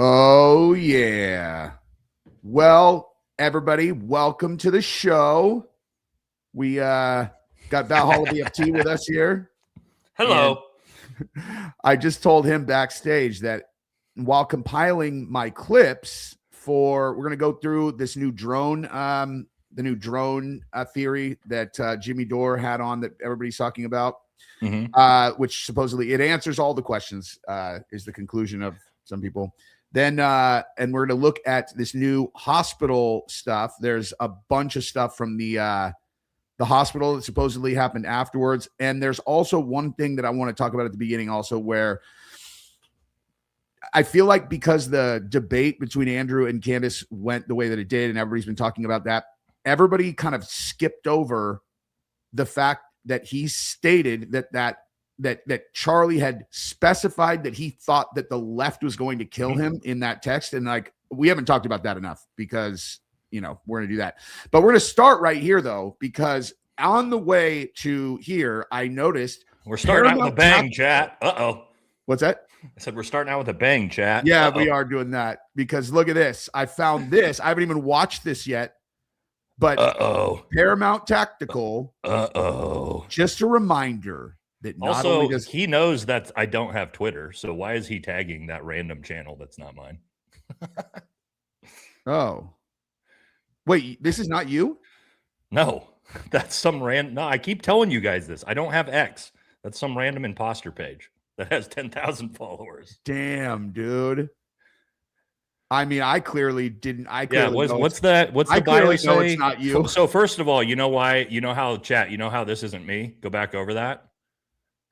Oh, yeah. Well, everybody, welcome to the show. We got Valhalla VFT with us here. Hello. I just told him backstage that while compiling my clips we're going to go through this new drone, the new drone theory that Jimmy Dore had on that everybody's talking about, which supposedly it answers all the questions, is the conclusion of some people. Then, and we're going to look at this new hospital stuff. There's a bunch of stuff from the hospital that supposedly happened afterwards. And there's also one thing that I want to talk about at the beginning also, where I feel like because the debate between Andrew and Candace went the way that it did, and everybody's been talking about that, everybody kind of skipped over the fact that he stated that Charlie had specified that he thought that the left was going to kill him in that text. And like, we haven't talked about that enough because, we're going to do that. But we're going to start right here though, because on the way to here, I noticed we're starting out with a bang, chat. Uh-oh. What's that? I said we're starting out with a bang, chat. Yeah, we are doing that because look at this. I found this. I haven't even watched this yet, but Paramount Tactical. Just a reminder that not also only does he knows that I don't have Twitter, so why is he tagging that random channel that's not mine? Oh, wait, this is not you? No, that's some random. No, I keep telling you guys this. I don't have X. That's some random imposter page that has 10,000 followers. Damn, dude. I mean, I clearly didn't. What's that? What's the bio say? It's not you. So first of all, you know why? You know how this isn't me? Go back over that.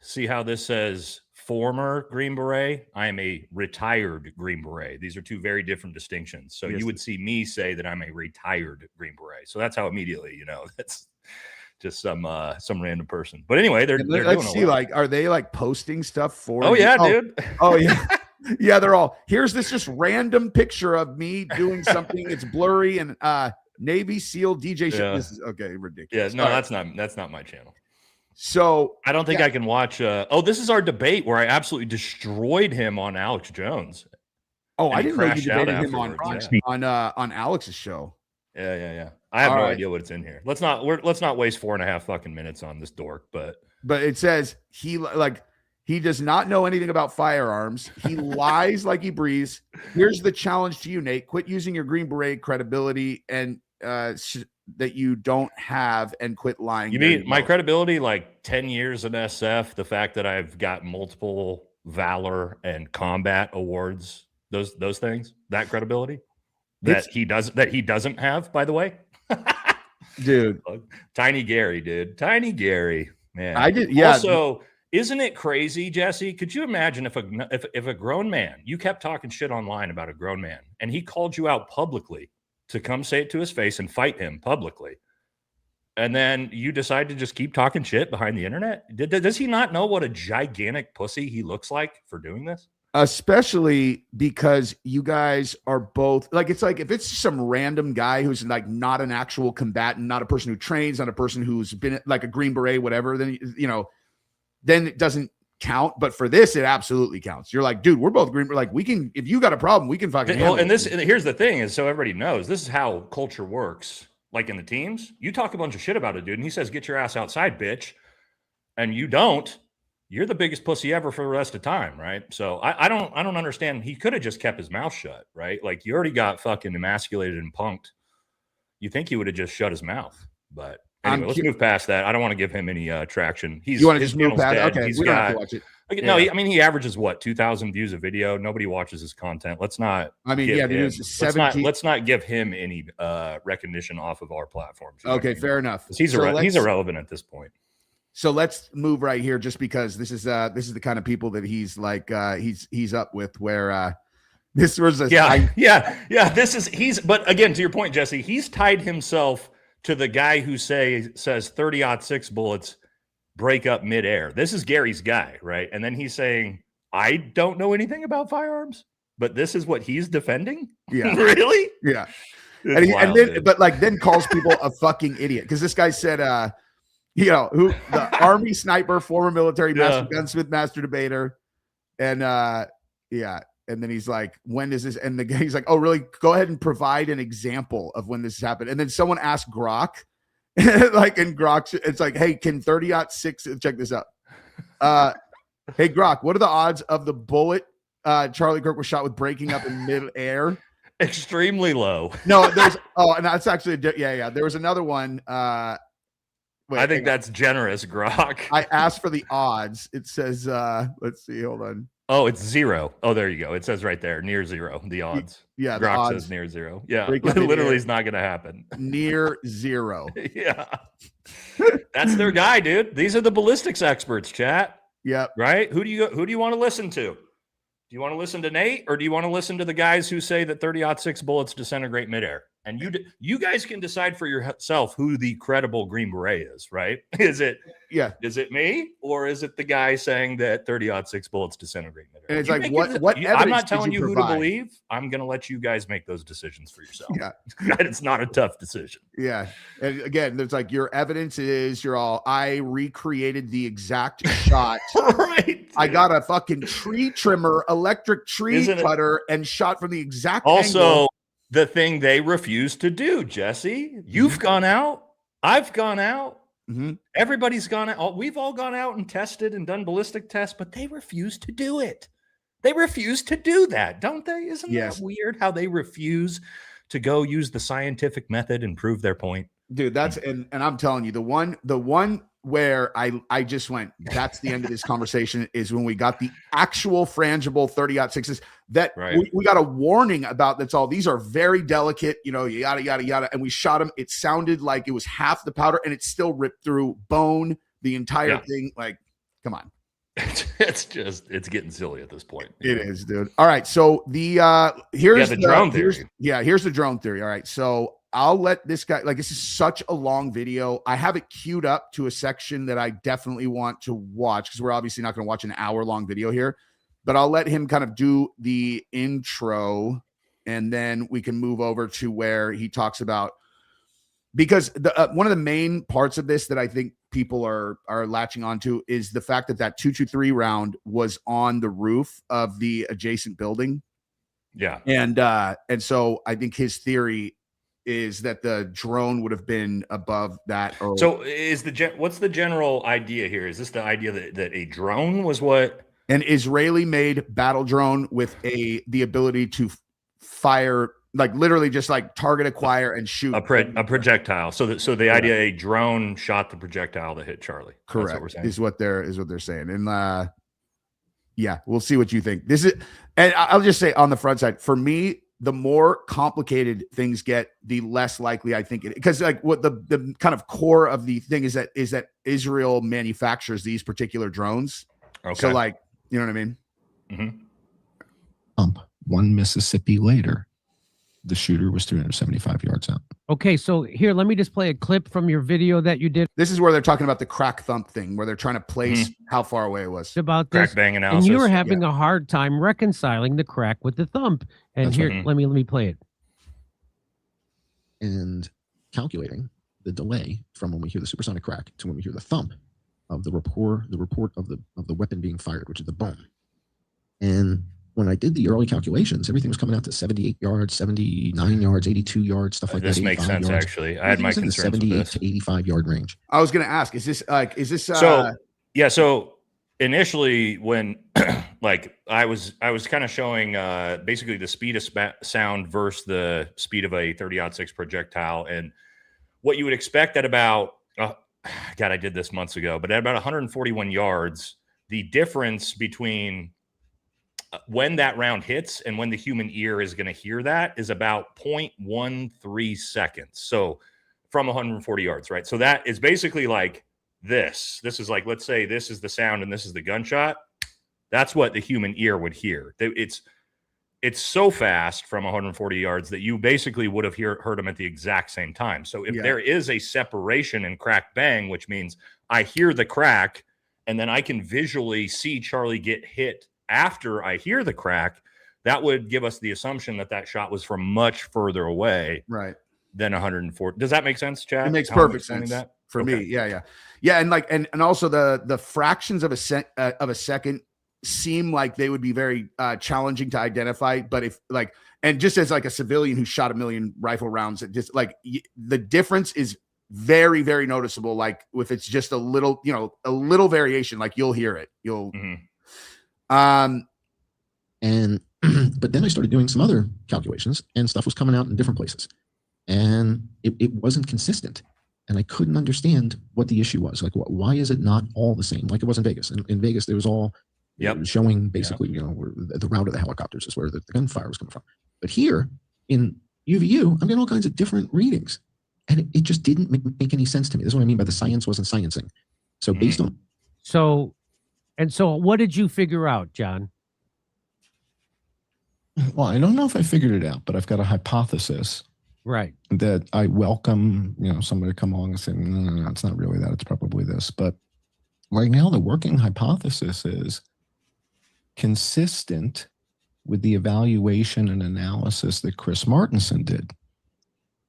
See how this says former Green Beret? I am a retired Green Beret. These are two very different distinctions. So you would see me say that I'm a retired Green Beret. So that's how immediately, that's just some random person. But anyway, they're let's see, like, are they like posting stuff for you? Yeah, dude. Oh yeah. Yeah, they're all here's this just random picture of me doing something. It's blurry and Navy SEAL DJ. Yeah. This is okay, ridiculous. Yeah, no, that's not my channel. So I don't think I can watch. This is our debate where I absolutely destroyed him on Alex Jones. Oh, I didn't know you debated him on Alex's show. Yeah. I have no idea what's in here. Let's not waste 4.5 fucking minutes on this dork. But it says he does not know anything about firearms. He lies like he breathes. Here's the challenge to you, Nate. Quit using your Green Beret credibility and that you don't have and quit lying. You mean my credibility, like 10 years in SF, the fact that I've got multiple Valor and combat awards, those things, that credibility that he doesn't have, by the way. Dude. Tiny Gary, man. I did. Yeah. Also, isn't it crazy, Jesse? Could you imagine if a grown man, you kept talking shit online about a grown man and he called you out publicly to come say it to his face and fight him publicly, and then you decide to just keep talking shit behind the internet? Does he not know what a gigantic pussy he looks like for doing this? Especially because you guys are both like, it's like if it's some random guy who's like not an actual combatant, not a person who trains, not a person who's been like a Green Beret, whatever, then then it doesn't count. But for this, it absolutely counts. You're like, dude, we're both Green. We're like, we can, if you got a problem, we can fucking handle it. And here's the thing is, so everybody knows, this is how culture works. Like in the teams, you talk a bunch of shit about a dude and he says, get your ass outside, bitch. And you don't, you're the biggest pussy ever for the rest of time. Right. So I don't understand. He could have just kept his mouth shut. Right. Like you already got fucking emasculated and punked. You think he would have just shut his mouth, but anyway, let's move past that. I don't want to give him any traction. You want to just move past? Okay, we don't have to watch it. No, he averages what, 2,000 views a video. Nobody watches his content. Let's not. I mean, yeah, dude, let's not give him any recognition off of our platforms. Okay, fair enough. He's irrelevant at this point. So let's move right here, just because this is the kind of people that he's like he's up with. Where this was but again, to your point, Jesse, he's tied himself to the guy who says 30-06 bullets break up midair. This is Gary's guy, right? And then he's saying, I don't know anything about firearms, but this is what he's defending? Yeah. Really? Yeah. Then calls people a fucking idiot. Because this guy said, who the Army sniper, former military master, gunsmith, master debater. And and then he's like, when does this? And the guy's like, oh, really? Go ahead and provide an example of when this happened. And then someone asked Grok, like, and Grok, it's like, hey, can 30-06, check this out. Hey, Grok, what are the odds of the bullet Charlie Kirk was shot with breaking up in midair? Extremely low. No, and that's actually, there was another one. I think that's generous, Grok. I asked for the odds. It says, let's see, hold on. Oh, it's 0. Oh, there you go. It says right there, near 0, the odds. Yeah, Grok odds says near 0. Yeah, literally is not going to happen. Near 0. Yeah. That's their guy, dude. These are the ballistics experts, chat. Yep. Right? Who do you want to listen to? Do you want to listen to Nate, or do you want to listen to the guys who say that 30-06 bullets disintegrate midair? And you guys can decide for yourself who the credible Green Beret is, right? Is it me, or is it the guy saying that 30-06 bullets disintegrate midair? And it's like, what evidence I'm not telling you who to provide? believe. I'm going to let you guys make those decisions for yourself. Yeah. It's not a tough decision. Yeah. And again, there's like, your evidence is I recreated the exact shot. Right. I got a fucking tree trimmer, electric tree cutter, and shot from the exact angle. The thing they refuse to do, Jesse. You've gone out. I've gone out. Mm-hmm. Everybody's gone out. We've all gone out and tested and done ballistic tests, but they refuse to do it. They refuse to do that, don't they? Isn't that weird how they refuse to go use the scientific method and prove their point? Dude, that's and I'm telling you, the one where I just went, that's the end of this conversation, is when we got the actual frangible 30-06s that we got a warning about. That's all. These are very delicate, yada, yada, yada. And we shot them. It sounded like it was half the powder, and it still ripped through bone, the entire thing. Like, come on. It's getting silly at this point. It is, dude. All right. So here's the drone theory. Here's the drone theory. All right. So I'll let this guy, like, this is such a long video. I have it queued up to a section that I definitely want to watch, because we're obviously not going to watch an hour-long video here, but I'll let him kind of do the intro, and then we can move over to where he talks about, because one of the main parts of this that I think people are latching onto is the fact that 223 round was on the roof of the adjacent building. Yeah. And so I think his theory is that the drone would have been above that. So what's the general idea here? Is this the idea that a drone was what? An Israeli-made battle drone with the ability to fire, like, literally just like target, acquire, and shoot a projectile. So the idea a drone shot the projectile that hit Charlie. Correct. That's what we're saying. Is what they're saying. And we'll see what you think. And I'll just say on the front side, for me, the more complicated things get, the less likely I think it, because like what the kind of core of the thing is that Israel manufactures these particular drones. Okay. So, like, you know what I mean? Mm-hmm. 1 Mississippi later, the shooter was 375 yards out. Okay, so here, let me just play a clip from your video that you did. This is where they're talking about the crack thump thing, where they're trying to place how far away it was. About crack this, bang analysis. and you were having a hard time reconciling the crack with the thump. And That's here, right. let me play it. And calculating the delay from when we hear the supersonic crack to when we hear the thump of the report of the weapon being fired, which is the boom. And when I did the early calculations, everything was coming out to 78 yards, 79 yards, 82 yards, stuff like that. This makes sense, yards. Actually. I had my concerns with this. 78 to 85 yard range. I was going to ask, is this so initially when like I was kind of showing basically the speed of sound versus the speed of a 30-06 projectile, and what you would expect at about God, I did this months ago, but at about 141 yards, the difference between when that round hits and when the human ear is going to hear that is about 0.13 seconds. So from 140 yards, right? So that is basically like this. This is like, let's say this is the sound and this is the gunshot. That's what the human ear would hear. It's so fast from 140 yards that you basically would have heard them at the exact same time. So if there is a separation in crack bang, which means I hear the crack and then I can visually see Charlie get hit after I hear the crack, that would give us the assumption that shot was from much further away, right, than 140. Does that make sense, Chad? It makes perfect sense for me. Yeah. And like, and also the fractions of a second seem like they would be very challenging to identify. But if like, and just as like a civilian who shot 1 million rifle rounds, it just like the difference is very, very noticeable. Like if it's just a little, you know, a little variation, like you'll hear it. You'll, and but then I started doing some other calculations, and stuff was coming out in different places, and it wasn't consistent, and I couldn't understand what the issue was. Like, why is it not all the same? Like it was in Vegas. In Vegas, there was all showing basically, you know, where the route of the helicopters is where the gunfire was coming from. But here in UVU, I'm getting all kinds of different readings, and it just didn't make any sense to me. This is what I mean by the science wasn't sciencing. So based on so what did you figure out, John? Well, I don't know if I figured it out, but I've got a hypothesis, right, that I welcome, you know, somebody to come along and say, no, it's not really that. It's probably this. But right now, the working hypothesis is consistent with the evaluation and analysis that Chris Martenson did.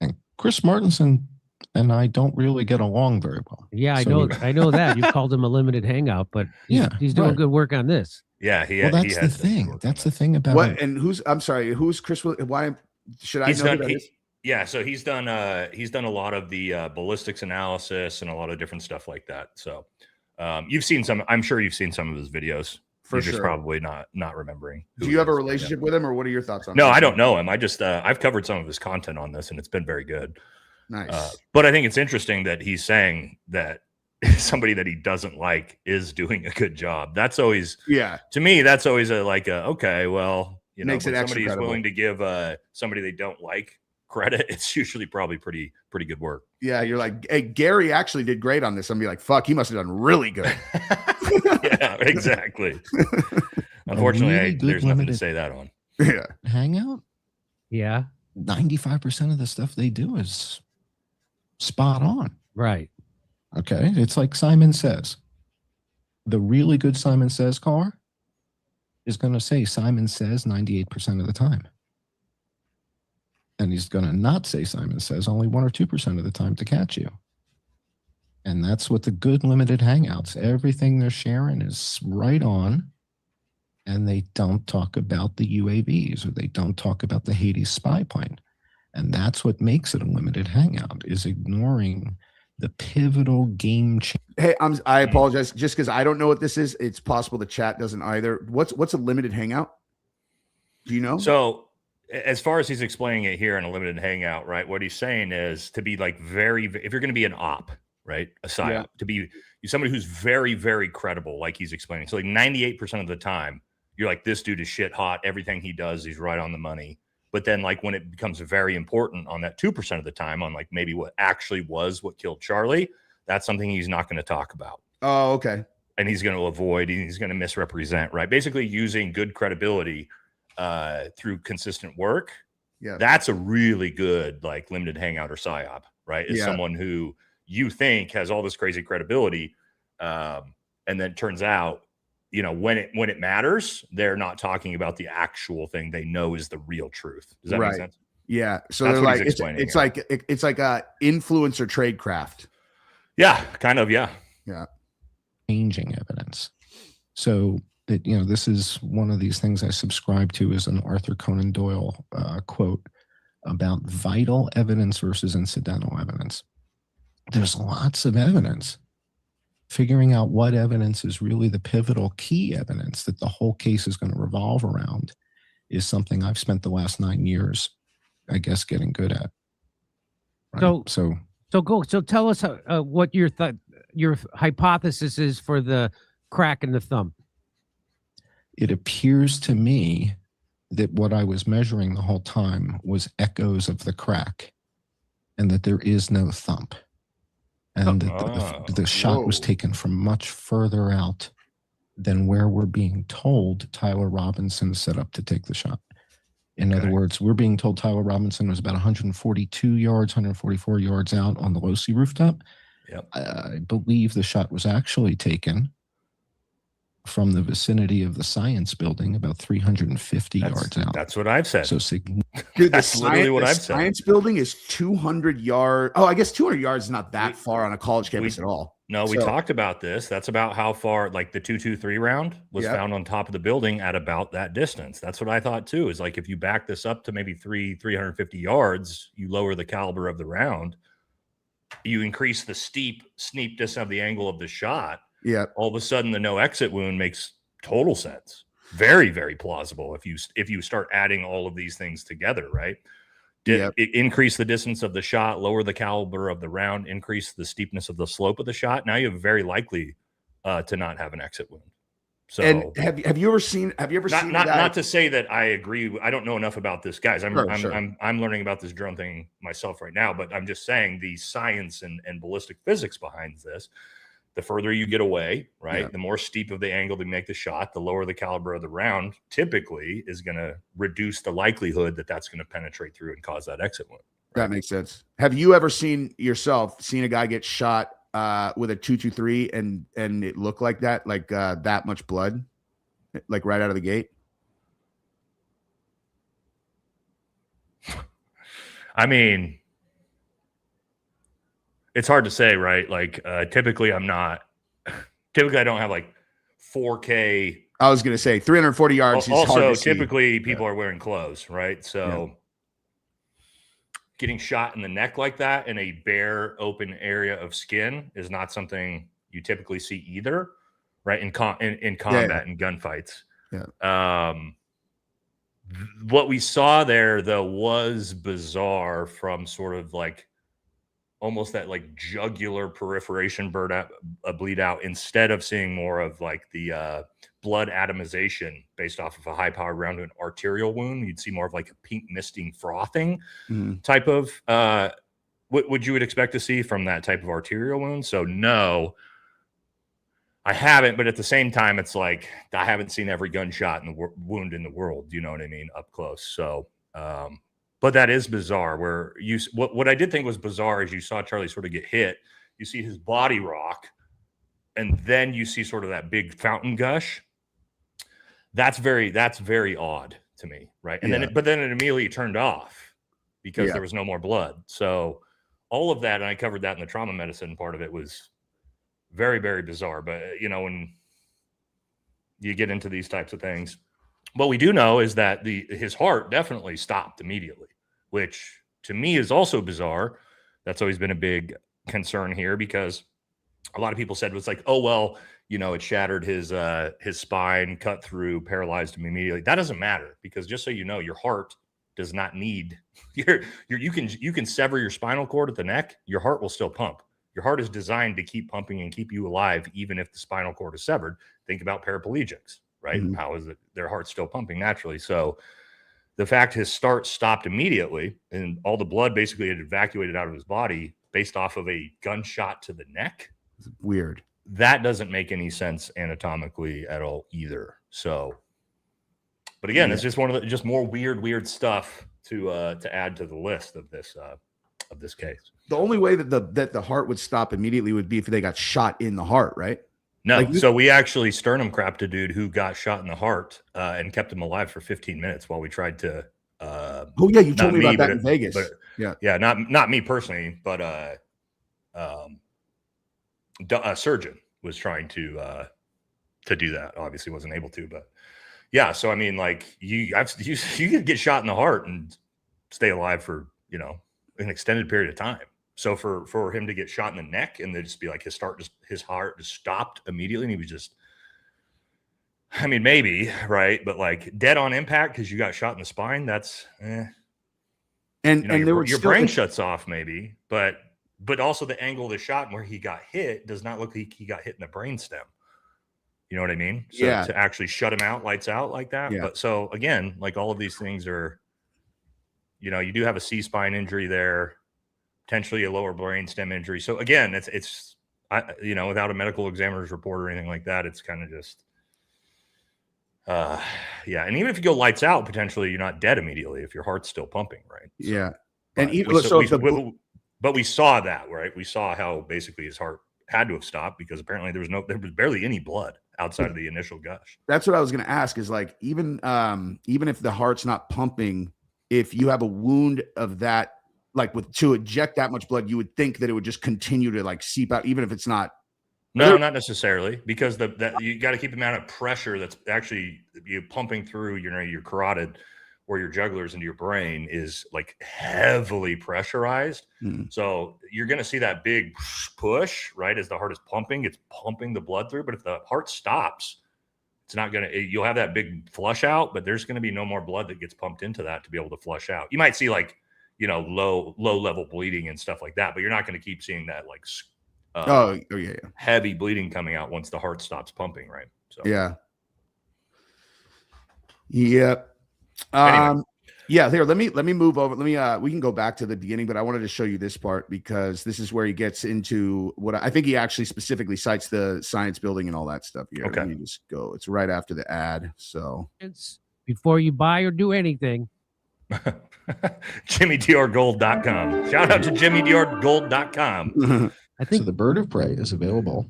And Chris Martenson and I don't really get along very well. Yeah, I know that. You called him a limited hangout, but he's doing good work on this. Yeah, well, that's the thing. That's the thing about what. And I'm sorry, who's Chris? Why should I know who that is? Yeah, so he's done a lot of the ballistics analysis and a lot of different stuff like that. So you've seen some. I'm sure you've seen some of his videos. You're just probably not remembering. Do you have a relationship with him, or what are your thoughts on? No, I don't know him. I just I've covered some of his content on this, and it's been very good. Nice. But I think it's interesting that he's saying that somebody that he doesn't like is doing a good job. That's always, to me, that's always okay, well, you know, when somebody is willing to give somebody they don't like credit, it's usually probably pretty good work. Yeah, you're like, hey, Gary actually did great on this. I'm be like, fuck, he must have done really good. Yeah, exactly. Unfortunately, there's nothing to say that on. Yeah. Hangout? Yeah. 95% of the stuff they do is spot on. Right. Okay. It's like Simon Says. The really good Simon Says car is going to say Simon Says 98% of the time. And he's going to not say Simon Says only 1 or 2% of the time to catch you. And that's what the good limited hangouts, everything they're sharing is right on. And they don't talk about the UAVs, or they don't talk about the Hades spy plane. And that's what makes it a limited hangout, is ignoring the pivotal game change. Hey, I apologize just because I don't know what this is. It's possible the chat doesn't either. What's a limited hangout? Do you know? So as far as he's explaining it here in a limited hangout, right? What he's saying is to be like if you're going to be an op, right? A psyop, to be somebody who's very, very credible, like he's explaining. So like 98% of the time, you're like, this dude is shit hot. Everything he does, he's right on the money. But then like when it becomes very important on that 2% of the time, on like maybe what actually was what killed Charlie, that's something he's not going to talk about. Oh, okay. And he's going to avoid, he's going to misrepresent, right? Basically using good credibility through consistent work. Yeah. That's a really good like limited hangout or psyop, right? Is someone who you think has all this crazy credibility. And then it turns out, you know, when it matters, they're not talking about the actual thing they know is the real truth. Does that make sense? Yeah. So that's they're like, it's like a influencer tradecraft. Yeah, kind of. Yeah. Yeah. Changing evidence. So that, you know, this is one of these things I subscribe to, is an Arthur Conan Doyle quote about vital evidence versus incidental evidence. There's lots of evidence. Figuring out what evidence is really the pivotal key evidence that the whole case is going to revolve around is something I've spent the last 9 years, I guess, getting good at. Right? So tell us what your hypothesis is for the crack in the thumb. It appears to me that what I was measuring the whole time was echoes of the crack, and that there is no thump. And that the shot was taken from much further out than where we're being told Tyler Robinson set up to take the shot. In other words, we're being told Tyler Robinson was about 142 yards, 144 yards out on the Losi rooftop. Yep. I believe the shot was actually taken from the vicinity of the science building, about 350 yards out. That's what I've said. So dude, that's literally what I've said. Science building is 200 yards. Oh, I guess 200 yards is not that far on a college campus at all. No, we So- talked about this. That's about how far, like the 223 round was Yep. found on top of the building at about that distance. That's what I thought too, is like if you back this up to maybe 350 yards, you lower the caliber of the round, you increase the steepness of the angle of the shot. Yeah. All of a sudden the no exit wound makes total sense. Very, very plausible if you start adding all of these things together, right? Yep. It increase the distance of the shot, lower the caliber of the round, increase the steepness of the slope of the shot. Now you're very likely to not have an exit wound. So, And have you ever seen a guy? not to say that I agree. I don't know enough about this, guys. I'm Sure. I'm learning about this drone thing myself right now, but I'm just saying the science and ballistic physics behind this. The further you get away, right, Yeah. the more steep of the angle to make the shot, the lower the caliber of the round typically is going to reduce the likelihood that that's going to penetrate through and cause that exit wound. That makes sense. Have you ever seen a guy get shot with a 223 and it looked like that, like that much blood, like right out of the gate? I mean, it's hard to say, right? Like typically I don't have like 4K. I was going to say 340 yards. Is hard Also, to see. typically people are wearing clothes, right? So getting shot in the neck like that in a bare open area of skin is not something you typically see either, right? In combat and gunfights. Yeah. What we saw there though was bizarre, from sort of like almost that like jugular perforation bleed out, instead of seeing more of like the blood atomization based off of a high powered round to an arterial wound. You'd see more of like a pink misting frothing type of what you would expect to see from that type of arterial wound. So no, I haven't, but at the same time, it's like I haven't seen every gunshot in the wound in the world. You know what I mean? Up close. So, but that is bizarre. Where what I did think was bizarre is you saw Charlie sort of get hit. You see his body rock, and then you see sort of that big fountain gush. That's very odd to me, right? And then it immediately turned off because there was no more blood. So all of that, and I covered that in the trauma medicine part of it, was very, very bizarre. But when you get into these types of things, what we do know is that his heart definitely stopped immediately, which to me is also bizarre. That's always been a big concern here, because a lot of people said, it's like, oh, well, it shattered his spine, cut through, paralyzed him immediately. That doesn't matter, because just so you know, your heart does not need you can sever your spinal cord at the neck. Your heart will still pump. Your heart is designed to keep pumping and keep you alive, even if the spinal cord is severed. Think about paraplegics, right? Mm-hmm. How is it their heart's still pumping naturally? So the fact his start stopped immediately and all the blood basically had evacuated out of his body based off of a gunshot to the neck. It's weird. That doesn't make any sense anatomically at all either. So, but again, it's just just more weird stuff to add to the list of this case. The only way that the heart would stop immediately would be if they got shot in the heart, right? No, so we actually sternum crapped a dude who got shot in the heart and kept him alive for 15 minutes while we tried to. You told me about that in Vegas. Not me personally, but a surgeon was trying to do that. Obviously, wasn't able to, but yeah. So I mean, like you could get shot in the heart and stay alive for an extended period of time. So for him to get shot in the neck and then just be like his heart just stopped immediately and he was just, I mean, maybe, right? But like dead on impact because you got shot in the spine, that's and your brain shuts off maybe, but also the angle of the shot and where he got hit does not look like he got hit in the brainstem. You know what I mean? So to actually shut him out, lights out like that. Yeah. But so again, like all of these things are, you do have a C-spine injury there, potentially a lower brainstem injury. So again, it's without a medical examiner's report or anything like that, it's kind of just, And even if you go lights out, potentially you're not dead immediately if your heart's still pumping, right? So, yeah. And even but we saw that, right? We saw how basically his heart had to have stopped because apparently there was barely any blood outside of the initial gush. That's what I was going to ask is like, even if the heart's not pumping, if you have a wound of that, like to eject that much blood, you would think that it would just continue to like seep out, even if it's not No, not necessarily, because that you got to keep the amount of pressure that's actually you pumping through your carotid or your jugulars into your brain is like heavily pressurized. So you're going to see that big push, right? As the heart is pumping, it's pumping the blood through. But if the heart stops, it's not going to, you'll have that big flush out, but there's going to be no more blood that gets pumped into that to be able to flush out. You might see like, low level bleeding and stuff like that, but you're not going to keep seeing that like, heavy bleeding coming out once the heart stops pumping. Right. So, Yep. Anyway. Here, let me move over. We can go back to the beginning, but I wanted to show you this part because this is where he gets into what I think he actually specifically cites the science building and all that stuff. Yeah. Okay. Let me just go. It's right after the ad. So before you buy or do anything. JimmyDiorGold.com. Shout out to JimmyDiorGold.com. I think So the bird of prey is available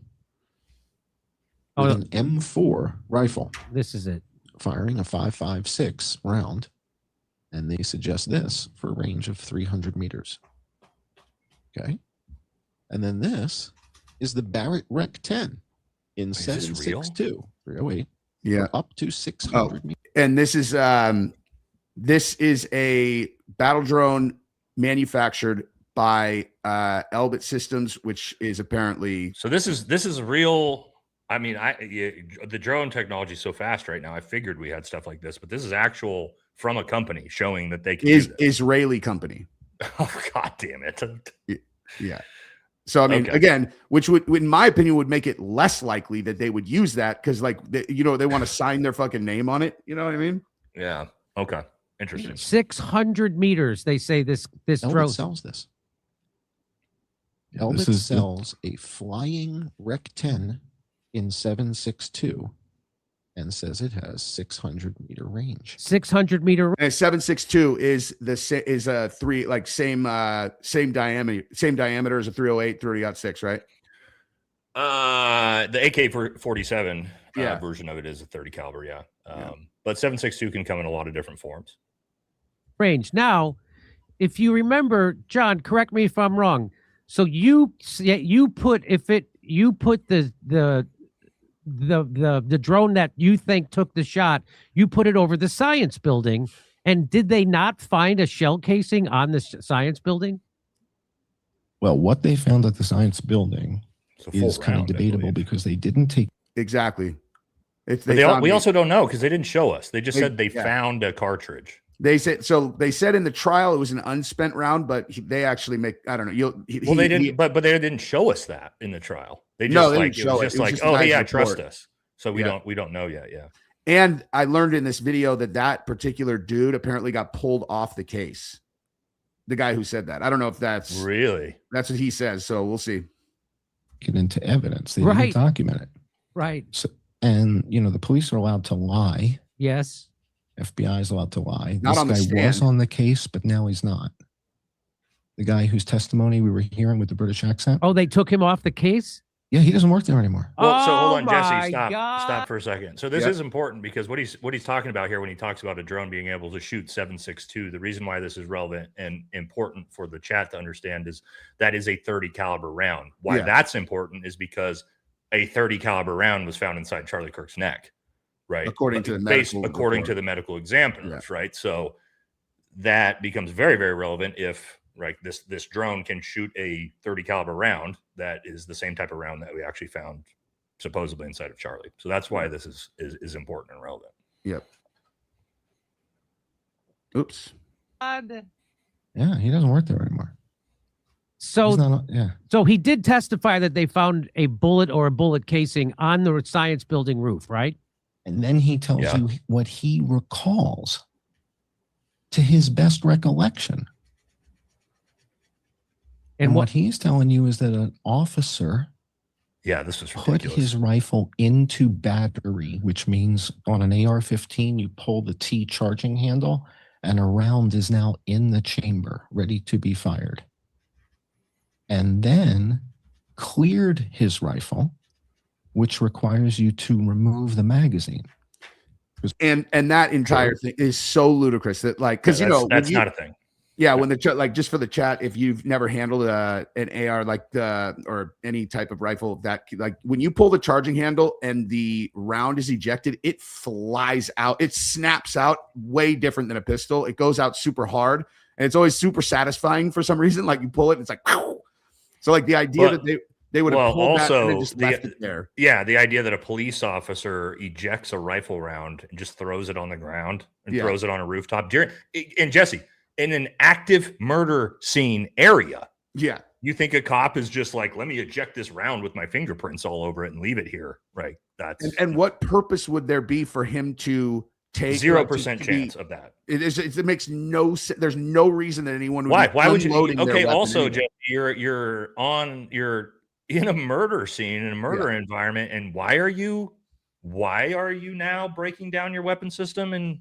with an M4 rifle this is it. firing a 5.56 round, and they suggest this for a range of 300 meters. Okay. And then this is the Barrett Rec 10 in Is this real? 7.62, 308. yeah. For up to 600 meters. And this is a battle drone manufactured by Elbit Systems, which is apparently So this is real. I mean, the drone technology is so fast right now. I figured we had stuff like this, but this is actual from a company showing that they can do this. Israeli company. Oh, God damn it. Yeah. So I mean, Okay. again, which would, in my opinion, would make it less likely that they would use that because, like, they want to sign their fucking name on it. You know what I mean? Yeah. Okay. Interesting. 600 meters. They say this Elbit drone. sells this. Yeah, Elbit this is- sells a flying Rec 10 in 7.62 and says it has 600 meter range. 600 meter. And 7.62 is a three, like same diameter as a 308, 30-06, right? The AK-47 Yeah. version of it is a 30 caliber. Yeah. But 7.62 can come in a lot of different forms. Range. Now, if you remember, John, correct me if I'm wrong. So you put the drone that you think took the shot, you put it over the science building, and did they not find a shell casing on the science building? Well, what they found at the science building It's a full is kind of round, I debatable believe. because they didn't take Exactly. If But we also don't know because they didn't show us. They just They- said they yeah. found a cartridge. They said in the trial it was an unspent round, but they actually make, I don't know. They didn't, but they didn't show us that in the trial. They just No, they like didn't it show was it. just It was like, just a oh nice yeah, report. trust us. So we Yeah. don't know yet. Yeah. And I learned in this video that particular dude apparently got pulled off the case. The guy who said that. I don't know if that's Really? what he says. So we'll see. it into evidence. They Right. didn't document it. Right. So, and the police are allowed to lie. Yes. FBI is allowed to lie. Not on the This guy was stand. on the case, but now he's not. The guy whose testimony we were hearing with the British accent. Oh, they took him off the case? Yeah, he doesn't work there anymore. Well, so hold Oh on, my Jesse. God. Stop for a second. So this Yep. is important because what he's talking about here when he talks about a drone being able to shoot 7.62, the reason why this is relevant and important for the chat to understand is that is a 30 caliber round. Why Yeah. that's important is because a 30 caliber round was found inside Charlie Kirk's neck, right? According to the medical according report. to the medical examiners, right? So that becomes very, very relevant if this drone can shoot a 30 caliber round that is the same type of round that we actually found supposedly inside of Charlie. So that's why this is important and relevant. Yep. Oops. Yeah, he doesn't work there anymore. So He's not, yeah. So he did testify that they found a bullet or a bullet casing on the science building roof, right? And then he tells Yeah. you what he recalls to his best recollection. And what he's telling you is that an officer Yeah, this is put ridiculous. his rifle into battery, which means on an AR-15, you pull the T charging handle and a round is now in the chamber, ready to be fired. And then cleared his rifle, which requires you to remove the magazine. And that entire thing is so ludicrous that, like, because Yeah, that's not a thing. Yeah, when the chat, like just for the chat, if you've never handled an AR or any type of rifle that, like when you pull the charging handle and the round is ejected, it flies out. It snaps out way different than a pistol. It goes out super hard, and it's always super satisfying for some reason. Like you pull it, and it's like, pow! So like the idea that they would have pulled that and then just left it there. Yeah, the idea that a police officer ejects a rifle round and just throws it on the ground and throws it on a rooftop and Jesse, in an active murder scene area. Yeah. You think a cop is just like, let me eject this round with my fingerprints all over it and leave it here, right? That's and what purpose would there be for him to take 0% chance of that? It makes no sense. There's no reason that anyone would. Why would you? Okay. Also, Jeff, you're in a murder scene, in a murder environment, and why are you now breaking down your weapon system and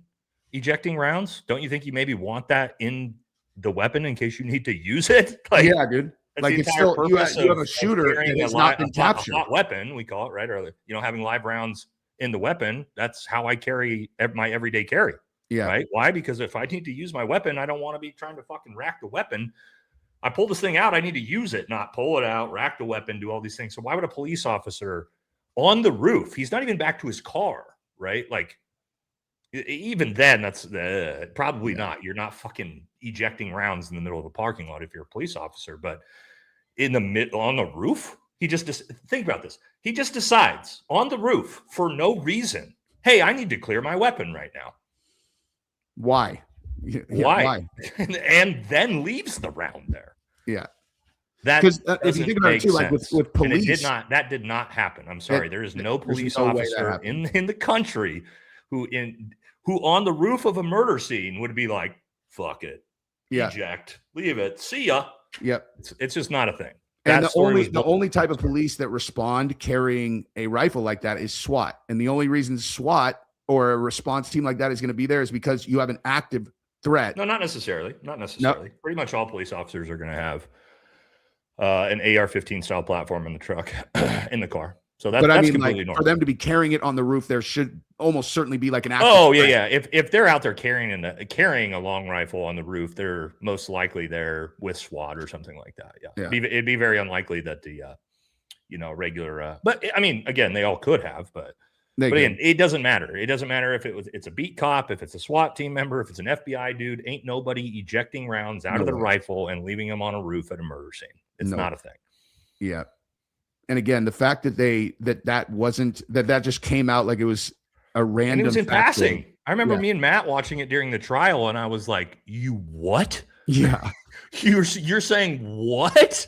ejecting rounds? Don't you think you maybe want that in the weapon in case you need to use it? Like, yeah, dude. Like it's still you have a shooter and it's not been captured. Hot weapon, we call it, right? Or having live rounds in the weapon. That's how I carry my everyday carry. Yeah. Right. Why? Because if I need to use my weapon, I don't want to be trying to fucking rack the weapon. I pull this thing out, I need to use it, not pull it out, rack the weapon, do all these things. So why would a police officer on the roof? He's not even back to his car, right? Like, even then, that's probably not. You're not fucking ejecting rounds in the middle of a parking lot if you're a police officer. But on the roof, think about this. He just decides on the roof for no reason, hey, I need to clear my weapon right now. Why? Yeah, why? And then leaves the round there. Yeah. Because if you think about it too, like with police, that did not happen. I'm sorry. There is no police officer in the country who on the roof of a murder scene would be like, fuck it. Eject, leave it. See ya. Yep. It's just not a thing. And the only type of police that respond carrying a rifle like that is SWAT. And the only reason SWAT or a response team like that is going to be there is because you have an active threat. No, not necessarily. Not necessarily. Nope. Pretty much all police officers are going to have an AR-15 style platform in the truck, in the car. So that's completely normal. For them to be carrying it on the roof, there should almost certainly be like an active threat. Yeah. If they're out there carrying a long rifle on the roof, they're most likely there with SWAT or something like that. Yeah. It'd be very unlikely that the regular. But I mean, again, they all could have, but again, it doesn't matter. It doesn't matter if it's a beat cop, if it's a SWAT team member, if it's an FBI dude. Ain't nobody ejecting rounds out of the rifle and leaving them on a roof at a murder scene. It's not a thing. Yeah. And again, the fact that that just came out like it was a random. And it was in passing. I remember me and Matt watching it during the trial, and I was like, "You what? Yeah, you're saying what?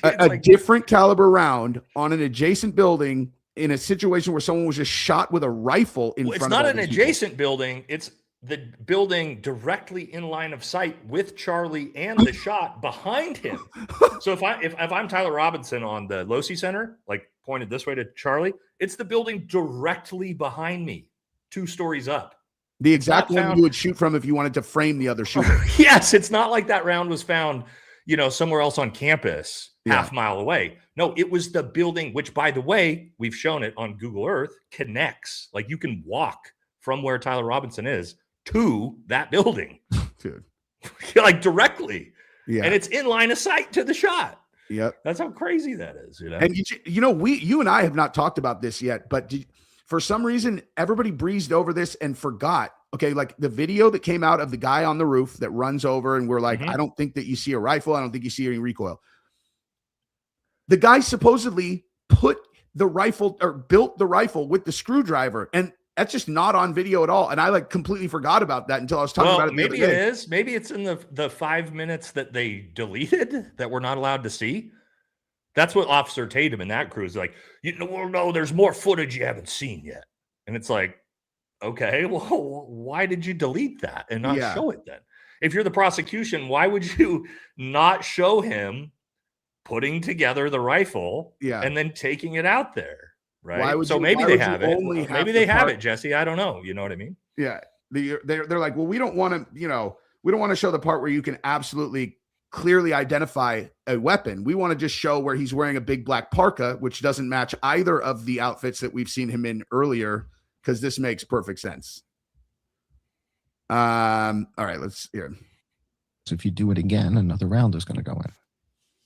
a different caliber round on an adjacent building in a situation where someone was just shot with a rifle in front of. It's not an adjacent building. It's the building directly in line of sight with Charlie and the shot behind him. So if I'm Tyler Robinson on the Losi Center, like pointed this way to Charlie, it's the building directly behind me, 2 stories up. The exact one you would shoot from if you wanted to frame the other shooter. Yes, it's not like that round was found, somewhere else on campus, half mile away. No, it was the building, which, by the way, we've shown it on Google Earth, connects. Like you can walk from where Tyler Robinson is to that building. Dude. Like directly. Yeah. And it's in line of sight to the shot. Yep. That's how crazy that is. And you and I have not talked about this yet, but for some reason, everybody breezed over this and forgot. Okay, like the video that came out of the guy on the roof that runs over, and we're like, I don't think that you see a rifle. I don't think you see any recoil. The guy supposedly put the rifle or built the rifle with the screwdriver, and that's just not on video at all. And I completely forgot about that until I was talking about it. Maybe it is. Maybe it's in the 5 minutes that they deleted that we're not allowed to see. That's what Officer Tatum and that crew is like, no, there's more footage you haven't seen yet. And it's like, okay, well, why did you delete that and not show it then? If you're the prosecution, why would you not show him putting together the rifle and then taking it out there? Right. Maybe they have it. Maybe they have it, Jesse. I don't know. You know what I mean? Yeah. They're like, well, we don't want to show the part where you can absolutely clearly identify a weapon. We want to just show where he's wearing a big black parka, which doesn't match either of the outfits that we've seen him in earlier, because this makes perfect sense. All right, let's hear. if you do it again, another round is going to go in.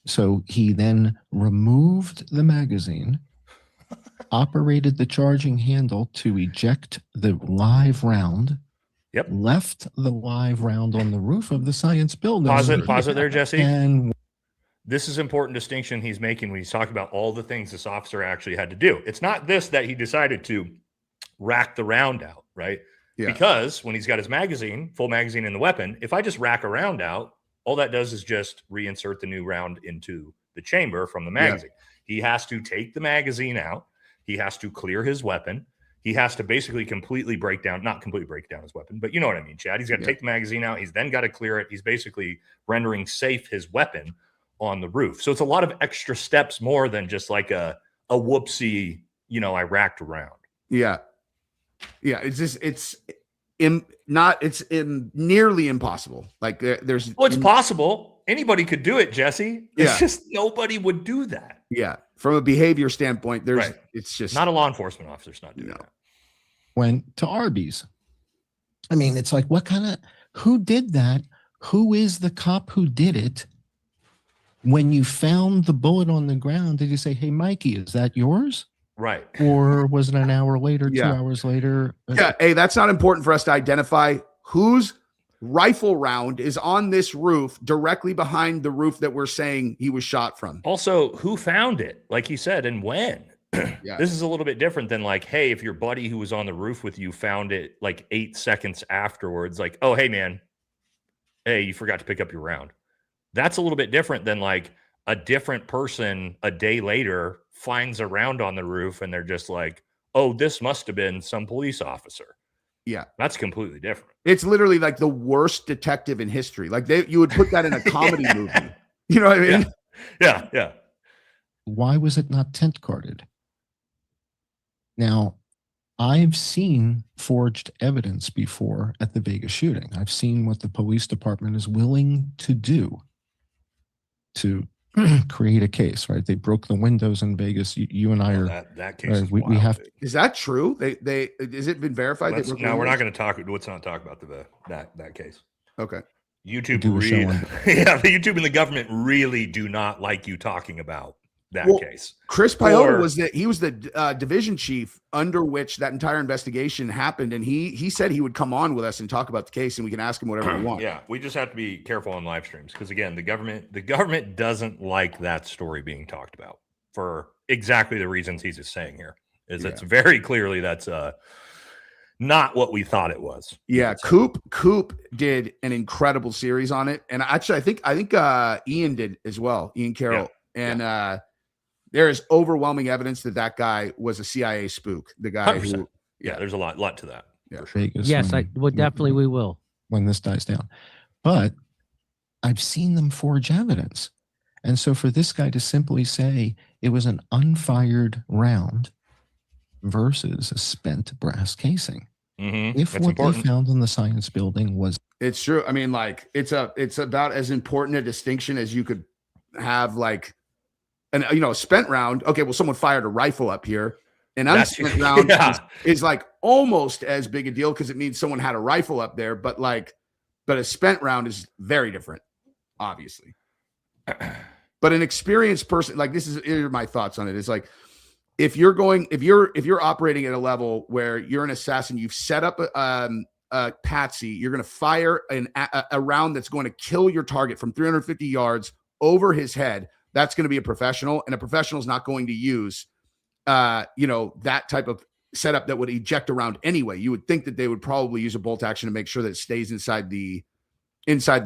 So he then removed the magazine, operated the charging handle to eject the live round, Yep. left the live round on the roof of the science building. Pause it there, Jesse. And this is important distinction he's making when he's talking about all the things this officer actually had to do. It's not this that he decided to rack the round out, right? Yeah. Because when he's got his magazine, full magazine in the weapon, if I just rack a round out, all that does is just reinsert the new round into the chamber from the magazine. He has to take the magazine out. He has to clear his weapon. He has to basically completely not completely break down his weapon, but you know what I mean, Chad. He's got to take the magazine out. He's then got to clear it. He's basically rendering safe his weapon on the roof. So it's a lot of extra steps more than just like a whoopsie, I racked around. Yeah. Yeah. It's nearly impossible. Like there's. Well, it's possible. Anybody could do it, Jesse. It's Yeah. just nobody would do that. Yeah. From a behavior standpoint, it's just not a law enforcement officer's not doing that. Went to Arby's. I mean, it's like, who did that? Who is the cop who did it? When you found the bullet on the ground, did you say, "Hey, Mikey, is that yours?" Right. Or was it an hour later, 2 hours later? Yeah. Hey, that's not important for us to identify whose rifle round is on this roof directly behind the roof that we're saying he was shot from. Also, who found it? Like he said, and when? Yeah. This is a little bit different than like, hey, if your buddy who was on the roof with you found it like 8 seconds afterwards, like, oh, hey, man, hey, you forgot to pick up your round. That's a little bit different than like a different person a day later finds a round on the roof and they're just like, oh, this must have been some police officer. Yeah. That's completely different. It's literally like the worst detective in history. Like you would put that in a comedy movie. You know what I mean? Yeah. Why was it not tent carded? Now, I've seen forged evidence before at the Vegas shooting. I've seen what the police department is willing to do to create a case, right? They broke the windows in Vegas. You and I are that case. Is we have. Is that true? They is it been verified? No, we're not going to talk. Let's not talk about that case. Okay. YouTube, Do a show on the YouTube and the government really do not like you talking about that case. Chris Piota was the division chief under which that entire investigation happened, and he said he would come on with us and talk about the case, and we can ask him whatever we want. Yeah, we just have to be careful on live streams because again, the government doesn't like that story being talked about for exactly the reasons he's just saying here. It's very clearly that's not what we thought it was. Yeah, Coop did an incredible series on it, and actually, I think Ian did as well. Ian Carroll, and there is overwhelming evidence that guy was a CIA spook. The guy 100%. who, there's a lot to that. Yeah. For sure. Vegas. Yes, we will when this dies down. But I've seen them forge evidence, and so for this guy to simply say it was an unfired round versus a spent brass casing. Mm-hmm. If That's what important. they found in the science building was, it's true. I mean, like it's about as important a distinction as you could have, like, and a spent round. Okay, well, someone fired a rifle up here. An unspent round is like almost as big a deal because it means someone had a rifle up there. But a spent round is very different, obviously. But an experienced person, like here are my thoughts on it. It's like if you're operating at a level where you're an assassin, you've set up a patsy, you're going to fire a round that's going to kill your target from 350 yards over his head. That's going to be a professional, and a professional is not going to use, that type of setup that would eject a round anyway. You would think that they would probably use a bolt action to make sure that it stays inside the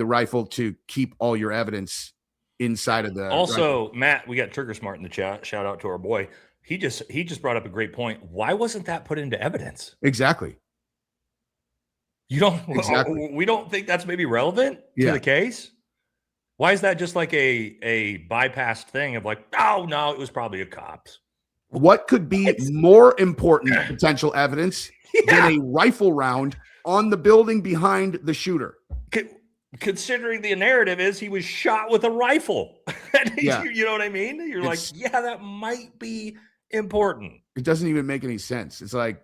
rifle to keep all your evidence inside of the. Also, rifle. Matt, we got Trigger Smart in the chat. Shout out to our boy. He just brought up a great point. Why wasn't that put into evidence? Exactly. We don't think that's maybe relevant to the case. Why is that just like a bypassed thing of like, oh no, it was probably a cop's? What could be more important potential evidence than a rifle round on the building behind the shooter? Considering the narrative is he was shot with a rifle. Yeah. You know what I mean? You're like, yeah, that might be important. It doesn't even make any sense. It's like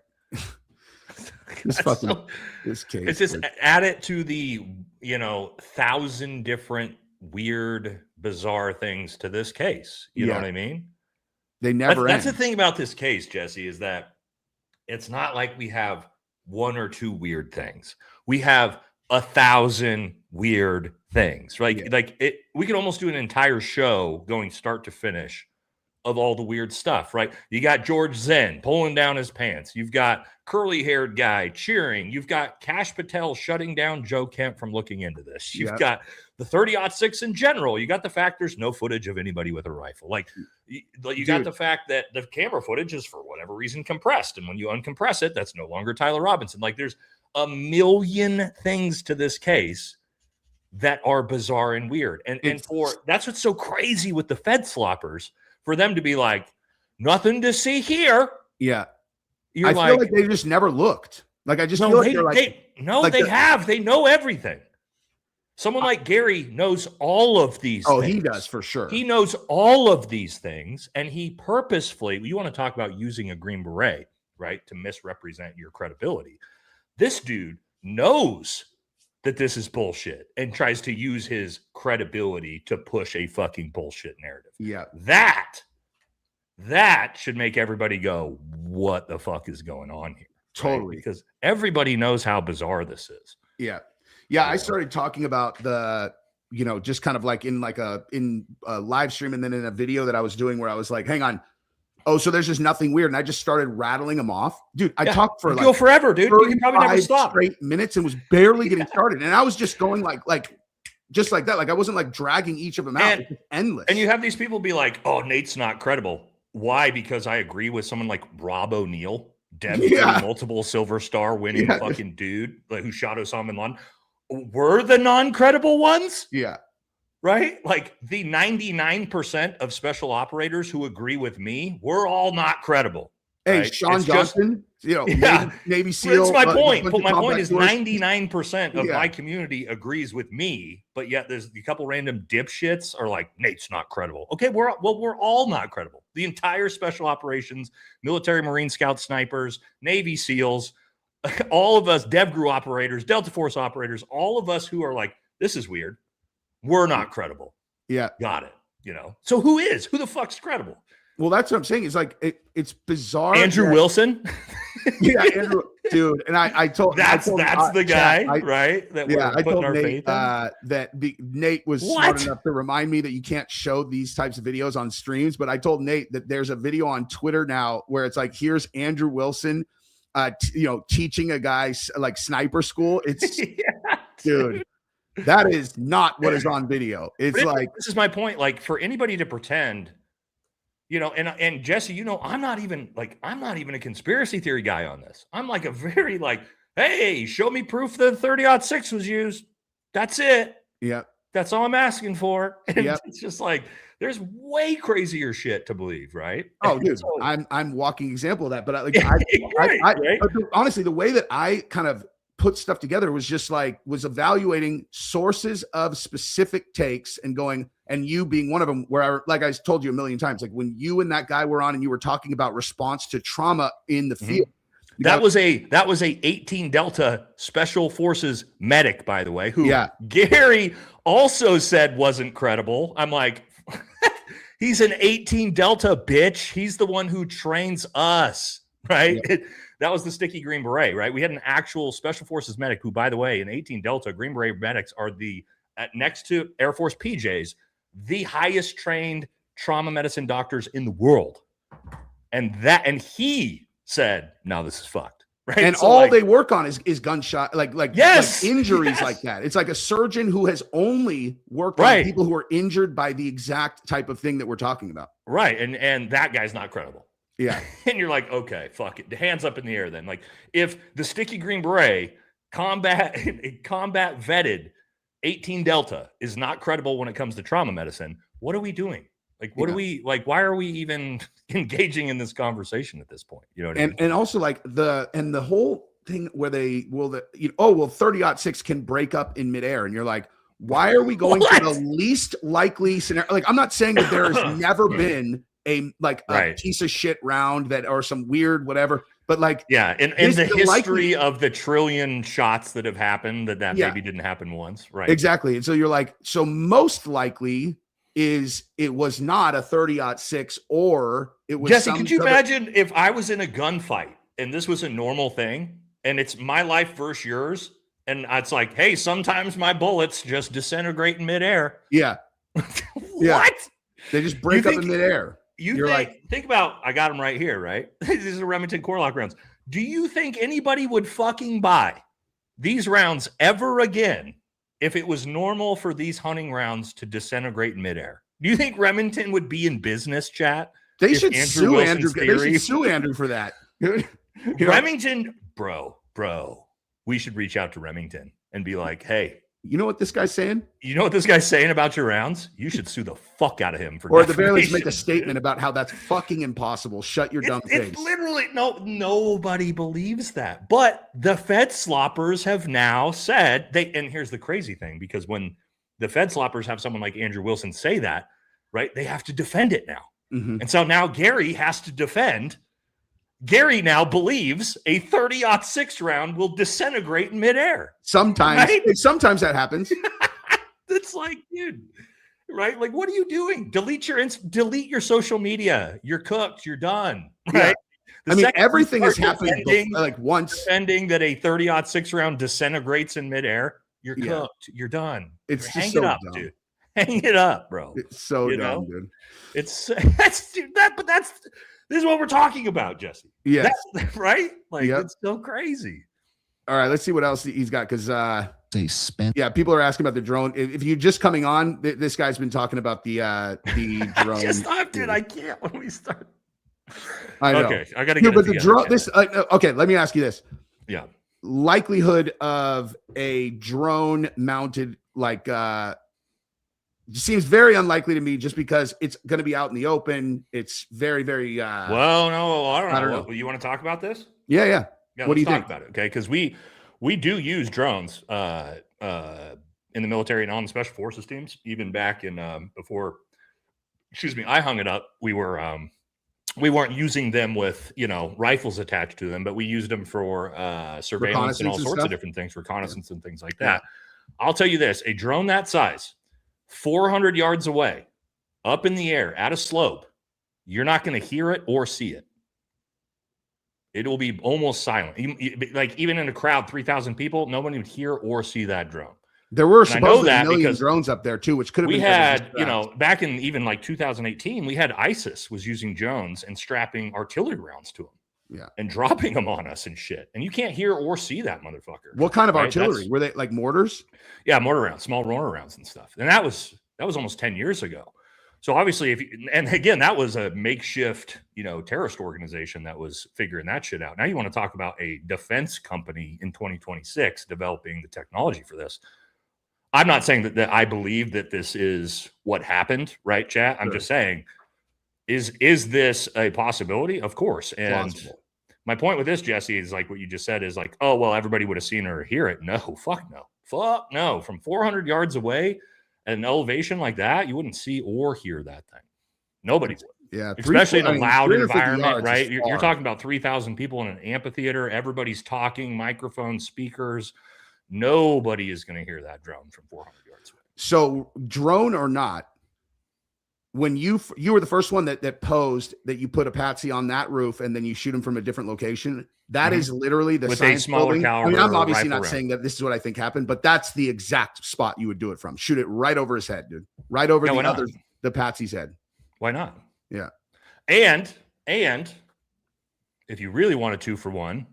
This fucking this case. It's just add it to the 1,000 different weird, bizarre things to this case. You know what I mean? They never That's the thing about this case, Jesse, is that it's not like we have one or two weird things. We have 1,000 weird things, right? Like we could almost do an entire show going start to finish of all the weird stuff, right? You got George Zen pulling down his pants. You've got curly-haired guy cheering. You've got Kash Patel shutting down Joe Kemp from looking into this. You've got the 30-06 in general. You got the fact there's no footage of anybody with a rifle. Like you got the fact that the camera footage is for whatever reason compressed. And when you uncompress it, that's no longer Tyler Robinson. Like there's a million things to this case that are bizarre and weird. And that's what's so crazy with the Fed sloppers, for them to be like, nothing to see here. Yeah. You're I feel like they just never looked. Like, I just feel like they have. They know everything. Someone like Gary knows all of these things. He does for sure. He knows all of these things, and he purposefully, you want to talk about using a Green Beret, right, to misrepresent your credibility. This dude knows that this is bullshit and tries to use his credibility to push a fucking bullshit narrative. Yeah. That should make everybody go, what the fuck is going on here? Totally. Right? Because everybody knows how bizarre this is. Yeah. Yeah. I started talking about the, just kind of like in a live stream and then in a video that I was doing where I was like, hang on. Oh, so there's just nothing weird. And I just started rattling them off. Dude, I talked for go forever, dude. You can probably never stop. Straight minutes and was barely getting started. And I was just going just like that. Like I wasn't like dragging each of them out. It was endless. And you have these people be like, oh, Nate's not credible. Why? Because I agree with someone like Rob O'Neill, multiple Silver Star winning fucking dude who shot Osama bin Laden. We're the non-credible ones? Yeah. Right? Like the 99% of special operators who agree with me, we're all not credible. Hey, right? Sean Johnson, Navy SEAL. That's my point. But my point is force. 99% of my community agrees with me, but yet there's a couple random dipshits are like, Nate's not credible. Okay, we're all not credible. The entire special operations, military, Marine, Scout, snipers, Navy SEALs, all of us, DevGru operators, Delta Force operators, all of us who are like, this is weird. We're not credible. Yeah. Got it. So who the fuck's credible? Well, that's what I'm saying. It's like, it's bizarre. Andrew Wilson. Yeah, Andrew, dude. And I told that's the guy, right? That I told Nate Nate was smart enough to remind me that you can't show these types of videos on streams. But I told Nate that there's a video on Twitter now where it's like, here's Andrew Wilson, teaching a guy like sniper school. It's dude. That is not what is on video. It's like, this is my point. Like for anybody to pretend, and Jesse, I'm not even a conspiracy theory guy on this. I'm like a very hey, show me proof that 30-06 was used. That's it. Yeah. That's all I'm asking for. And it's just like, there's way crazier shit to believe, right? Oh, dude, I'm walking example of that. But honestly, the way that I kind of put stuff together was just was evaluating sources of specific takes and going, and you being one of them, where I told you a million times, like when you and that guy were on and you were talking about response to trauma in the field. That was a 18 Delta Special Forces medic, by the way, who Gary also said wasn't credible. I'm like, he's an 18 Delta bitch. He's the one who trains us, right? Yeah. That was the sticky Green Beret, right? We had an actual Special Forces medic who, by the way, in 18 Delta, Green Beret medics are next to Air Force PJs, the highest trained trauma medicine doctors in the world. And he said, no, this is fucked. Right. And so all they work on is gunshot, injuries like that. It's like a surgeon who has only worked on people who are injured by the exact type of thing that we're talking about. Right. And that guy's not credible. Yeah. And you're like, okay, fuck it. Hands up in the air then. Like if the sticky Green Beret combat vetted 18 Delta is not credible when it comes to trauma medicine, what are we doing? Like, what do we why are we even engaging in this conversation at this point? You know what I mean? And also the whole thing where 30-06 can break up in midair. And you're like, why are we going to the least likely scenario? Like, I'm not saying that there has never been a piece of shit round or some weird whatever. But like, yeah, in this- the the history likely- of the trillion shots that have happened, that Yeah. maybe didn't happen once, right? exactly. And so you're like, so most likely is it was not a 30-06 or it was Jesse, some could you other- imagine if I was in a gunfight and this was a normal thing and it's my life versus yours, and it's like, hey, sometimes my bullets just disintegrate in midair. Yeah. Yeah. What? They just break up think- in midair. You're Think about, I got them right here, right? These are Remington core lock rounds. Do you think anybody would fucking buy these rounds ever again if it was normal for these hunting rounds to disintegrate in midair? Do you think Remington would be in business, chat? They if should Andrew sue Wilson's Andrew. They theory- should sue Andrew for that. You know? Remington, bro, we should reach out to Remington and be like, hey, You know what this guy's saying? you know what this guy's saying about your rounds? You should sue the fuck out of him for Or at the very least, make a defamation, statement dude. about how that's fucking impossible. Shut your dumb face. It's literally nobody believes that. But the Fed sloppers have now said and here's the crazy thing, because when the Fed sloppers have someone like Andrew Wilson say that, right, they have to defend it now. Mhm. And so now Gary has to defend. Gary now believes a 30-06 round will disintegrate in midair. Sometimes, Right? sometimes that happens. It's like, dude, right? Like, what are you doing? Delete your social media. You're cooked. You're done. Yeah. Right? The I mean, second you everything has start happened defending- like once. defending that a 30-06 round disintegrates in midair, you're Yeah. cooked. You're done. It's Hang just it so up, dumb. dude. Hang it up, bro. It's so You dumb, know? dude. It's this is what we're talking about, Jesse. Yes. That's right. Like, Yep. it's so crazy. All right, let's see what else he's got. Because They spent yeah, people are asking about the drone. If you're just coming on, this guy's been talking about the drone. Just stop, dude. I can't when we start. I know. Okay, I got to Yeah, get but it the together, drone. chat. This okay. Let me ask you this: Yeah. likelihood of a drone mounted like seems very unlikely to me, just because it's going to be out in the open. It's very, very. Well, no, I don't know. I don't know. You want to talk about this? Yeah, yeah. Yeah, What do let's you talk think? about it, okay? Because we do use drones in the military and on the special forces teams. Even back in before, excuse me, I hung it up. We weren't using them with rifles attached to them, but we used them for surveillance and all Reconnaissance and sorts stuff? of different things, reconnaissance and things like that. I'll tell you this: a drone that size, 400 yards away, up in the air at a slope, you're not going to hear it or see it. It will be almost silent. Like even in a crowd, 3,000 people, nobody would hear or see that drone. There were And I know supposedly a that million because drones up there too, which could have We been because of had, the straps. back in even like 2018, we had ISIS was using drones and strapping artillery rounds to them. Yeah. And dropping them on us and shit. And you can't hear or see that motherfucker. What kind of right? artillery? That's- Were they like mortars? Yeah, mortar rounds, small mortar rounds and stuff. And that was almost 10 years ago. So obviously, and again, that was a makeshift, terrorist organization that was figuring that shit out. Now you want to talk about a defense company in 2026 developing the technology for this. I'm not saying that I believe that this is what happened, right, chat? I'm Sure. just saying, is this a possibility? Of course. And Plausible. my point with this, Jesse, is like what you just said is like, oh, well, everybody would have seen it or hear it. No, fuck no. Fuck no. From 400 yards away at an elevation like that, you wouldn't see or hear that thing. Nobody would. Yeah, Especially in a loud 350 environment, yards right? is You're far. talking about 3,000 people in an amphitheater. Everybody's talking, microphones, speakers. Nobody is going to hear that drone from 400 yards away. So drone or not, when you were the first one that posed that you put a patsy on that roof and then you shoot them from a different location. That Mhm. is literally the With a science smaller building. I mean, caliber I'm obviously rifle not round. saying that this is what I think happened, but that's the exact spot you would do it from. Shoot it right over his head, dude. Right over Yeah, why not? the patsy's head. Why not? Yeah. And if you really want a 2-for-1,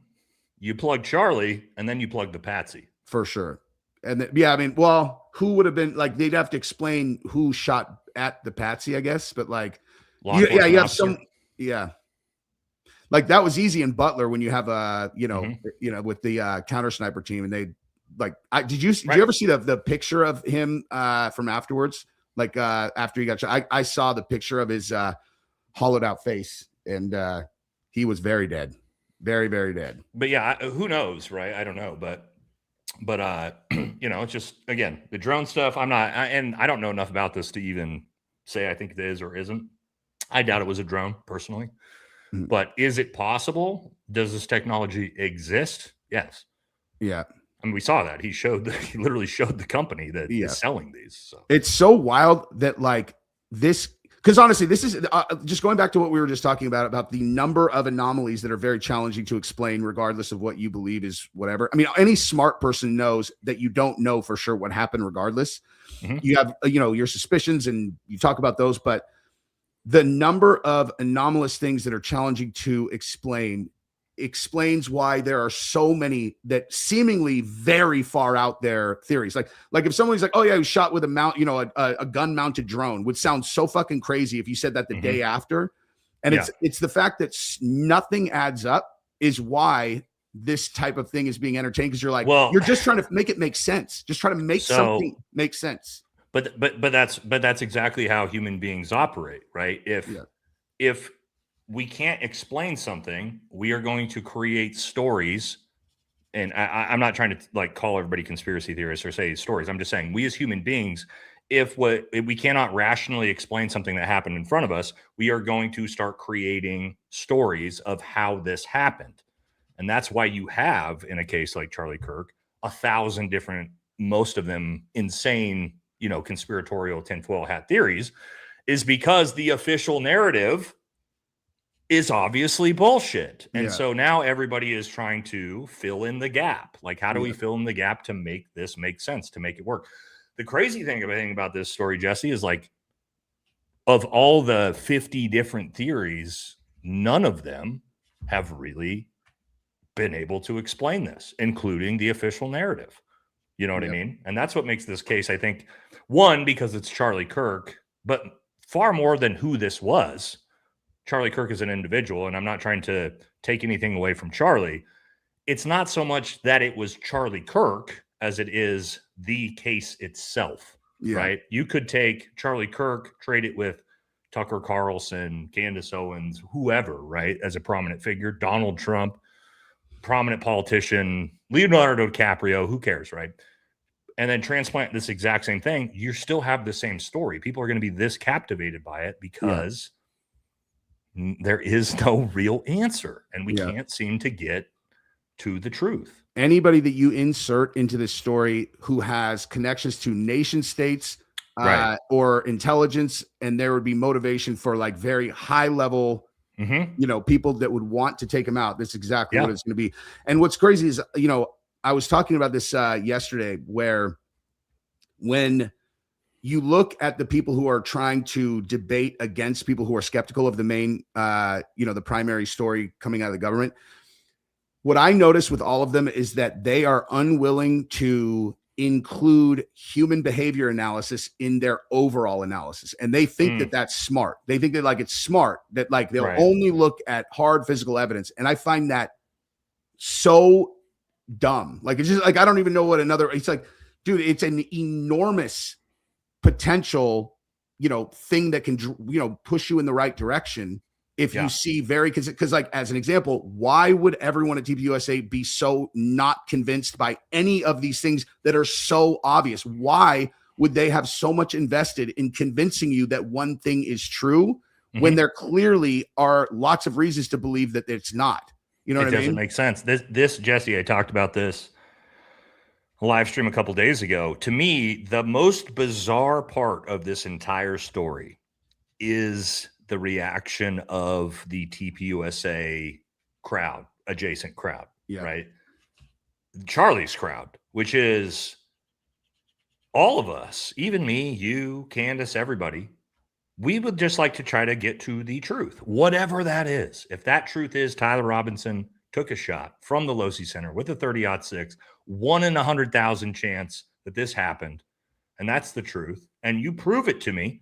you plug Charlie and then you plug the Patsy. For sure. And I mean, well, who would have been like, they'd have to explain who shot at the patsy, I guess, but like, Law you enforcement have officer. some, yeah. Like that was easy in Butler when you have a, Mm-hmm. with the counter sniper team, and they like, did you Right. ever see the picture of him from afterwards? Like after he got shot, I saw the picture of his hollowed out face, and he was very dead, very, very dead. But yeah, who knows, right? I don't know, but it's just, again, the drone stuff. And I don't know enough about this to even say I think it is or isn't. I doubt it was a drone personally. Mhm. But is it possible? Does this technology exist? Yes. Yeah. I mean, we saw that. He literally showed the company that Yeah. is selling these. So It's so wild that like this, because honestly, this is just going back to what we were just talking about the number of anomalies that are very challenging to explain, regardless of what you believe is whatever. I mean, any smart person knows that you don't know for sure what happened regardless. Mhm. You have, your suspicions and you talk about those, but the number of anomalous things that are challenging to explain explains why there are so many that seemingly very far out there theories. Like if someone's like, oh yeah, he was shot with a gun mounted drone, would sound so fucking crazy if you said that the day after. And it's the fact that nothing adds up is why this type of thing is being entertained. Cause you're like, Well, you're just trying to make it make sense. Just try to make something make sense. But that's exactly how human beings operate, right? If we can't explain something, we are going to create stories. And I'm not trying to like call everybody conspiracy theorists or say stories. I'm just saying we as human beings, if we cannot rationally explain something that happened in front of us, we are going to start creating stories of how this happened. And that's why you have, in a case like Charlie Kirk, 1,000 different, most of them insane, conspiratorial tinfoil hat theories, is because the official narrative is obviously bullshit. And so now everybody is trying to fill in the gap. Like, how do we fill in the gap to make this make sense, to make it work? The crazy thing about this story, Jesse, is like, of all the 50 different theories, none of them have really been able to explain this, including the official narrative. You know what I mean? And that's what makes this case, I think, one, because it's Charlie Kirk, but far more than who this was. Charlie Kirk is an individual, and I'm not trying to take anything away from Charlie. It's not so much that it was Charlie Kirk as it is the case itself, right? You could take Charlie Kirk, trade it with Tucker Carlson, Candace Owens, whoever, right? As a prominent figure, Donald Trump, prominent politician, Leonardo DiCaprio, who cares, right? And then transplant this exact same thing, you still have the same story. People are going to be this captivated by it because there is no real answer, and we can't seem to get to the truth. Anybody that you insert into this story who has connections to nation states or intelligence, and there would be motivation for like very high level, people that would want to take him out. That's exactly what it's going to be. And what's crazy is, I was talking about this yesterday, where when you look at the people who are trying to debate against people who are skeptical of the main, the primary story coming out of the government, what I notice with all of them is that they are unwilling to include human behavior analysis in their overall analysis. And they think that that's smart. They think that like, it's smart that like they'll only look at hard physical evidence. And I find that so dumb. Like, it's just like, I don't even know what it's like, dude, it's an enormous potential, thing that can, push you in the right direction. If you see because like, as an example, why would everyone at TPUSA be so not convinced by any of these things that are so obvious? Why would they have so much invested in convincing you that one thing is true when there clearly are lots of reasons to believe that it's not? You know what I mean? It doesn't make sense. This, Jesse, I talked about this live stream a couple days ago. To me, the most bizarre part of this entire story is the reaction of the TPUSA crowd, adjacent crowd, right? Charlie's crowd, which is all of us, even me, you, Candace, everybody. We would just like to try to get to the truth, whatever that is. If that truth is Tyler Robinson took a shot from the Losi Center with a 30-06, 1 in 100,000 chance that this happened, and that's the truth, and you prove it to me,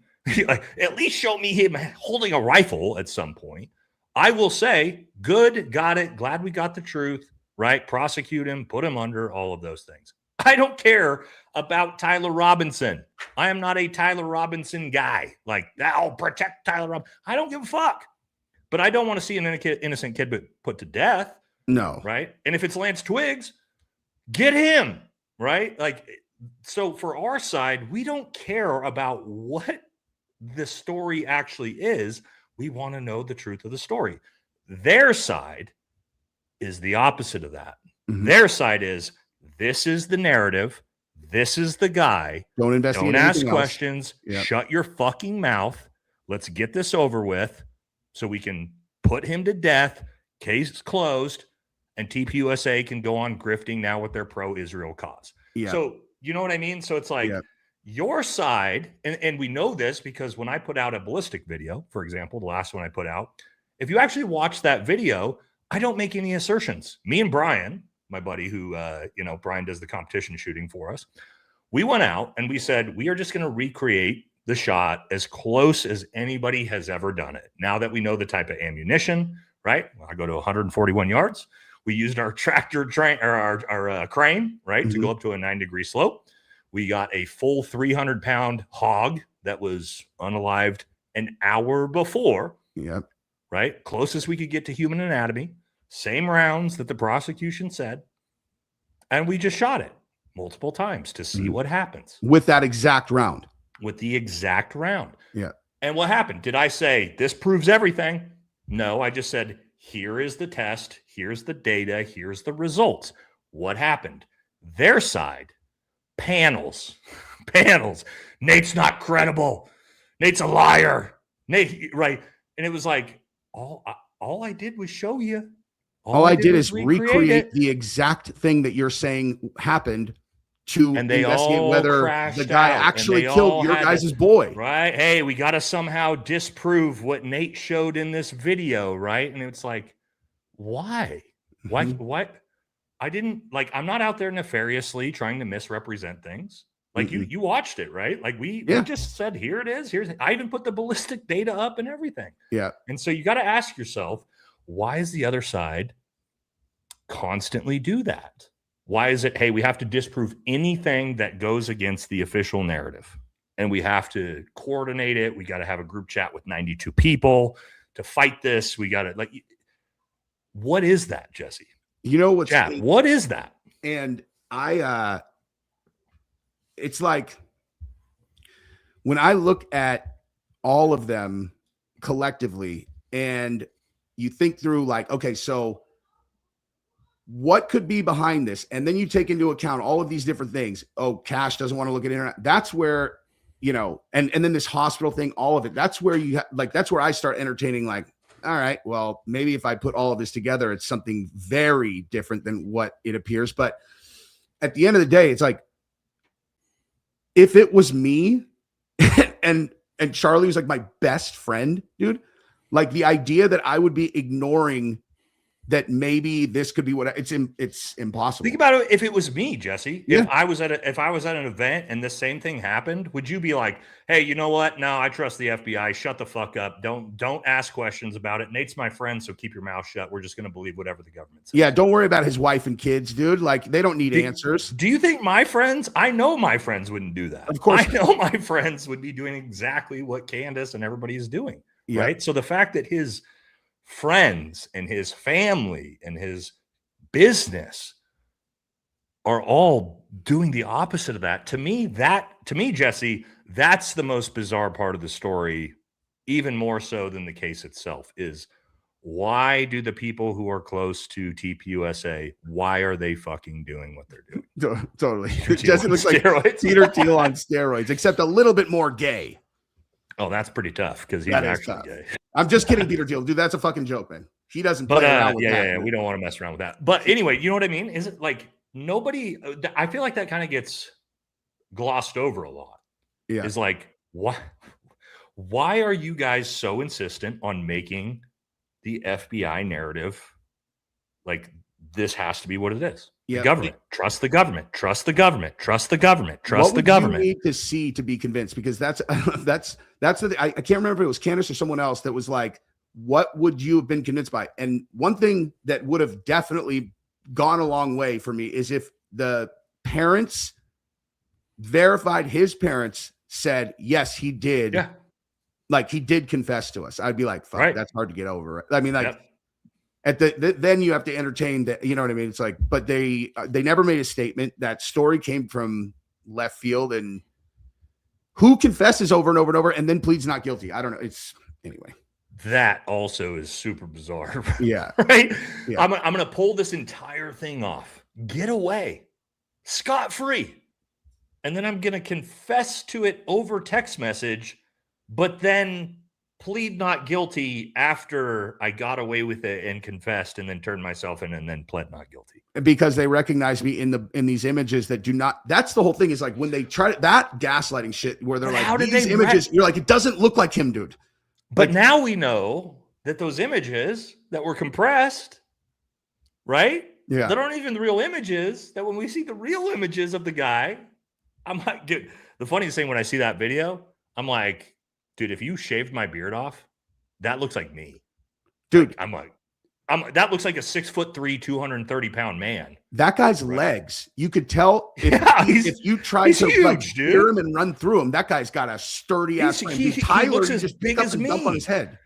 at least show me him holding a rifle at some point, I will say, good, got it, glad we got the truth, right? Prosecute him, put him under, all of those things. I don't care about Tyler Robinson. I am not a Tyler Robinson guy. Like, I'll protect Tyler Robinson. I don't give a fuck. But I don't want to see an innocent kid put to death. No. Right? And if it's Lance Twiggs, get him. Right? Like, so for our side, we don't care about what the story actually is. We want to know the truth of the story. Their side is the opposite of that. Mhm. Their side is, this is the narrative. This is the guy. Don't investigate. Don't ask anything else. questions. Yep. Shut your fucking mouth. Let's get this over with so we can put him to death. Case closed. And TPUSA can go on grifting now with their pro-Israel cause. Yeah. So, you know what I mean? So it's like your side, and we know this because when I put out a ballistic video, for example, the last one I put out, if you actually watch that video, I don't make any assertions. Me and Brian, my buddy who, Brian does the competition shooting for us, we went out and we said, we are just going to recreate the shot as close as anybody has ever done it. Now that we know the type of ammunition, right? I go to 141 yards. We used our tractor train or our crane, right, to go up to a 9-degree slope. We got a full 300-pound hog that was unalived an hour before. Yep. Right? Closest we could get to human anatomy. Same rounds that the prosecution said. And we just shot it multiple times to see what happens. With that exact round. With the exact round. Yeah. And what happened? Did I say, this proves everything? No, I just said, here is the test. Here's the data. Here's the results. What happened? Their side, panels. Nate's not credible. Nate's a liar. Nate, right? And it was like, all I did was show you. All I did is recreate the exact thing that you're saying happened to investigate whether the guy actually killed your guys' boy. Right? Hey, we got to somehow disprove what Nate showed in this video, right? And it's like, why? Why? I didn't, like, I'm not out there nefariously trying to misrepresent things. Like you watched it, right? Like we just said, here it is. I even put the ballistic data up and everything. Yeah. And so you got to ask yourself, why is the other side constantly do that? Why is it, hey, we have to disprove anything that goes against the official narrative and we have to coordinate it. We got to have a group chat with 92 people to fight this. We got to, like, what is that, Jesse? You know what's chat, what is that? And it's like when I look at all of them collectively and you think through like, okay, so what could be behind this? And then you take into account all of these different things. Oh, Cash doesn't want to look at internet. That's where, and then this hospital thing, all of it, that's where that's where I start entertaining like, all right, well, maybe if I put all of this together, it's something very different than what it appears. But at the end of the day, it's like, if it was me and Charlie was like my best friend, dude, like the idea that I would be ignoring that maybe this could be what it's impossible. Think about it. If it was me, Jesse, if I was at an event and the same thing happened, would you be like, hey, you know what? No, I trust the FBI. Shut the fuck up. Don't ask questions about it. Nate's my friend, so keep your mouth shut. We're just going to believe whatever the government says. Yeah, don't worry about his wife and kids, dude. Like they don't need answers. Do you think my friends? I know my friends wouldn't do that. Of course, I know my friends would be doing exactly what Candace and everybody is doing. Yeah. Right. So the fact that his friends and his family and his business are all doing the opposite of that. To me, Jesse, that's the most bizarre part of the story, even more so than the case itself, is why do the people who are close to TPUSA, why are they fucking doing what they're doing? Totally. Jesse looks like Peter Thiel on steroids, except a little bit more gay. Oh, that's pretty tough because he's actually gay. I'm just kidding, Peter Thiel. Dude, that's a fucking joke, man. He doesn't play around with that. Yeah, we don't want to mess around with that. But anyway, you know what I mean? Is it like nobody, I feel like that kind of gets glossed over a lot. Yeah. Is like, why are you guys so insistent on making the FBI narrative like this has to be what it is? Yeah. The government, trust the government, trust the government, trust the government, trust the government. What would you need to see to be convinced? Because that's the I can't remember if it was Candace or someone else that was like, what would you have been convinced by? And one thing that would have definitely gone a long way for me is if the parents verified his parents said, yes, he did. Yeah. Like he did confess to us. I'd be like, fuck, that's hard to get over. I mean, like at then you have to entertain that. You know what I mean? It's like, but they never made a statement. That story came from left field, and who confesses over and over and over and then pleads not guilty? I don't know. It's anyway. That also is super bizarre. Yeah. Right? Yeah. I'm going to pull this entire thing off, get away scot-free. And then I'm going to confess to it over text message, but then plead not guilty after I got away with it and confessed and then turned myself in and then pled not guilty. Because they recognize me in these images that do not. That's the whole thing, is like when they try that gaslighting shit where they're But like, how did these they images, you're like, it doesn't look like him, dude. But Like- now we know that those images that were compressed, right? Yeah. That aren't even the real images, that when we see the real images of the guy, I'm like, dude, the funniest thing when I see that video, I'm like, dude, if you shaved my beard off, that looks like me. Dude, That looks like a 6'3", 230-pound man. that guy's Right. legs, you could tell if, Yeah, if you try he's to like huge, dude. hear him and run through him, that guy's got a sturdy ass frame. Dude, he Tyler, looks you as just big pick up as and dump on me. his head.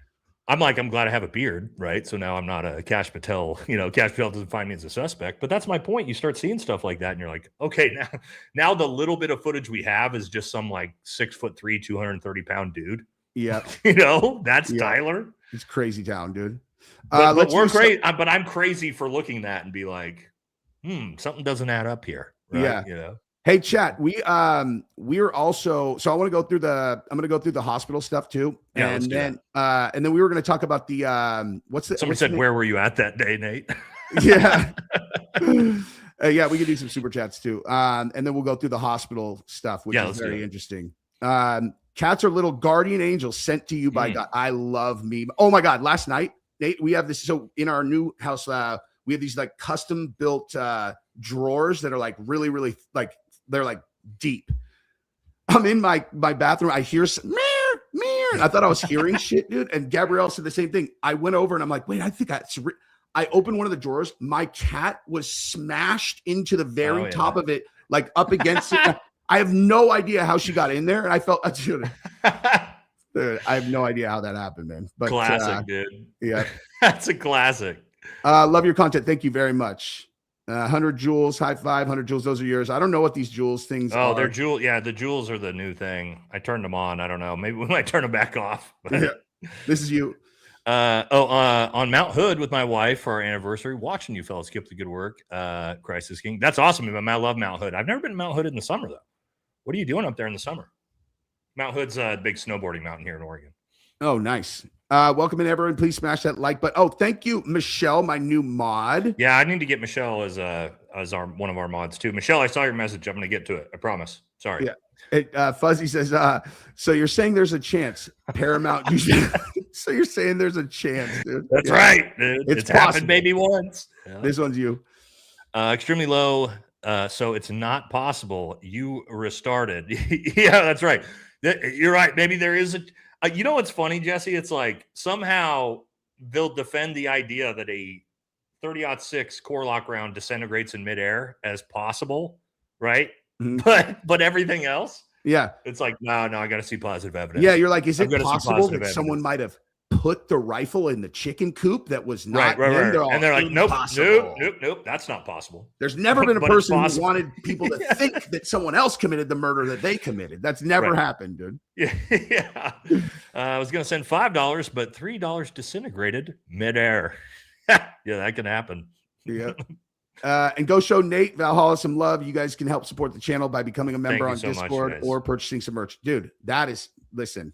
I'm like, I'm glad I have a beard, right? So now I'm not a Cash Patel, Cash Patel doesn't find me as a suspect, but that's my point. You start seeing stuff like that and you're like, okay, now the little bit of footage we have is just some like 6'3", 230-pound dude. Yeah. That's Yeah. Tyler. It's crazy town, dude. But let's we're do some- crazy. But I'm crazy for looking at and be like, something doesn't add up here. Right? Yeah. Hey, chat. We're also, so I want to go through I'm going to go through the hospital stuff too. Yeah, and let's do then, and then we were going to talk about the, Somebody said, where were you at that day, Nate? Yeah. Yeah, we can do some super chats too. And then we'll go through the hospital stuff, which is let's do very it. interesting. Cats are little guardian angels sent to you by God. I love me. Oh my God. Last night, Nate, we have this. So in our new house, we have these like custom built drawers that are like really, really like, they're like deep. I'm in my bathroom. I hear some meow. I thought I was hearing shit, dude. And Gabrielle said the same thing. I went over and I'm like, wait, I think I opened one of the drawers. My cat was smashed into the very top of it, like up against it. I have no idea how she got in there. And I felt, dude, I have no idea how that happened, man. But classic, dude. Yeah. That's a classic. Love your content. Thank you very much. 100 jewels, high five, 100 jewels. Those are yours. I don't know what these jewels things are. Oh, they're jewel. Yeah, the jewels are the new thing. I turned them on. I don't know. Maybe we might turn them back off. But, Yeah. This is you. On Mount Hood with my wife for our anniversary, watching you fellas keep the good work. Crisis King. That's awesome. I love Mount Hood. I've never been to Mount Hood in the summer, though. What are you doing up there in the summer? Mount Hood's a big snowboarding mountain here in Oregon. Oh, nice. Welcome in, everyone. Please smash that like button. Oh, thank you, Michelle, my new mod. Yeah, I need to get Michelle as one of our mods too. Michelle, I saw your message. I'm going to get to it. I promise. Sorry. Yeah. Fuzzy says, so you're saying there's a chance Paramount. So you're saying there's a chance, dude. That's right, dude. It's happened maybe once. Yeah. This one's you. Extremely low. So it's not possible. You restarted. Yeah, that's right. You're right. Maybe there is you know what's funny, Jesse? It's like somehow they'll defend the idea that a 30-06 core lock round disintegrates in midair as possible, right? Mm-hmm. But everything else, it's like no, I got to see positive evidence. Yeah, you're like, is it possible that someone might have put the rifle in the chicken coop that was not right. And they're like, nope, that's not possible. There's never been a person who wanted people to think that someone else committed the murder that they committed. That's never happened, dude. Yeah. I was gonna send $5, but $3 disintegrated midair. Yeah, that can happen. Yeah. And go show Nate Valhalla some love. You guys can help support the channel by becoming a member on Discord or purchasing some merch. Dude, listen,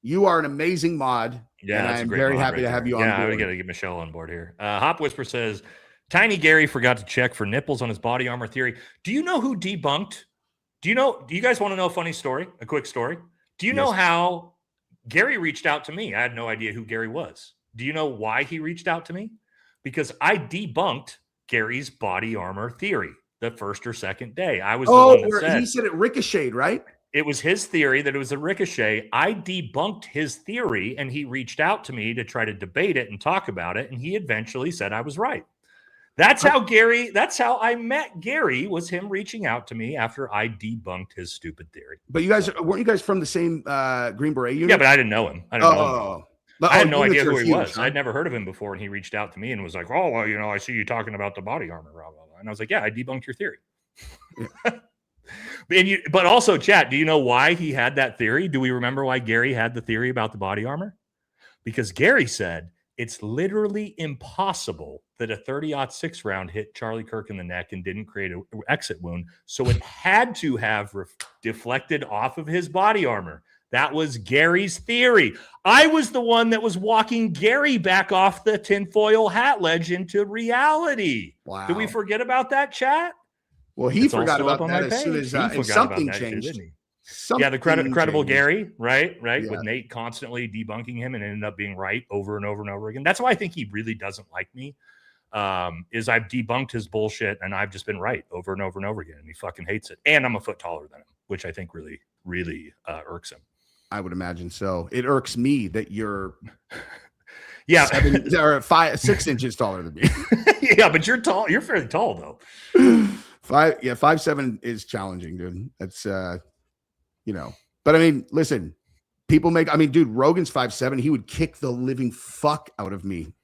you are an amazing mod. Yeah, and I'm very happy to have you on board. Yeah, we got to get Michelle on board here. Hop Whisper says, Tiny Gary forgot to check for nipples on his body armor theory. Do you know who debunked? Do you guys want to know a funny story? A quick story? Do you know how Gary reached out to me? I had no idea who Gary was. Do you know why he reached out to me? Because I debunked Gary's body armor theory the first or second day. I was the one that said, he said it ricocheted, right? It was his theory that it was a ricochet. I debunked his theory, and he reached out to me to try to debate it and talk about it, and he eventually said I was right. That's how I met Gary, was him reaching out to me after I debunked his stupid theory. But weren't you guys from the same Green Beret unit? Yeah, but I didn't know him. I had no idea who he was. I'd never heard of him before, and he reached out to me and was like, oh, well, I see you talking about the body armor, blah, blah, blah. And I was like, yeah, I debunked your theory. But also, chat, do you know why he had that theory? Do we remember why Gary had the theory about the body armor? because Gary said it's literally impossible that a 30-06 round hit Charlie Kirk in the neck and didn't create an exit wound. So it had to have deflected off of his body armor. That was Gary's theory. I was the one that was walking Gary back off the tinfoil hat ledge into reality. Wow. Did we forget about that, chat? Well, he It's all forgot still up about on that my as soon page. as He and forgot something about that shit, changed. didn't he? Something The credible changed. Gary, right? Yeah. With Nate constantly debunking him and ended up being right over and over and over again. That's why I think he really doesn't like me. Is I've debunked his bullshit and I've just been right over and over and over again, and he fucking hates it. And I'm a foot taller than him, which I think really, really irks him. I would imagine so. It irks me that you're 6 inches taller than me. Yeah, but you're tall. You're fairly tall though. 5'7" is challenging, dude. That's But I mean, listen, dude, Rogan's 5'7". He would kick the living fuck out of me.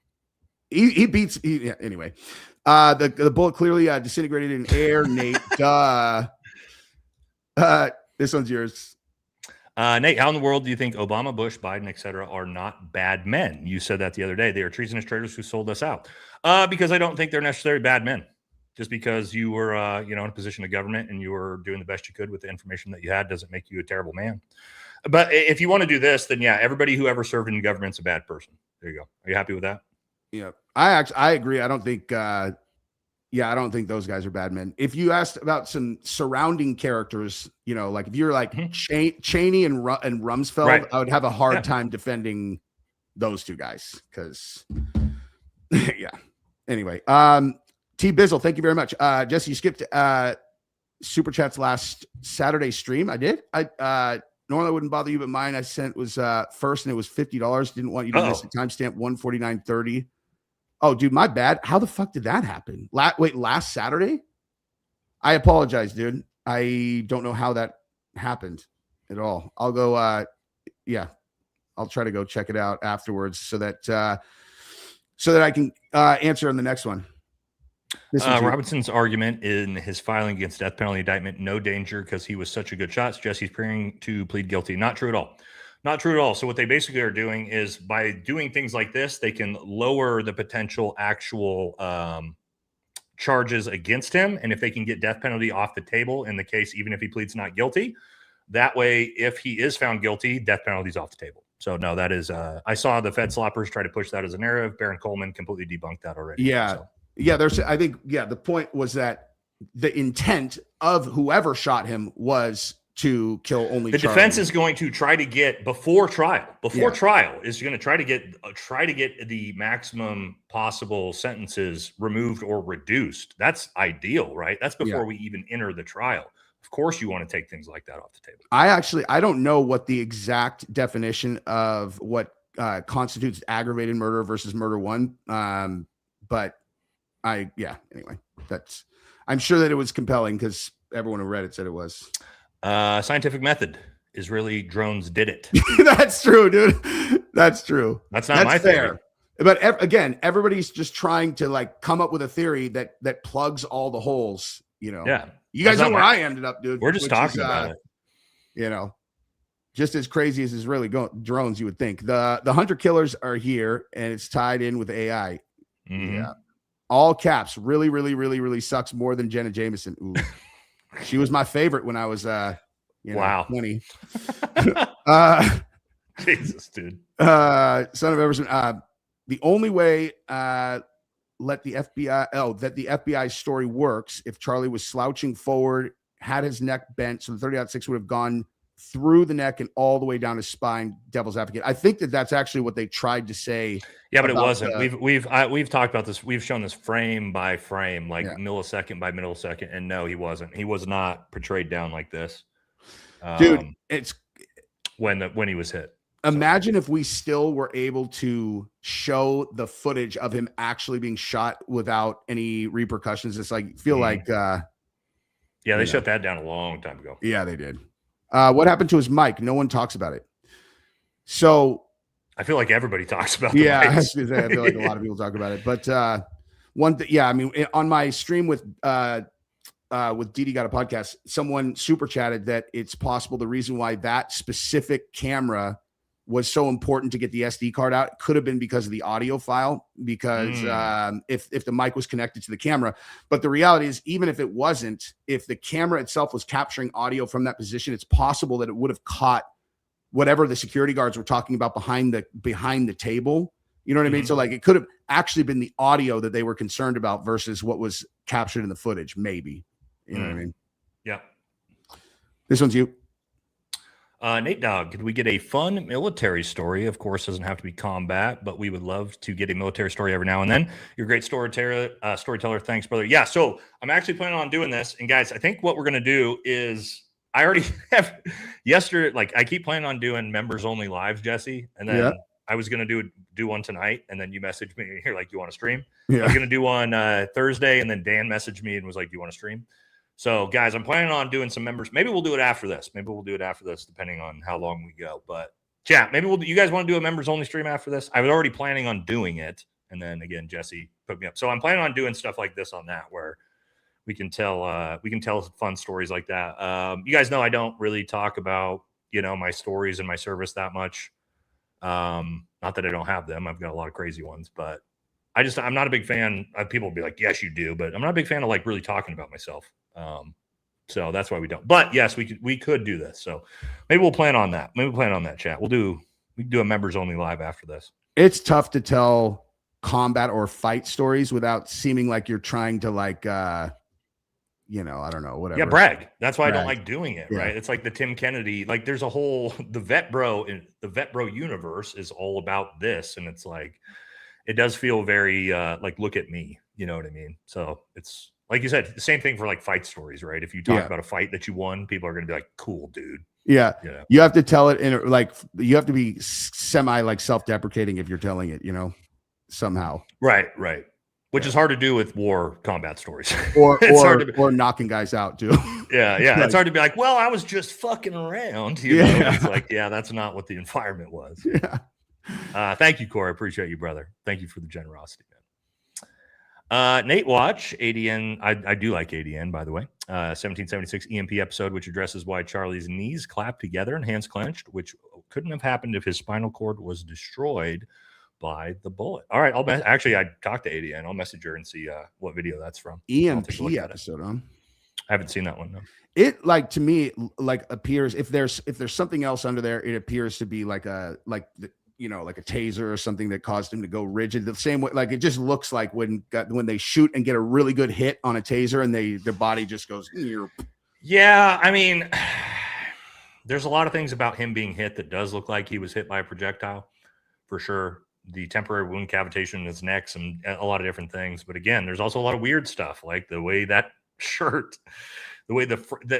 He beats. Anyway, the bullet clearly disintegrated in air. Nate, this one's yours. Nate, how in the world do you think Obama, Bush, Biden, etc. are not bad men? You said that the other day. They are treasonous traitors who sold us out. Because I don't think they're necessarily bad men. Just because you were, in a position of government and you were doing the best you could with the information that you had doesn't make you a terrible man. But if you want to do this, then yeah, everybody who ever served in government's a bad person. There you go. Are you happy with that? Yeah, I agree. I don't think, I don't think those guys are bad men. If you asked about some surrounding characters, like if you're like Cheney and Rumsfeld, right, I would have a hard time defending those two guys because, yeah. Anyway, T Bizzle, thank you very much. Jesse, you skipped Super Chat's last Saturday stream. I did. Normally I wouldn't bother you, but mine I sent was first and it was $50. Didn't want you to miss the timestamp 149.30. Oh, dude, my bad. How the fuck did that happen? Last Saturday? I apologize, dude. I don't know how that happened at all. I'll go, I'll try to go check it out afterwards so that I can answer on the next one. Robinson's argument in his filing against death penalty indictment, no danger because he was such a good shot. Jesse's preparing to plead guilty. Not true at all. Not true at all. So what they basically are doing is by doing things like this, they can lower the potential actual charges against him. And if they can get death penalty off the table in the case, even if he pleads not guilty, that way, if he is found guilty, death penalty is off the table. So no, that is, I saw the Fed sloppers try to push that as a narrative. Baron Coleman completely debunked that already. Yeah. So. Yeah. The point was that the intent of whoever shot him was to kill only the Charlie. Defense is going to try to get trial is going to try to get the maximum possible sentences removed or reduced. That's ideal, right? That's before we even enter the trial. Of course you want to take things like that off the table. I don't know what the exact definition of what constitutes aggravated murder versus murder one. But anyway, I'm sure that it was compelling because everyone who read it said it was. Scientific method is really drones did it. That's true, dude. That's true. That's not my theory. But again, everybody's just trying to come up with a theory that plugs all the holes. Yeah. You guys know where I ended up, dude. We're just talking about it. Just as crazy as Israeli drones, you would think. The hunter killers are here, and it's tied in with AI. Mm-hmm. Yeah. All caps. Really, really, really, really sucks more than Jenna Jameson. Ooh. She was my favorite when I was, wow, 20. Jesus, dude. Son of Everson. The only way that the FBI story works if Charlie was slouching forward, had his neck bent, so the 30-06 would have gone through the neck and all the way down his spine. Devil's advocate. I think that's actually what they tried to say. Yeah, but it wasn't. We've talked about this. We've shown this frame by frame, millisecond by millisecond, and no, he wasn't. He was not portrayed down like this, dude. It's when he was hit. Imagine if we still were able to show the footage of him actually being shot without any repercussions. It's they shut that down a long time ago. Yeah, they did. What happened to his mic? No one talks about it. So I feel like everybody talks about it. Yeah, I feel like a lot of people talk about it. But on my stream with Didi Got a Podcast, someone super chatted that it's possible the reason why that specific camera was so important to get the SD card out. It could have been because of the audio file, because if the mic was connected to the camera. But the reality is, even if it wasn't, if the camera itself was capturing audio from that position, it's possible that it would have caught whatever the security guards were talking about behind the table. You know what I mean? So like, it could have actually been the audio that they were concerned about versus what was captured in the footage. Maybe, you know what I mean? Yeah. This one's you. Nate Dogg, could we get a fun military story? Of course, doesn't have to be combat, but we would love to get a military story every now and then. You're a great storyteller. Thanks, brother. Yeah, so I'm actually planning on doing this. And guys, I think what we're going to do is, I already have yesterday, like I keep planning on doing members only lives, Jesse. And then I was going to do one tonight. And then you messaged me, you're like, you want to stream? I was going to do one Thursday. And then Dan messaged me and was like, do you want to stream? So, guys, I'm planning on doing some members. Maybe we'll do it after this. Depending on how long we go. But, chat, maybe you guys want to do a members-only stream after this? I was already planning on doing it. And then, again, Jesse put me up. So, I'm planning on doing stuff like this on that, where we can tell fun stories like that. You guys know I don't really talk about, my stories and my service that much. Not that I don't have them. I've got a lot of crazy ones. But I'm not a big fan. People will be like, yes, you do. But I'm not a big fan of, like, really talking about myself. So that's why we don't. But yes, we could do this. So maybe we'll plan on that. Chat. We can do a members only live after this. It's tough to tell combat or fight stories without seeming like you're trying to, like, I don't know, whatever. Yeah, brag. That's why I don't like doing it. Right? It's like the Tim Kennedy. Like, there's a whole the vet bro universe is all about this, and it's like it does feel very like, look at me. You know what I mean? So it's. Like you said, the same thing for like fight stories, right? If you talk about a fight that you won, people are going to be like, cool, dude. Yeah. You have to tell it in like, you have to be semi like self-deprecating if you're telling it, somehow. Right. Which is hard to do with war combat stories. Or knocking guys out too. Yeah. Like, it's hard to be like, well, I was just fucking around. You know? It's like, that's not what the environment was. Yeah. Thank you, Corey. I appreciate you, brother. Thank you for the generosity, man. Nate Watch, ADN. I do like ADN, by the way. 1776 EMP episode, which addresses why Charlie's knees clapped together and hands clenched, which couldn't have happened if his spinal cord was destroyed by the bullet. All right, I talked to ADN. I'll message her and see what video that's from. EMP episode, huh? I haven't seen that one, no. It, like, to me, like, appears, if there's something else under there, it appears to be like a taser or something that caused him to go rigid. The same way, like, it just looks like when they shoot and get a really good hit on a taser and their body just goes. Yeah, I mean, there's a lot of things about him being hit that does look like he was hit by a projectile, for sure. The temporary wound cavitation in his neck, and a lot of different things. But again, there's also a lot of weird stuff, like the way that shirt, the way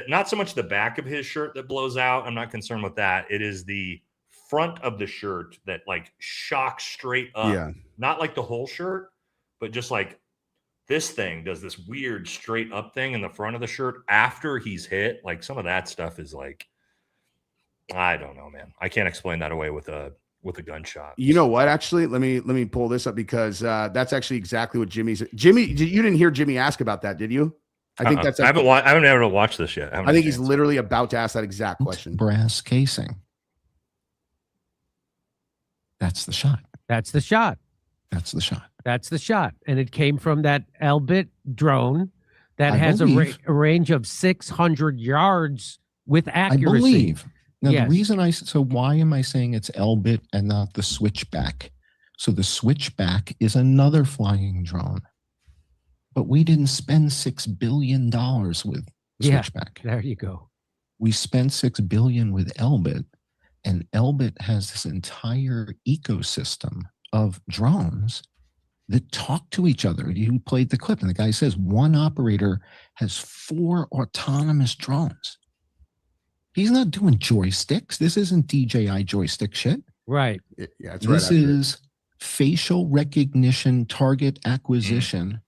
not so much the back of his shirt that blows out. I'm not concerned with that. It is the front of the shirt that, like, shocks straight up. Not like the whole shirt, but just like this thing does this weird straight up thing in the front of the shirt after he's hit. Like, some of that stuff is like, I don't know, man. I can't explain that away with a gunshot. You know what? Actually, let me pull this up, because that's actually exactly what Jimmy, you didn't hear Jimmy ask about that, did you? I think that's. I haven't been able to watch this yet. I think he's literally about to ask that exact question. Brass casing. That's the shot. And it came from that Elbit drone that has a range of 600 yards with accuracy. I believe. Now, the reason why am I saying it's Elbit and not the Switchback? So the Switchback is another flying drone, but we didn't spend $6 billion with Switchback. There you go. We spent $6 billion with Elbit. And Elbit has this entire ecosystem of drones that talk to each other. You played the clip, and the guy says one operator has 4 autonomous drones. He's not doing joysticks. This isn't DJI joystick shit. Right. This is facial recognition, target acquisition,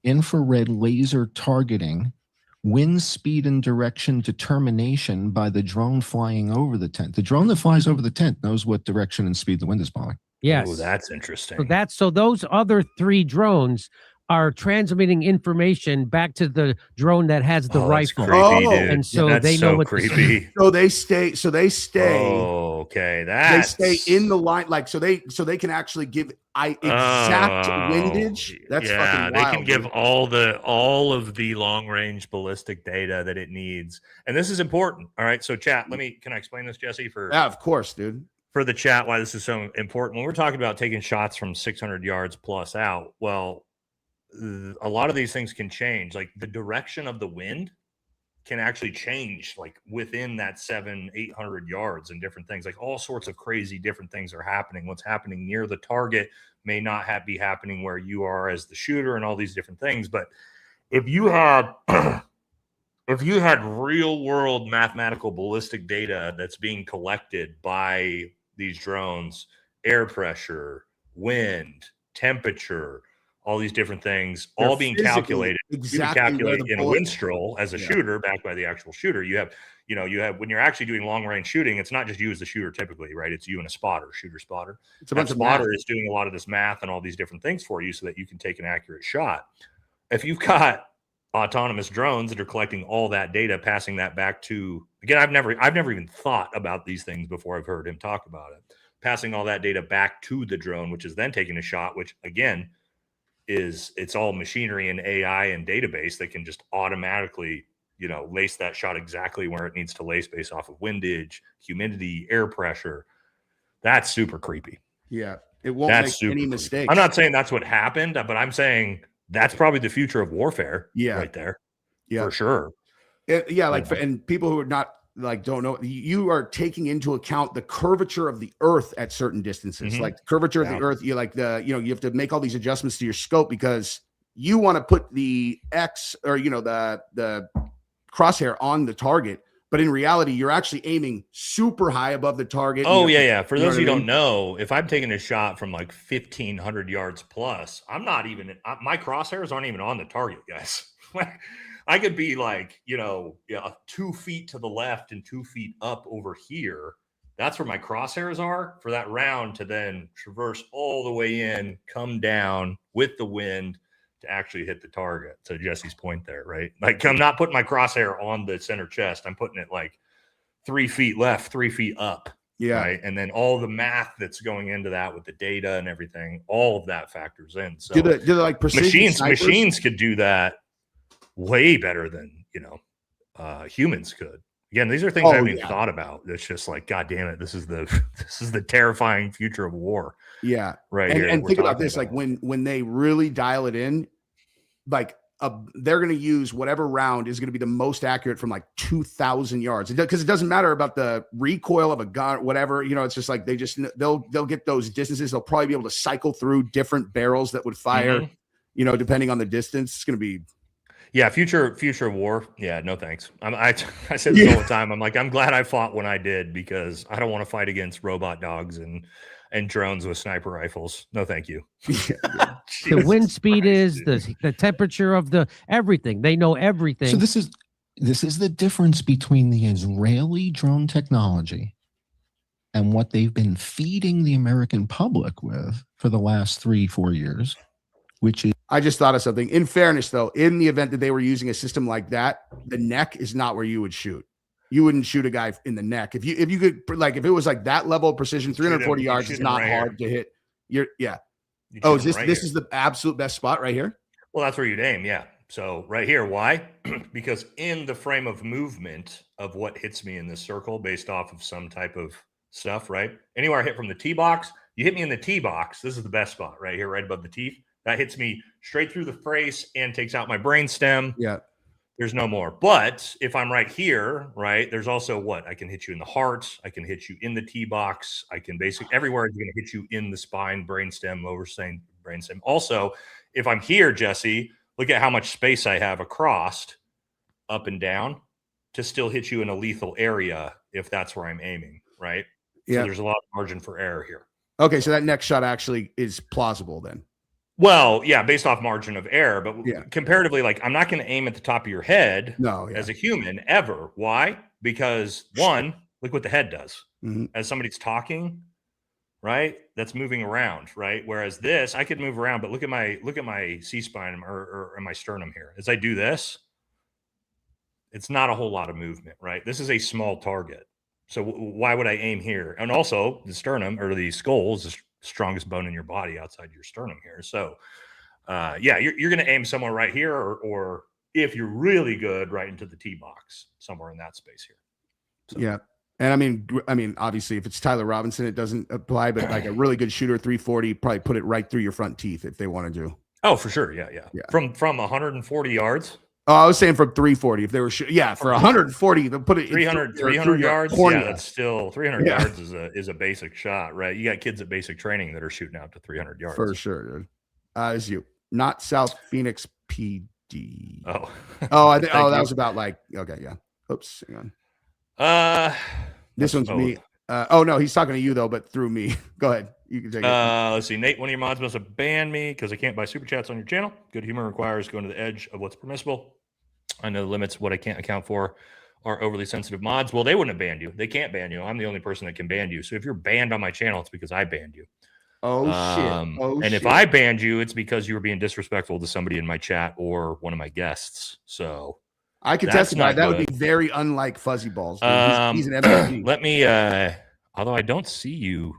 infrared laser targeting, wind speed and direction determination by the drone flying over the tent. The drone that flies over the tent knows what direction and speed the wind is blowing. Yes. Oh, that's interesting. So those other 3 drones are transmitting information back to the drone that has the Oh, that's rifle. creepy, Oh, dude. and so That's they know so what creepy. So they stay. Oh, okay. They That's stay in the line, like so they can actually give exact windage. That's yeah, fucking they wild. can give dude. all of the long range ballistic data that it needs, and this is important. All right, so chat, can I explain this, Jesse, Yeah, of course, dude. for the chat why this is so important? When we're talking about taking shots from 600 yards plus out, well, a lot of these things can change. Like the direction of the wind can actually change, like within that 700-800 yards, and different things, like all sorts of crazy different things are happening. What's happening near the target may not be happening where you are as the shooter, and all these different things. But if you had if you had real world mathematical ballistic data that's being collected by these drones, air pressure, wind, temperature, all these different things, They're all being physically calculated. exactly You can where calculate the in a bullet- Winstrol as a Yeah. shooter, backed by the actual shooter. You have when you're actually doing long range shooting, it's not just you as the shooter typically, right? It's you and a shooter spotter. It's a That bunch of math. spotter is doing a lot of this math and all these different things for you so that you can take an accurate shot. If you've got autonomous drones that are collecting all that data, passing that back to, again, I've never even thought about these things before I've heard him talk about it. Passing all that data back to the drone, which is then taking a shot, which again it's all machinery and AI and database that can just automatically, lace that shot exactly where it needs to lace based off of windage, humidity, air pressure. That's super creepy. Yeah, it won't That's make super any creepy. mistakes. I'm not saying that's what happened, but I'm saying that's probably the future of warfare. Yeah. Right there. Yeah, For sure. and people who are not don't know, you are taking into account the curvature of the earth at certain distances. Mhm. Like the curvature of the earth, you have to make all these adjustments to your scope because you want to put the X or the crosshair on the target, but in reality you're actually aiming super high above the target. Oh, yeah. For those who what I don't mean? know, if I'm taking a shot from like 1,500 yards plus, I'm not even, my crosshairs aren't even on the target, guys. I could be like, 2 feet to the left and 2 feet up over here. That's where my crosshairs are for that round to then traverse all the way in, come down with the wind to actually hit the target. So Jesse's point there, right? Like I'm not putting my crosshair on the center chest. I'm putting it like 3 feet left, 3 feet up. Yeah. Right. And then all the math that's going into that with the data and everything, all of that factors in. So do they like precision snipers? machines could do that way better than, humans could. Again, these are things I haven't even thought about. It's just like, God damn it. This is the terrifying future of war. Yeah. Right. Here And think about this, like when they really dial it in, like they're going to use whatever round is going to be the most accurate from like 2,000 yards, because it doesn't matter about the recoil of a gun, whatever, it's just like they'll get those distances. They'll probably be able to cycle through different barrels that would fire, depending on the distance. It's going to be. Yeah, future of war. Yeah, no thanks. I said this all the time. I'm like, I'm glad I fought when I did, because I don't want to fight against robot dogs and drones with sniper rifles. No, thank you. The wind speed is the temperature of the everything. They know everything. So this is the difference between the Israeli drone technology and what they've been feeding the American public with for the last 3-4 years, which is. I just thought of something. In fairness, though, in the event that they were using a system like that, the neck is not where you would shoot. You wouldn't shoot a guy in the neck. If you could, like, if it was like that level of precision, 340 yards is not hard to hit. Is this is the absolute best spot right here? Well, that's where you'd aim. Yeah. So right here. Why? Because in the frame of movement of what hits me in this circle based off of some type of stuff, right? Anywhere I hit from the tee box, you hit me in the tee box. This is the best spot right here, right above the teeth. That hits me straight through the face and takes out my brainstem. Yeah. There's no more. But if I'm right here, right, there's also what? I can hit you in the heart. I can hit you in the tee box. I can basically everywhere is going to hit you in the spine, brainstem, brainstem. Also, if I'm here, Jesse, look at how much space I have across, up and down, to still hit you in a lethal area if that's where I'm aiming, right? Yeah. So there's a lot of margin for error here. Okay, so that next shot actually is plausible then. Well, yeah, based off margin of error, but comparatively, like I'm not going to aim at the top of your head as a human ever. Why? Because one, look what the head does. As somebody's talking, right? That's moving around, right? Whereas this, I could move around, but look at my C-spine or my sternum here. As I do this, it's not a whole lot of movement, right? This is a small target. So why would I aim here? And also the sternum or the skull is the strongest bone in your body outside your sternum here. So yeah, you're going to aim somewhere right here, or if you're really good, right into the tee box, somewhere in that space here. So. Yeah. And I mean, obviously if it's Tyler Robinson, it doesn't apply, but like a really good shooter, 340, probably put it right through your front teeth if they want to do. Oh, for sure. Yeah. From 140 yards. Oh, I was saying from 340. If they were, for 140, they'll put it 300 yards. Yeah, that's still 300 yards is a basic shot, right? You got kids at basic training that are shooting out to 300 yards for sure, dude. Is you not South Phoenix PD? Oh, that was about like okay, yeah. Oops, hang on. This one's me. Oh no, he's talking to you though, but through me. Go ahead. You can take it. Let's see. Nate, one of your mods must have banned me because I can't buy super chats on your channel. Good humor requires going to the edge of what's permissible. I know the limits what I can't account for are overly sensitive mods. Well, they wouldn't have banned you. They can't ban you. I'm the only person that can ban you. So if you're banned on my channel, it's because I banned you. Oh shit. And if I banned you, it's because you were being disrespectful to somebody in my chat or one of my guests. So I could testify that would be very unlike Fuzzy Balls. He's an MVP. Let me although I don't see you.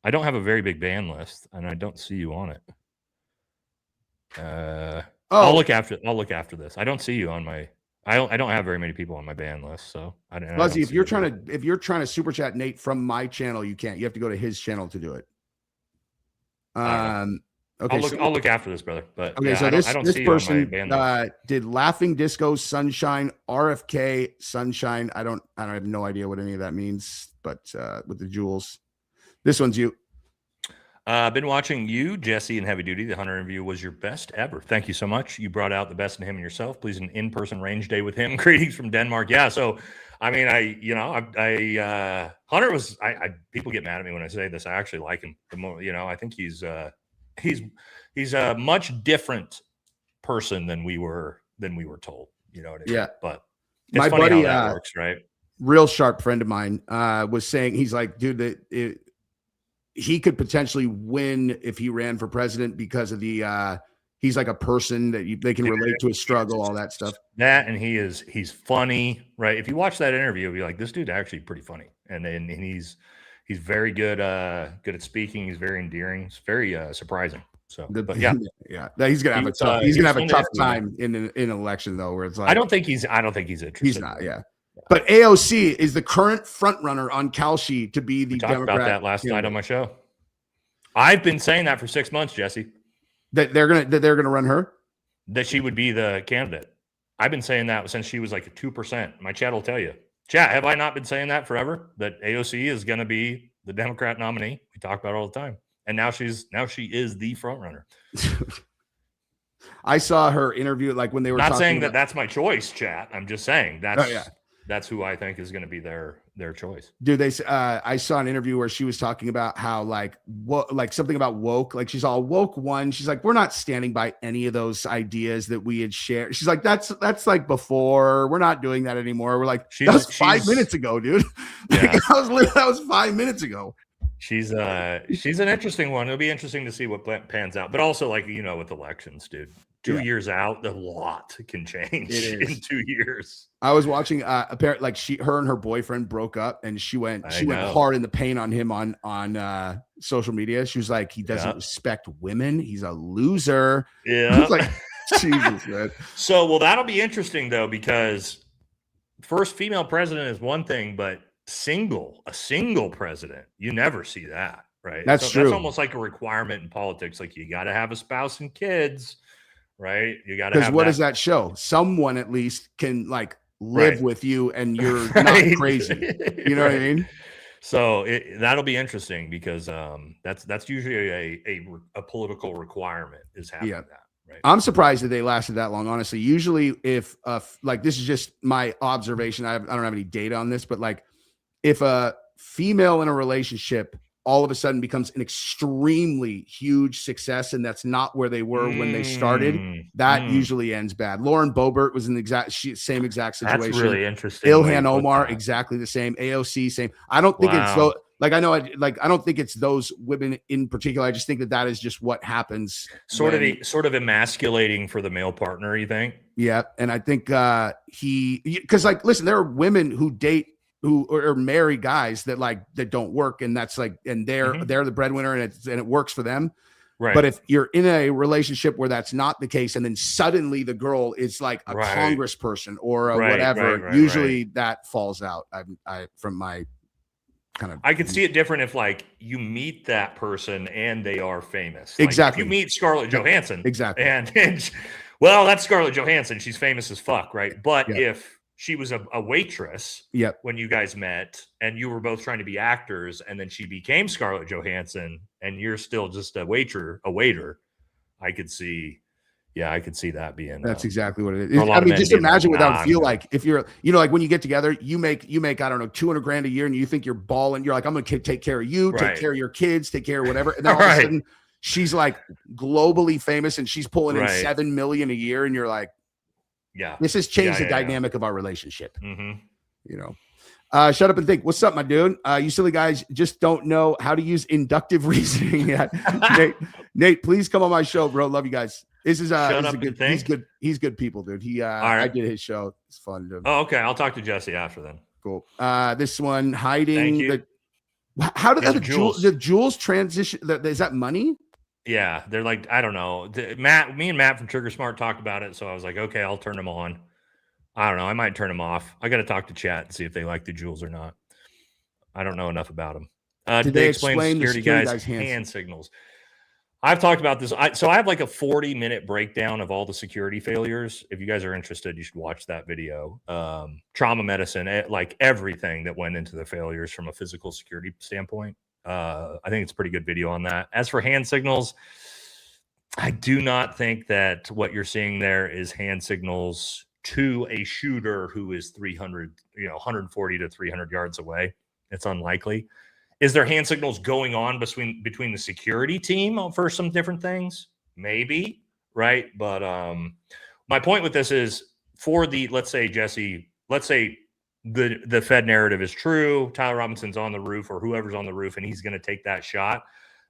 I don't have a very big ban list, and I don't see you on it. I'll look after this. I don't see you on my. I don't have very many people on my ban list, so I don't. Fuzzy, if you're trying to super chat Nate from my channel, you can't. You have to go to his channel to do it. Okay, I'll look after this, brother. But okay, yeah, so this person did Laughing Disco Sunshine RFK Sunshine. I have no idea what any of that means, but with the jewels. This one's you. Been watching you, Jesse, and Heavy Duty. The Hunter interview was your best ever. Thank you so much. You brought out the best in him and yourself. Please, an in-person range day with him. Greetings from Denmark. Yeah. So, I mean, Hunter was. People get mad at me when I say this. I actually like him. The more, I think he's a much different person than we were told. You know what I mean? Yeah. But it's my funny buddy, how that works, right? Real sharp friend of mine was saying, he's like, dude, he could potentially win if he ran for president because of the he's like a person that they can relate to his struggle, all that stuff. That, and he's funny, right? If you watch that interview, you'll be like, this dude's actually pretty funny, and he's very good at speaking. He's very endearing. It's very surprising. So, but yeah, he's gonna have a tough time in an election though, where it's like I don't think he's interested. He's not, yeah. But AOC is the current front runner on Kalshi to be the Democrat. We talked about that last night on my show. I've been saying that for 6 months, Jesse. That they're gonna run her. That she would be the candidate. I've been saying that since she was like 2%. My chat will tell you. Chat, have I not been saying that forever? That AOC is going to be the Democrat nominee. We talk about it all the time, and now she is the front runner. I saw her interview like when they were not saying that that's my choice. Chat. I'm just saying that's who I think is going to be their choice. Dude, I saw an interview where she was talking about how like something about woke, like she's all woke one. She's like, we're not standing by any of those ideas that we had shared. She's like, that's like before. We're not doing that anymore. We're like, that was 5 minutes ago, dude. Yeah. that was 5 minutes ago. She's an interesting one. It'll be interesting to see what pans out. But also, like, with elections, dude. 2 years out, a lot can change in 2 years. I was watching apparently like her and her boyfriend broke up, and she went hard in the paint on him on social media. She was like, he doesn't respect women. He's a loser. Yeah. I was like, Jesus, man. So, well, that'll be interesting though, because first female president is one thing, but a single president, you never see that, right? That's true. That's almost like a requirement in politics. Like, you got to have a spouse and kids, right? You got to have. Because what does that show? Someone at least can like live with you, and you're not crazy. You know what I mean? So that'll be interesting because that's usually a political requirement is having that. Right. I'm surprised that they lasted that long, honestly. Usually, if like this is just my observation, I don't have any data on this, but like if a female in a relationship all of a sudden becomes an extremely huge success, and that's not where they were when they started, that usually ends bad. Lauren Boebert was in the same exact situation. That's really interesting. Ilhan Omar, exactly the same. AOC, same. I don't think it's Like I know, I don't think it's those women in particular. I just think that is just what happens. Sort of emasculating for the male partner, you think? Yeah, and I think because like, listen, there are women who date or marry guys that don't work, and that's like, and they're the breadwinner, and it works for them. Right. But if you're in a relationship where that's not the case, and then suddenly the girl is like a congressperson or a whatever, usually that falls out. I from my kind of, I could see it different if like you meet that person and they are famous. Like, exactly. If you meet Scarlett Johansson, exactly, and well, that's Scarlett Johansson. She's famous as fuck, right? But if she was a waitress when you guys met and you were both trying to be actors, and then she became Scarlett Johansson and you're still just a waiter, I could see that being. That's exactly what it is. I mean, just imagine what that would feel like if you're, like when you get together, you make, I don't know, $200,000 a year, and you think you're balling. You're like, I'm going to take care of you, take care of your kids, take care of whatever. And then all of a sudden she's like globally famous and she's pulling in $7 million a year. And you're like, this has changed the dynamic of our relationship. Shut up and think. What's up, my dude? You silly guys just don't know how to use inductive reasoning yet. Nate, please come on my show, bro. Love you guys. This is good. He's good people, dude. I did his show. It's fun, dude. Oh, okay. I'll talk to Jesse after then. Cool. This one hiding how did the jewels transition? Is that money? Yeah, they're like, I don't know. Me and Matt from Trigger Smart talked about it, so I was like, okay, I'll turn them on. I don't know. I might turn them off. I got to talk to chat and see if they like the jewels or not. I don't know enough about them. Did they explain the security guys' hand signals? I've talked about this. So I have like a 40-minute breakdown of all the security failures. If you guys are interested, you should watch that video. Trauma medicine, like everything that went into the failures from a physical security standpoint. I think it's a pretty good video on that. As for hand signals, I do not think that what you're seeing there is hand signals to a shooter who is 140 to 300 yards away. It's unlikely. Is there hand signals going on between the security team for some different things? Maybe, right? But my point with this is for let's say, Jesse, the Fed narrative is true. Tyler Robinson's on the roof or whoever's on the roof, and he's going to take that shot.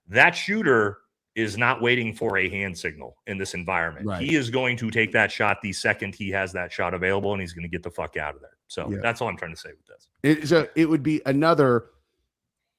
That shooter is not waiting for a hand signal in this environment. Right. He is going to take that shot the second he has that shot available, and he's going to get the fuck out of there. So that's all I'm trying to say with this. It would be another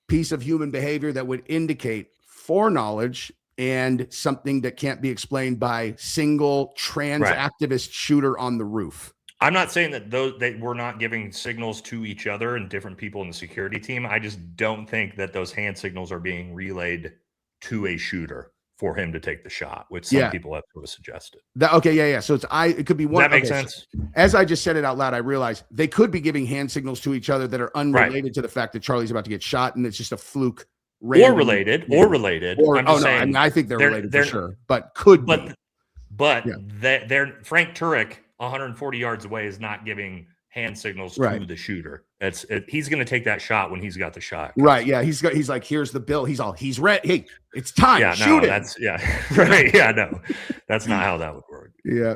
piece of human behavior that would indicate foreknowledge and something that can't be explained by single trans activist shooter on the roof. I'm not saying that they were not giving signals to each other and different people in the security team. I just don't think that those hand signals are being relayed to a shooter for him to take the shot, which some people have sort of suggested. So it could be one. Does that make sense? So as I just said it out loud, I realized they could be giving hand signals to each other that are unrelated to the fact that Charlie's about to get shot, and it's just a fluke. Or related. I think they're related for sure, but could be. But they're Frank Turek, 140 yards away, is not giving hand signals to the shooter. He's going to take that shot when he's got the shot. Right. Yeah. He's like, here's the bill. He's ready. Hey, it's time. Yeah. Shoot it. Right. Yeah. No, that's not how that would work. Yeah.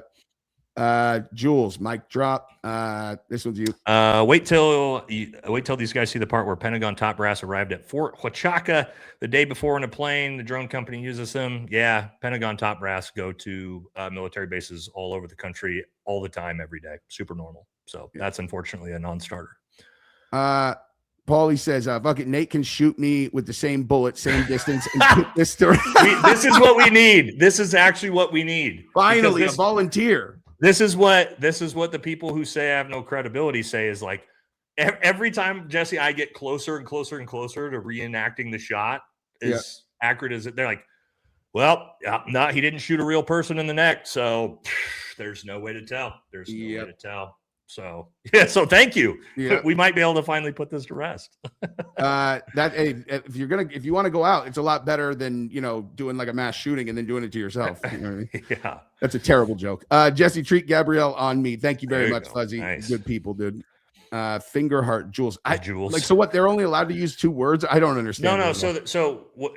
Jules, mic drop. This one's you. Wait till these guys see the part where Pentagon top brass arrived at Fort Huachaca the day before in a plane. The drone company uses them. Yeah. Pentagon top brass go to military bases all over the country all the time, every day. Super normal. So that's unfortunately a non-starter. Paulie says, fuck it, Nate can shoot me with the same bullet, same distance, and keep this story. This is what we need. This is actually what we need. Finally, a volunteer. This is what the people who say I have no credibility say is like, every time, Jesse, I get closer and closer and closer to reenacting the shot as accurate as it. They're like, well, no, he didn't shoot a real person in the neck, so there's no way to tell. There's no way to tell. So so thank you. Yeah. We might be able to finally put this to rest. If you want to go out, it's a lot better than doing like a mass shooting and then doing it to yourself. You know what I mean? Yeah, that's a terrible joke. Jesse, treat Gabrielle on me. Thank you very much, Fuzzy. Nice. Good people, dude. Finger heart, Jules. Jules. Like, so what? They're only allowed to use 2 words. I don't understand.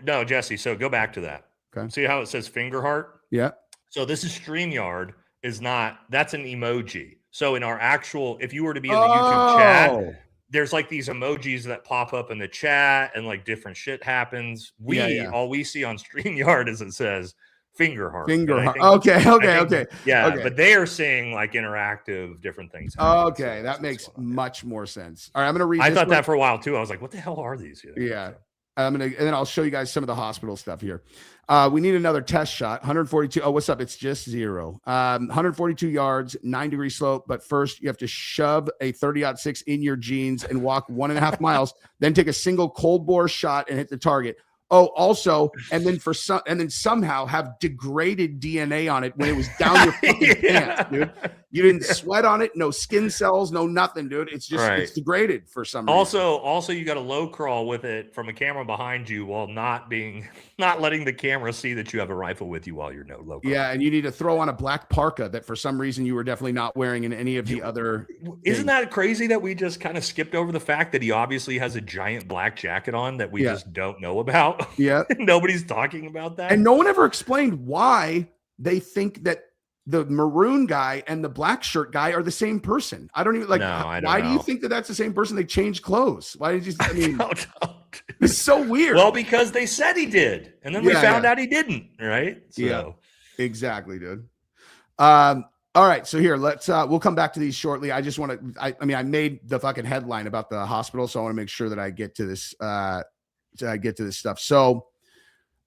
No, Jesse. So go back to that. Okay. See how it says finger heart? Yeah. So this is StreamYard. That's an emoji. So in our actual, if you were to be in the YouTube chat, there's like these emojis that pop up in the chat and like different shit happens. All we see on StreamYard is it says finger heart. Okay. Yeah, okay. but they are seeing like interactive different things. Okay, so that makes much more sense. All right, I'm gonna read. I thought that for a while too. I was like, what the hell are these? Yeah. And then I'll show you guys some of the hospital stuff here. We need another test shot. 142. Oh, what's up? It's just 0. 142 yards, 9-degree slope. But first, you have to shove a 30-06 in your jeans and walk 1.5 miles. Then take a single cold bore shot and hit the target. Oh, also, and then somehow have degraded DNA on it when it was down your fucking pants, dude. You didn't sweat on it, no skin cells, no nothing, dude. It's just it's degraded for some reason. Also, you got a low crawl with it from a camera behind you while not letting the camera see that you have a rifle with you while you're low crawl. Yeah, and you need to throw on a black parka that for some reason you were definitely not wearing in any of the other. Isn't that crazy that we just kind of skipped over the fact that he obviously has a giant black jacket on that we just don't know about? Yeah. Nobody's talking about that. And no one ever explained why they think that the maroon guy and the black shirt guy are the same person. I don't even why do you think that that's the same person? They changed clothes. Why did you? I mean, it's so weird. Well, because they said he did, and then we found out he didn't. Right? So. Yeah, exactly, dude. All right, so here we'll come back to these shortly. I just want to. I made the fucking headline about the hospital, so I want to make sure that I get to this. Stuff. So,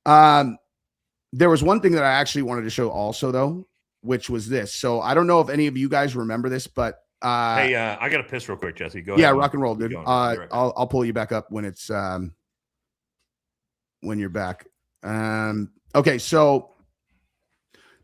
there was one thing that I actually wanted to show also, though, which was this. So I don't know if any of you guys remember this, but hey, I got to piss real quick, Jesse. Go ahead. Yeah, rock and roll, dude. I'll pull you back up when it's when you're back. Okay, so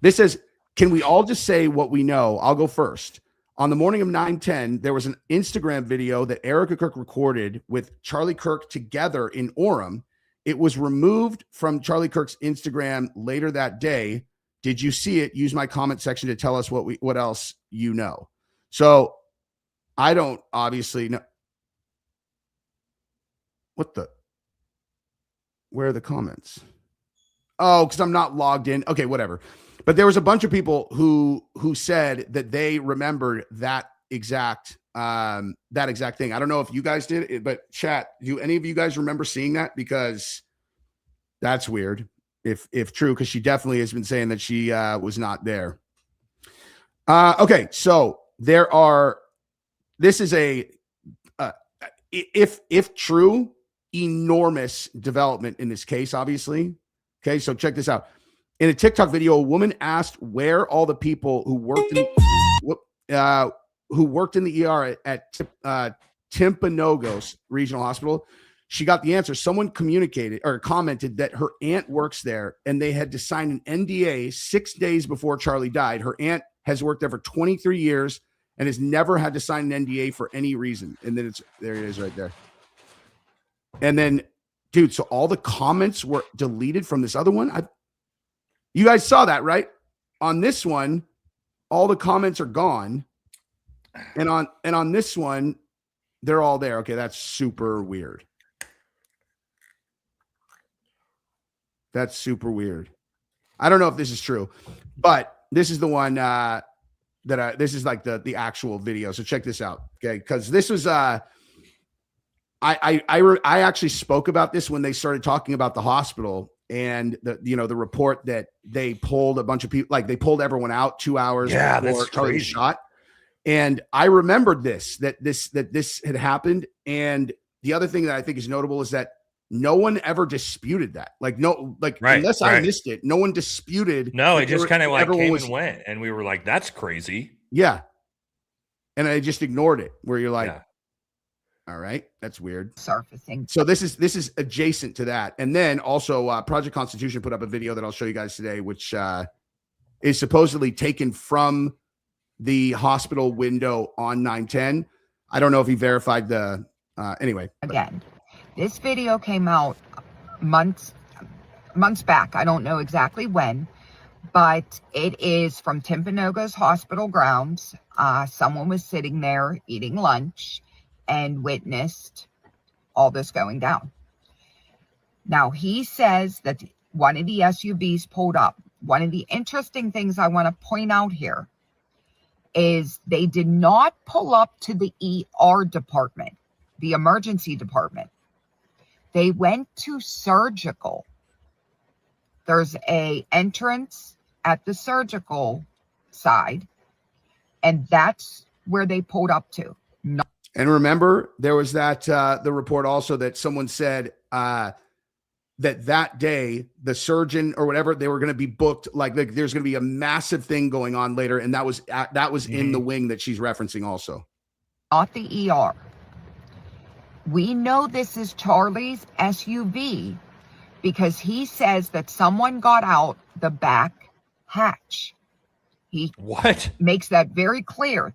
this says, can we all just say what we know? I'll go first. On the morning of 9/10, there was an Instagram video that Erica Kirk recorded with Charlie Kirk together in Orem. It was removed from Charlie Kirk's Instagram later that day. Did you see it? Use my comment section to tell us what else you know. So I don't obviously know. Where are the comments? Oh, because I'm not logged in. Okay, whatever. But there was a bunch of people who said that they remembered that exact thing. I don't know if you guys did, but chat, do any of you guys remember seeing that? Because that's weird. If true, because she definitely has been saying that she was not there. Okay, so this is if true, enormous development in this case, obviously. Okay, so check this out. In a TikTok video, a woman asked where all the people who worked in the ER at Timpanogos Regional Hospital. She got the answer. Someone communicated or commented that her aunt works there and they had to sign an NDA 6 days before Charlie died. Her aunt has worked there for 23 years and has never had to sign an NDA for any reason. And then there it is right there. And then, dude, so all the comments were deleted from this other one. You guys saw that, right? On this one, all the comments are gone. And on this one, they're all there. Okay, that's super weird. That's super weird. I don't know if this is true, but this is the one this is like the actual video. So check this out, okay? Because this was I actually spoke about this when they started talking about the hospital and the report that they pulled a bunch of people, like they pulled everyone out 2 hours before Charlie was shot. And I remembered that this had happened. And the other thing that I think is notable is that no one ever disputed that. Unless I missed it, no one disputed. No, it just kind of like came and went. And we were like, that's crazy. Yeah. And I just ignored it, where you're like, all right, that's weird. Surfacing. So this is adjacent to that. And then also Project Constitution put up a video that I'll show you guys today, which is supposedly taken from the hospital window on 9/10. I don't know if he verified the anyway. Again, this video came out months back. I don't know exactly when, but it is from Timpanogos Hospital grounds. Someone was sitting there eating lunch and witnessed all this going down. Now, he says that one of the SUVs pulled up. One of the interesting things I want to point out here is they did not pull up to the ER department. the emergency department. They went to surgical. There's a entrance at the surgical side, and that's where they pulled up to. And remember, there was that the report also that someone said that day the surgeon or whatever, they were going to be booked, like there's going to be a massive thing going on later, and that was in the wing that she's referencing also. Not the ER. We know this is Charlie's SUV because he says that someone got out the back hatch. He makes that very clear.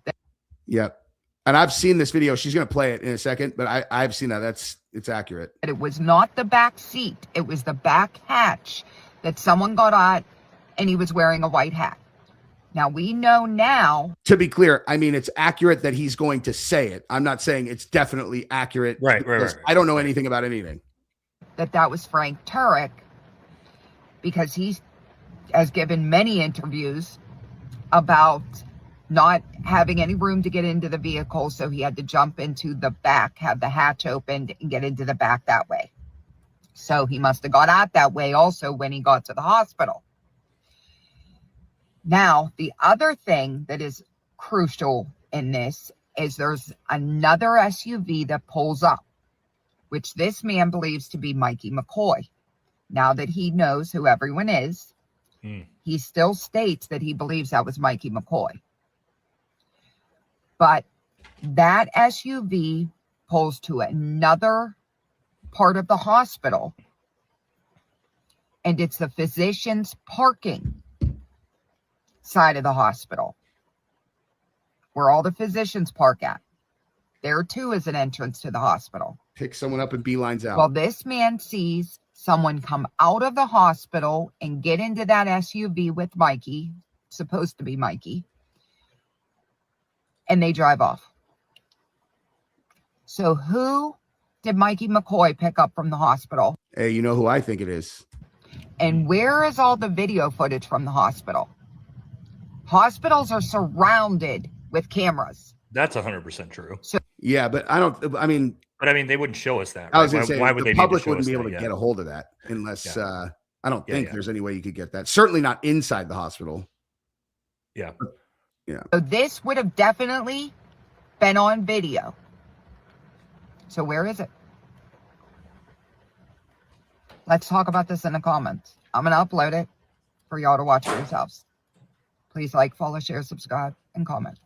Yep. And I've seen this video. She's going to play it in a second, but I've seen that. It's accurate. It was not the back seat. It was the back hatch that someone got out, and he was wearing a white hat. Now, we know now. To be clear, I mean, it's accurate that he's going to say it. I'm not saying it's definitely accurate. Right. I don't know anything about anything. That was Frank Turek, because he has given many interviews about not having any room to get into the vehicle, so he had to jump into the back, have the hatch opened, and get into the back that way. So he must have got out that way also when he got to the hospital. Now, the other thing that is crucial in this is there's another SUV that pulls up, which this man believes to be Mikey McCoy. Now that he knows who everyone is, he still states that he believes that was Mikey McCoy. But that SUV pulls to another part of the hospital, and it's the physician's parking side of the hospital, where all the physicians park at. There too is an entrance to the hospital. Pick someone up and beelines out. Well, this man sees someone come out of the hospital and get into that SUV with Mikey, supposed to be Mikey, and they drive off. So who did Mikey McCoy pick up from the hospital? Hey, you know who I think it is. And where is all the video footage from the hospital? Hospitals are surrounded with cameras. That's 100% true. So, yeah, but I mean, they wouldn't show us that. Right? I was going to say, why would the they public need to show wouldn't us be able that? to Yeah. get a hold of that unless, I don't think there's any way you could get that. Certainly not inside the hospital. Yeah. Yeah. So this would have definitely been on video. So where is it? Let's talk about this in the comments. I'm going to upload it for y'all to watch for yourselves. Please like, follow, share, subscribe, and comment.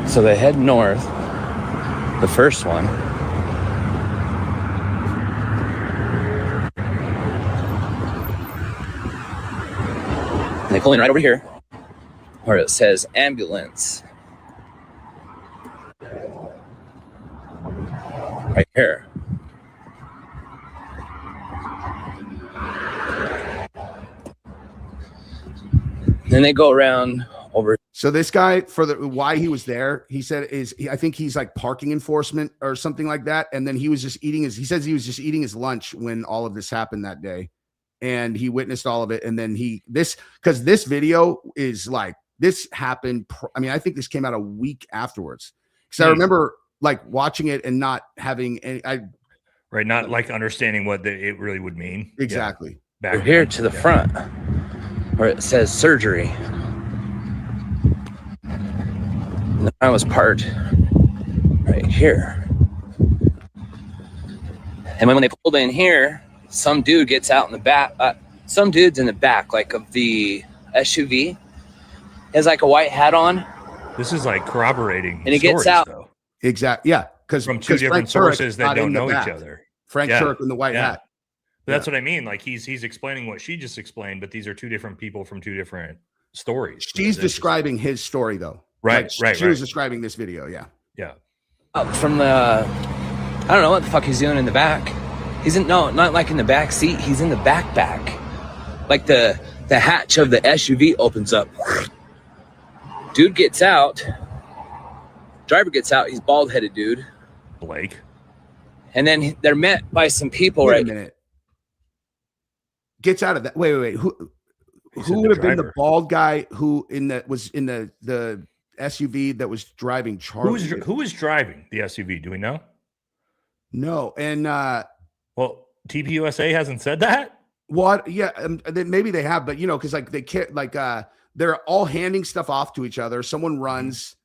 So they head north, the first one. And they pull in right over here where it says ambulance. Right here. Then they go around over. So this guy, for why he was there, he said I think he's like parking enforcement or something like that. And then he was just eating he says he was just eating his lunch when all of this happened that day. And he witnessed all of it. And then because this video is like, this happened. I mean, I think this came out a week afterwards. Because I remember like watching it and not having any, not like understanding what it really would mean. Exactly. Yeah. Back here to the front where it says surgery. And I was parked right here. And when they pulled in here, some dude gets out in the back. Some dude's in the back, like of the SUV. He has like a white hat on. This is like corroborating. And he gets out. Though. Exactly. Yeah. Because from two different sources that don't know each other. Frank Turek in the white hat. But that's what I mean. Like he's explaining what she just explained, but these are two different people from two different stories. She's describing his story though. Right. She was describing this video. Yeah. Yeah. From the, I don't know what the fuck he's doing in the back. He's not like in the back seat. He's in the back. Like the hatch of the SUV opens up. Dude gets out. Driver gets out. He's bald-headed dude. Blake. And then they're met by some people. Wait a minute. Gets out of that. Wait. Who would have been the bald guy who was in the SUV that was driving Charlie? Who was driving the SUV? Do we know? No, and Well, TPUSA hasn't said that. what? Yeah, then maybe they have, but because like they can't they're all handing stuff off to each other. Someone runs.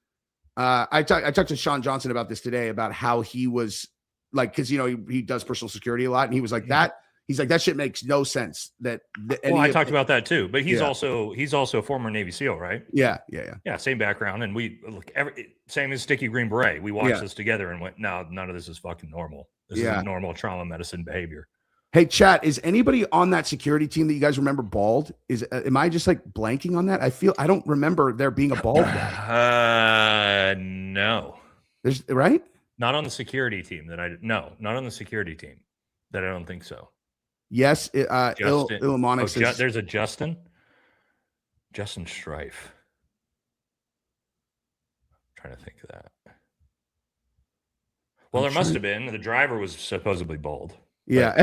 I talked to Sean Johnson about this today about how he was like, because he does personal security a lot, and he was like that. He's like, that shit makes no sense. Well, I talked about that too, but he's also a former Navy SEAL, right? Yeah. Same background, and we look same as Sticky Green Beret. We watched this together and went, no, none of this is fucking normal. This is normal trauma medicine behavior. Hey, chat, is anybody on that security team that you guys remember bald? Am I just like blanking on that? I don't remember there being a bald guy. No. There's right? Not on the security team not on the security team that I don't think so. Yes, Illumonix. There's a Justin Strife. I'm trying to think of that. Well, there must have been. The driver was supposedly bald. Yeah,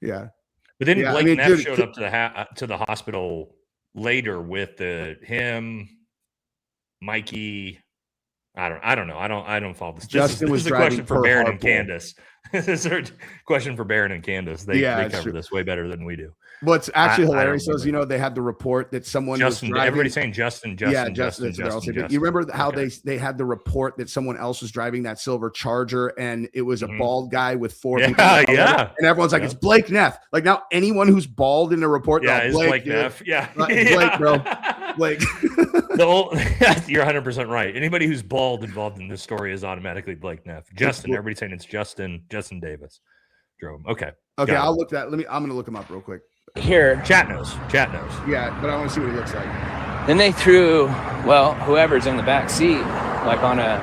yeah. But then Blake Neff showed up to the hospital later with him, Mikey. I don't know. I don't follow this. This is a question for Baron and Candace. This is a question for Baron and Candace. They cover this way better than we do. What's actually hilarious is, they had the report that someone was driving. Everybody's saying Justin. You remember how they had the report that someone else was driving that silver Charger, and it was a bald guy with 4 people. And everyone's like, it's Blake Neff. Like now, anyone who's bald in a report, it's Blake Neff. Yeah, Blake, bro, Blake. You're 100% right. Anybody who's bald involved in this story is automatically Blake Neff. Justin, everybody's saying it's Justin Davis. Drove him. Okay. I'll look that. I'm gonna look him up real quick. Here, chat knows. Yeah, but I want to see what he looks like. Then they threw, whoever's in the back seat, like on a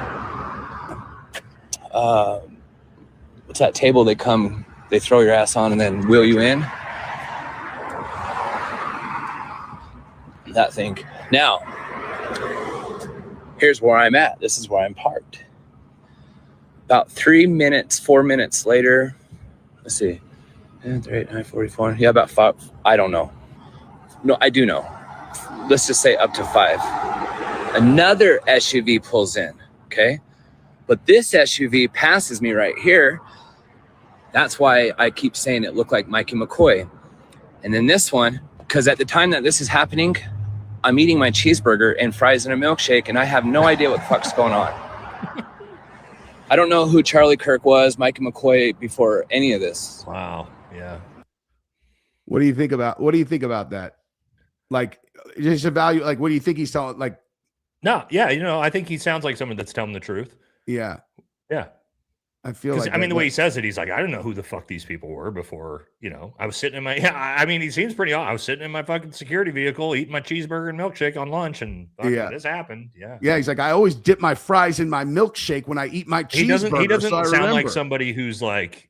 what's that table they throw your ass on and then wheel you in. That thing. Now, here's where I'm at. This is where I'm parked. About 4 minutes later, let's see. 9:44. Yeah, about 5. I don't know. No, I do know. Let's just say up to 5. Another SUV pulls in. Okay. But this SUV passes me right here. That's why I keep saying it looked like Mikey McCoy. And then this one, because at the time that this is happening, I'm eating my cheeseburger and fries and a milkshake, and I have no idea what the fuck's going on. I don't know who Charlie Kirk was, Mikey McCoy, before any of this. Wow. Yeah. What do you think about that? Like, just evaluate. Like, what do you think he's telling? Like, no, yeah, I think he sounds like someone that's telling the truth. Yeah. I feel like, the way he says it, he's like, I don't know who the fuck these people were before, I was sitting in my, he seems pretty odd. I was sitting in my fucking security vehicle, eating my cheeseburger and milkshake on lunch, and this happened. Yeah. Yeah. He's like, I always dip my fries in my milkshake when I eat my cheeseburger. He doesn't sound like somebody who's like,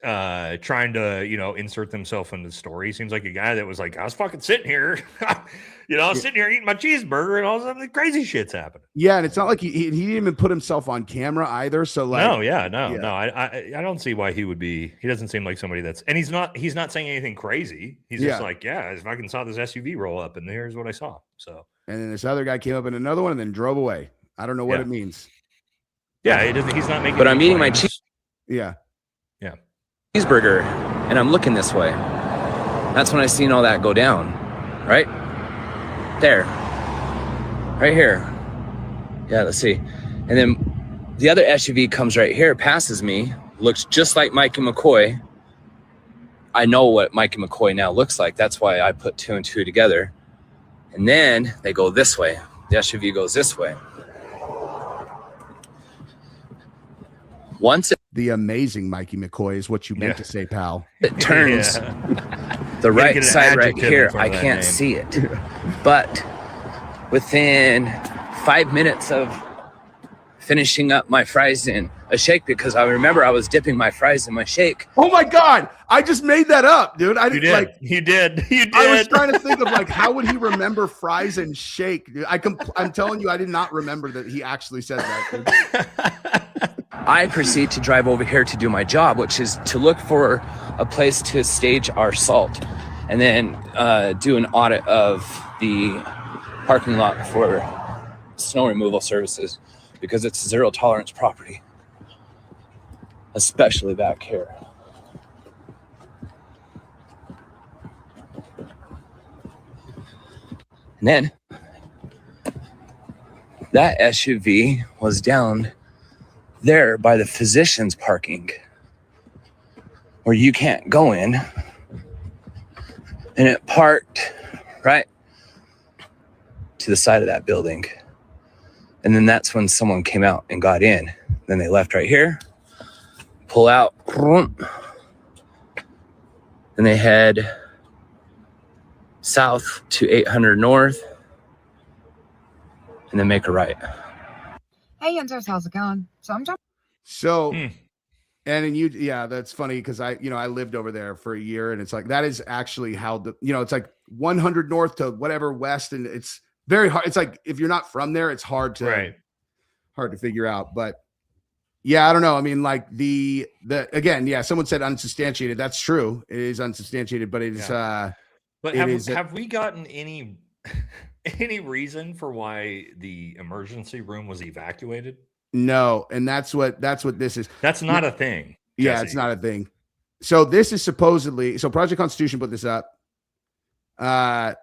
trying to, insert themselves into the story. He seems like a guy that was like, I was fucking sitting here, I was sitting here eating my cheeseburger, and all of a sudden the crazy shit's happening. Yeah, and it's not like he didn't even put himself on camera either. So like, no. I don't see why he would be. He doesn't seem like somebody that's, and he's not saying anything crazy. He's just like, I fucking saw this SUV roll up, and here's what I saw. So, and then this other guy came up in another one and then drove away. I don't know what it means. Yeah, he's not making. But I'm eating my cheese. Yeah. Cheeseburger, and I'm looking this way. That's when I seen all that go down. Right there, right here. Yeah, let's see. And then the other SUV comes right here, passes me, looks just like Mikey McCoy. I know what Mikey McCoy now looks like. That's why I put 2 and 2 together. And then they go this way. The SUV goes this way. Once the amazing Mikey McCoy is what you meant to say, pal. It turns the right side right here. I can't see it. But within 5 minutes of finishing up my fries in a shake, because I remember I was dipping my fries in my shake. Oh my God. I just made that up, dude. You did. I was trying to think of like, how would he remember fries and shake? Dude, I'm telling you, I did not remember that he actually said that. Dude. I proceed to drive over here to do my job, which is to look for a place to stage our salt, and then do an audit of the parking lot for snow removal services, because it's zero tolerance property. especially back here. And then that SUV was down there by the physician's parking where you can't go in. And it parked right to the side of that building. And then that's when someone came out and got in. Then they left right here, pull out, and they head south to 800 North, and then make a right. Hey, Yenzers, how's it going? So, and you, yeah, that's funny because I lived over there for a year, and it's like that is actually how it's like 100 North to whatever West, and it's very hard. It's like if you're not from there, it's hard to figure out. But yeah, I don't know. I mean, like the again, yeah, someone said unsubstantiated. That's true. It is unsubstantiated, but it is. But have we gotten any reason for why the emergency room was evacuated? No, and that's what this is. That's not a thing. Yeah, Jesse. it's not a thing. So this is supposedly Project Constitution put this up. I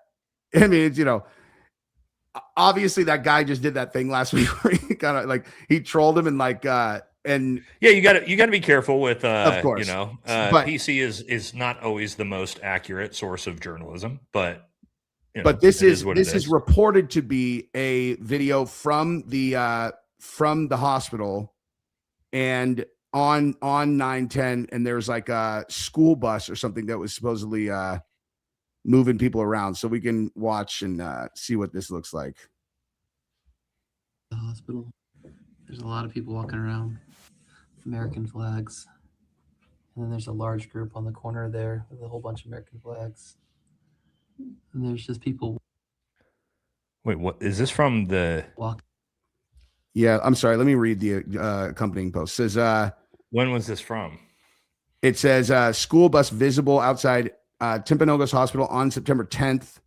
mean, it's, obviously that guy just did that thing last week where he kind of like he trolled him and and yeah, you got to be careful with of course. But PC is not always the most accurate source of journalism, but this is reported to be a video from the hospital and on 910, and there's like a school bus or something that was supposedly moving people around, so we can watch and see what this looks like. The hospital, there's a lot of people walking around, American flags, and then there's a large group on the corner there with a whole bunch of American flags, and there's just people. Wait, what is this from the Yeah, I'm sorry, let me read the accompanying post. It says when was this from? It says school bus visible outside Timpanogos Hospital on September 10th.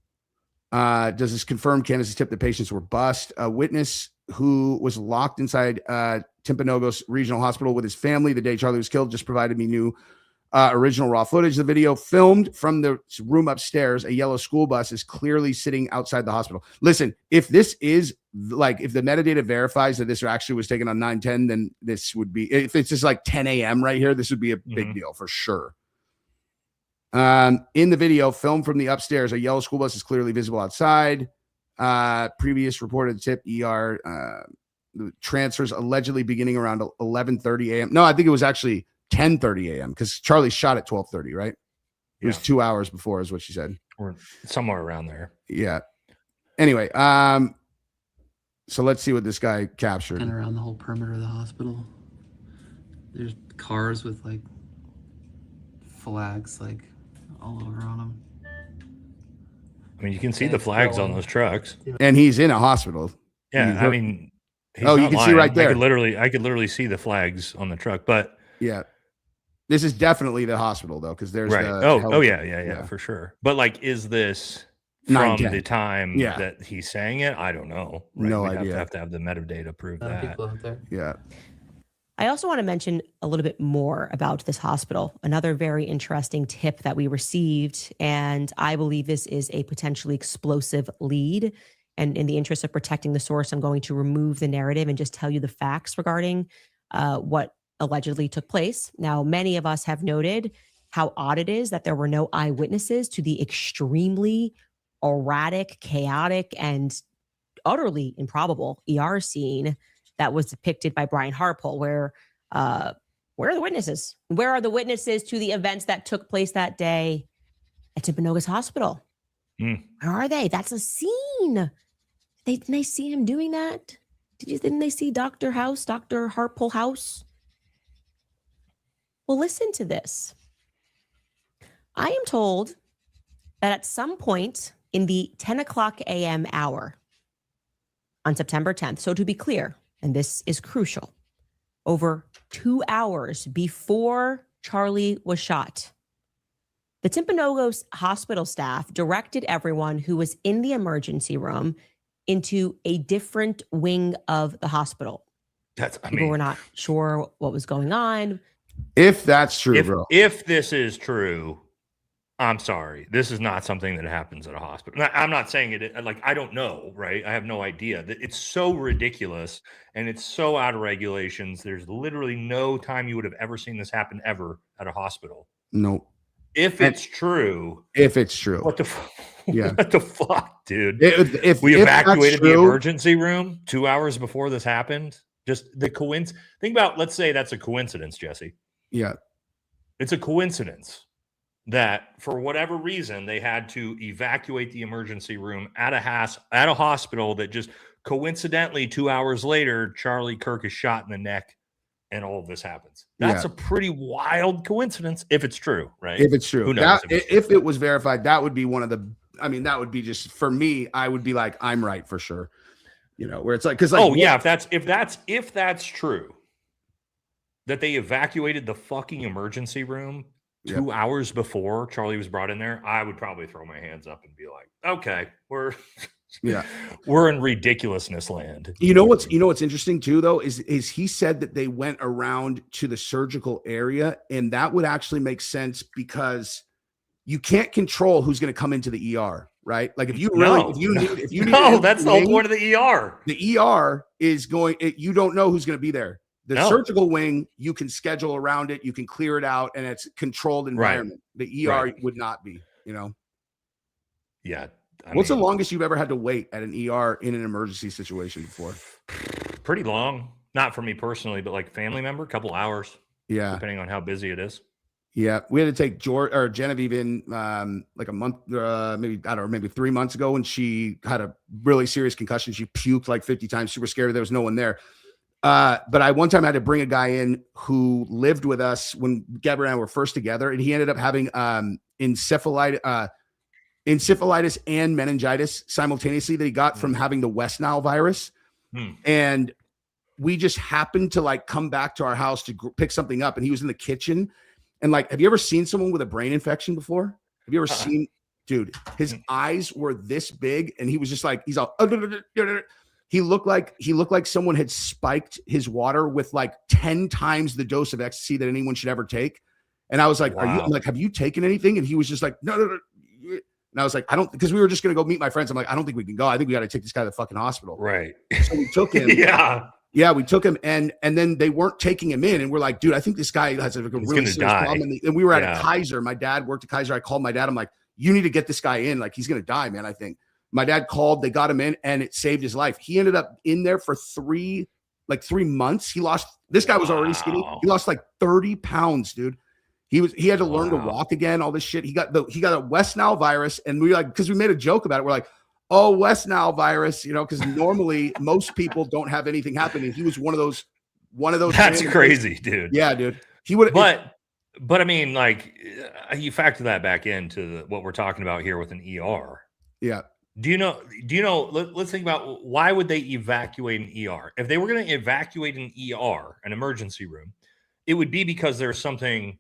Does this confirm Candace's tip that patients were bussed? A witness who was locked inside Timpanogos Regional Hospital with his family the day Charlie was killed just provided me new original raw footage. The video filmed from the room upstairs. A yellow school bus is clearly sitting outside the hospital. Listen, if this is if the metadata verifies that this actually was taken on 910, then this would be, if it's just like 10 a.m. right here, this would be a big deal for sure. In the video filmed from the upstairs, a yellow school bus is clearly visible outside. Previous reported tip ER transfers allegedly beginning around 11:30 a.m. No, I think it was actually 10:30 a.m. because Charlie shot at 12:30, right? It was 2 hours before, is what she said, or somewhere around there. Yeah. Anyway, so let's see what this guy captured. And around the whole perimeter of the hospital, there's cars with like flags like all over on them. I mean, you can see the flags on those trucks, and he's in a hospital. Yeah, I mean, you can see right there. I could literally see the flags on the truck, but yeah, this is definitely the hospital though, because there's right. Yeah, for sure. But like, is this from the time that he's saying it? I don't know. Right? No We'd idea. Have to have the metadata prove that. People out there. Yeah. I also want to mention a little bit more about this hospital. Another very interesting tip that we received, and I believe this is a potentially explosive lead. And in the interest of protecting the source, I'm going to remove the narrative and just tell you the facts regarding what allegedly took place. Now, many of us have noted how odd it is that there were no eyewitnesses to the extremely erratic, chaotic, and utterly improbable ER scene that was depicted by Brian Harpole, where are the witnesses? Where are the witnesses to the events that took place that day at Timpanogos Hospital? Where are they? That's a scene. Didn't they see him doing that? Didn't they see Dr. Harpole House? Well, listen to this. I am told that at some point in the 10 o'clock a.m. hour on September 10th, so to be clear, and this is crucial, over 2 hours before Charlie was shot, the Timpanogos hospital staff directed everyone who was in the room into a different wing of the hospital. People were not sure what was going on. If that's true, bro. If this is true, I'm sorry. This is not something that happens at a hospital. I'm not saying it like I don't know, right? I have no idea. It's so ridiculous and it's so out of regulations. There's literally no time you would have ever seen this happen ever at a hospital. No. If it's true. If it's true. What the Yeah. What the fuck, dude? If we evacuated that's true, the emergency room 2 hours before this happened. Just the coincidence. Think about, let's say that's a coincidence, Jesse. Yeah. It's a coincidence that for whatever reason they had to evacuate the emergency room at a hospital that just coincidentally 2 hours later Charlie Kirk is shot in the neck and all of this happens. That's a pretty wild coincidence if it's true, right? If it's true. Who knows if it was verified, that would be one of the, I mean, that would be just, for me, I would be like, I'm right for sure. You know, where it's like, because like, if that's true, that they evacuated the fucking emergency room 2 hours before Charlie was brought in there, I would probably throw my hands up and be like, okay, we're in ridiculousness land. You know what's interesting too, though, is he said that they went around to the surgical area, and that would actually make sense because you can't control who's going to come into the ER, right? Like if you need that's the whole point of the ER. The ER is you don't know who's going to be there. The surgical wing, you can schedule around it, you can clear it out, and it's a controlled environment. Right. The ER would not be, you know? Yeah. What's the longest you've ever had to wait at an ER in an emergency situation before? Pretty long. Not for me personally, but like family member, couple hours. Yeah. Depending on how busy it is. Yeah. We had to take Genevieve in like a month, maybe 3 months ago when she had a really serious concussion. She puked like 50 times. Super scared. There was no one there. But I one time had to bring a guy in who lived with us when Gabrielle and I were first together, and he ended up having encephalitis and meningitis simultaneously that he got from having the West Nile virus. And we just happened to like come back to our house to pick something up, and he was in the kitchen. And like, have you ever seen someone with a brain infection before? Have you ever seen, dude, his eyes were this big, and he was just like, he's all, he looked like someone had spiked his water with like 10 times the dose of ecstasy that anyone should ever take. And I was like, have you taken anything? And he was just like, no. And I was like, because we were just going to go meet my friends. I'm like, I don't think we can go. I think we got to take this guy to the fucking hospital. Right. So we took him. Yeah, we took him, and then they weren't taking him in, and we're like, dude, I think this guy has a really serious problem. And we were at a Kaiser. My dad worked at Kaiser. I called my dad. I'm like, you need to get this guy in. Like, he's going to die, man, I think. My dad called, they got him in, and it saved his life. He ended up in there for 3 months. This guy was already skinny. He lost like 30 pounds, dude. He had to learn to walk again, all this shit. He got a West Nile virus, and we because we made a joke about it. We're like, oh, West Nile virus, you know, because normally most people don't have anything happen. And he was one of those. That's crazy, dude. Yeah, dude. He would but I mean, like, you factor that back into what we're talking about here with an ER. Yeah. Do you know, let's think about why would they evacuate an ER? If they were going to evacuate an ER, an emergency room, it would be because there's something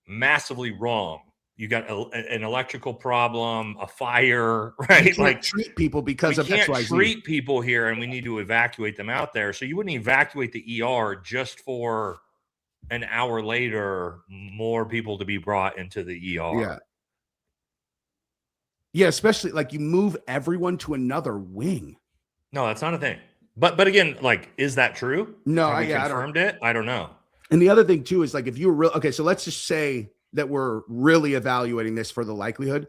massively wrong. You got an electrical problem, a fire, right? You can't treat people because of XYZ. We can't treat people here, and we need to evacuate them out there. So you wouldn't evacuate the ER just for an hour later, more people to be brought into the ER. Yeah. Yeah, especially like you move everyone to another wing. No, that's not a thing. But again, like, is that true? No, I confirmed it. I don't know. And the other thing too is like if you were real, okay, so let's just say that we're really evaluating this for the likelihood.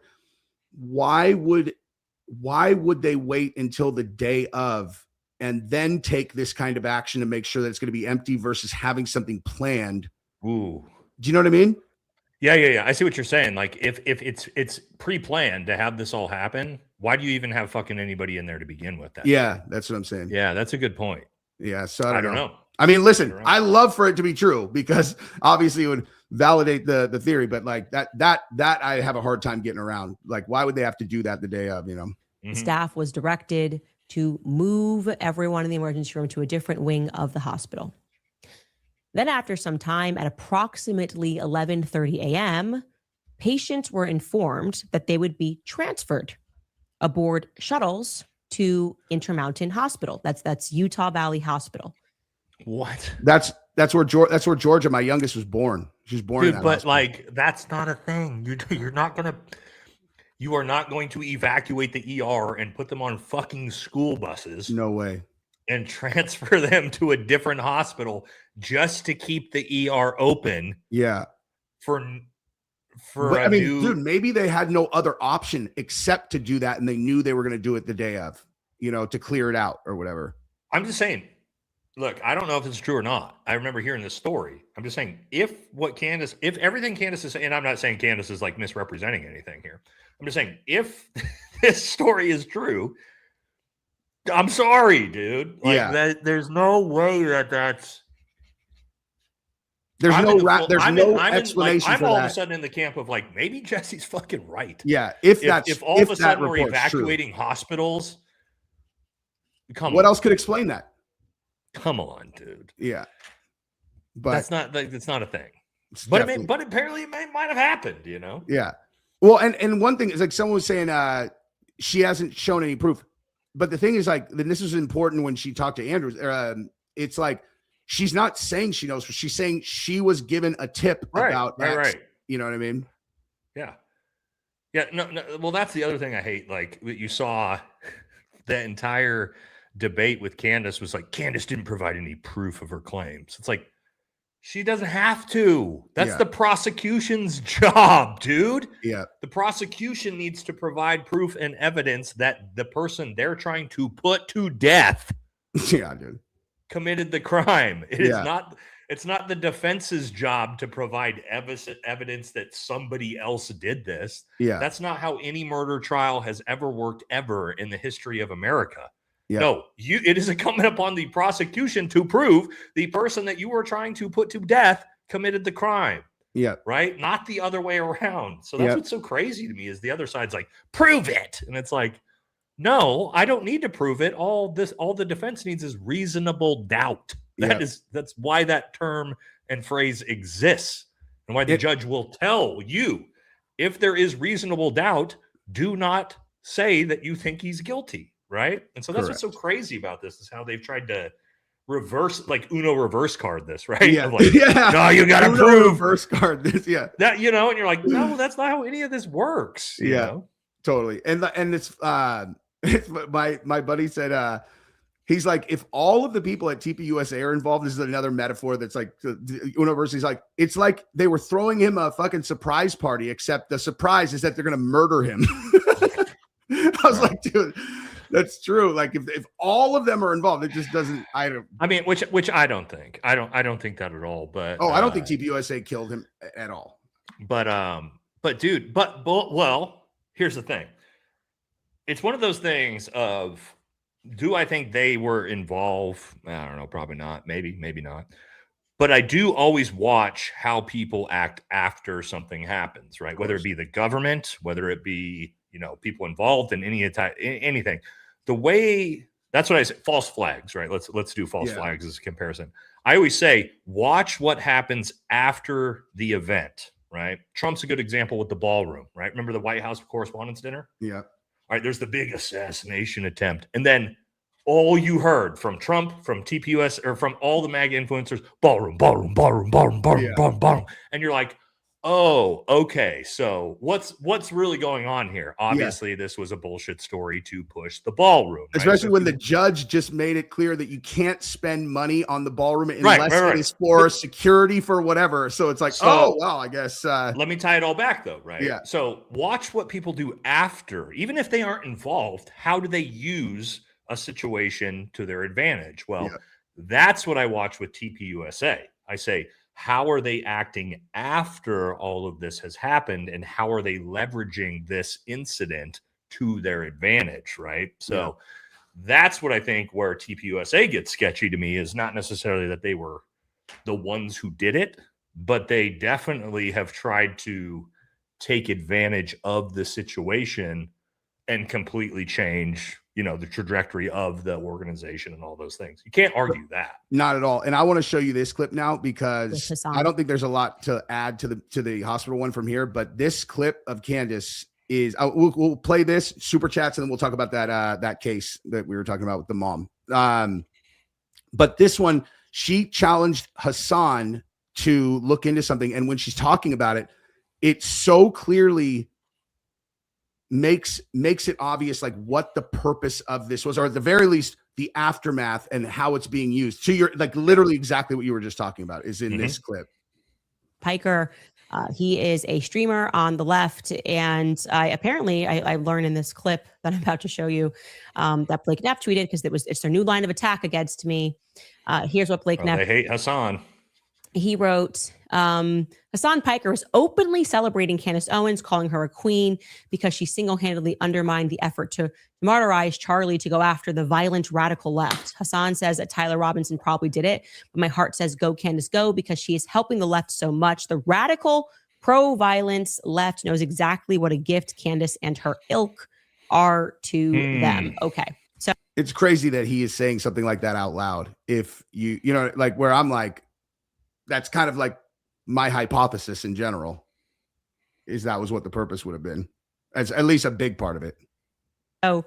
Why would they wait until the day of and then take this kind of action to make sure that it's going to be empty versus having something planned? Ooh. Do you know what I mean? Yeah. I see what you're saying. Like if it's pre-planned to have this all happen, why do you even have fucking anybody in there to begin with? That? Yeah, that's what I'm saying. Yeah, that's a good point. Yeah, so I don't know. I mean, listen, I love for it to be true because obviously it would validate the theory, but like that I have a hard time getting around. Like, why would they have to do that the day of, you know? Mm-hmm. Staff was directed to move everyone in the emergency room to a different wing of the hospital. Then after some time at approximately 11:30 a.m., patients were informed that they would be transferred aboard shuttles to Intermountain Hospital. That's Utah Valley Hospital. What? That's That's where Georgia, my youngest, was born. She was born in Dude, that but hospital. like that's not a thing. You are not going to evacuate the ER and put them on fucking school buses No way. and transfer them to a different hospital just to keep the ER open Yeah. for But, I mean, dude, maybe they had no other option except to do that, and they knew they were going to do it the day of, to clear it out or whatever. I'm just saying, look, I don't know if it's true or not. I remember hearing this story. I'm just saying, if everything Candace is saying, and I'm not saying Candace is like misrepresenting anything here. I'm just saying, if this story is true, I'm sorry, dude. Like there's no way that's. There's no explanation I'm for all that. of a sudden in the camp of like, maybe Jesse's fucking right. Yeah, if all of a sudden we're report's evacuating hospitals, what else could explain that? Come on, dude. Yeah, but that's not a thing. But apparently it might have happened. Yeah. Well, and one thing is like someone was saying she hasn't shown any proof, but the thing is like, then this is important when she talked to Andrews. It's like she's not saying she knows, but she's saying she was given a tip about that. Right. You know what I mean? Yeah. Yeah. No. Well, that's the other thing I hate. Like you saw the entire debate with Candace was like, Candace didn't provide any proof of her claims. It's like, she doesn't have to. That's the prosecution's job, dude. Yeah. The prosecution needs to provide proof and evidence that the person they're trying to put to death dude, committed the crime. It's not the defense's job to provide evidence that somebody else did this. Yeah. That's not how any murder trial has ever worked ever in the history of America. Yeah. No, it is incumbent upon the prosecution to prove the person that you were trying to put to death committed the crime. Yeah. Right? Not the other way around. So that's what's so crazy to me is the other side's like, prove it. And it's like, no, I don't need to prove it. All the defense needs is reasonable doubt. That's why that term and phrase exists. And why the judge will tell you, if there is reasonable doubt, do not say that you think he's guilty. Right. And so that's what's so crazy about this is how they've tried to reverse card this, right? Yeah. Like, no, you got to prove reverse card this. Yeah. That, and you're like, no, that's not how any of this works. You know? Totally. And it's my buddy said, he's like, if all of the people at TPUSA are involved, this is another metaphor that's like the university's like, it's like they were throwing him a fucking surprise party, except the surprise is that they're going to murder him. I was like, dude, that's true. Like if all of them are involved, it just doesn't. I mean, which I don't think. I don't think that at all. But I don't think TPUSA killed him at all. But dude, well, here's the thing. It's one of those things of, do I think they were involved? I don't know, probably not. Maybe not. But I do always watch how people act after something happens, right? Whether it be the government, whether it be people involved in anything. The way that's what I say, false flags, right? Let's do false flags as a comparison. I always say, watch what happens after the event, right? Trump's a good example with the ballroom, right? Remember the White House Correspondents' Dinner? Yeah. All right, there's the big assassination attempt. And then all you heard from Trump, from TPUS, or from all the MAGA influencers, ballroom. And you're like, oh, okay. So what's really going on here? Obviously, this was a bullshit story to push the ballroom. Right? Especially when the judge just made it clear that you can't spend money on the ballroom unless it is for security for whatever. So it's like, I guess. Let me tie it all back though, right? Yeah. So watch what people do after, even if they aren't involved. How do they use a situation to their advantage? Well, that's what I watch with TPUSA. I say, how are they acting after all of this has happened, and how are they leveraging this incident to their advantage, right? So that's what I think where TPUSA gets sketchy to me is not necessarily that they were the ones who did it, but they definitely have tried to take advantage of the situation and completely change the trajectory of the organization and all those things. You can't argue that. Not at all. And I want to show you this clip now because I don't think there's a lot to add to the hospital one from here, but this clip of Candace is, we'll play this super chats and then we'll talk about that case that we were talking about with the mom. But this one, She challenged Hassan to look into something. And when she's talking about it, it so clearly makes it obvious like what the purpose of this was, or at the very least the aftermath and how it's being used. So you're like literally exactly what you were just talking about is in this clip. Piker, he is a streamer on the left, and I learned in this clip that I'm about to show you that Blake Neff tweeted, because it's their new line of attack against me. Here's what Blake Neff. They hate Hassan. He wrote, Hassan Piker is openly celebrating Candace Owens, calling her a queen because she single-handedly undermined the effort to martyrize Charlie to go after the violent radical left. Hassan says that Tyler Robinson probably did it, but my heart says go Candace go, because she is helping the left so much. The radical pro-violence left knows exactly what a gift Candace and her ilk are to them. Okay. So it's crazy that he is saying something like that out loud. If you know, like where I'm like, that's kind of like my hypothesis in general, is that was what the purpose would have been, as at least a big part of it. So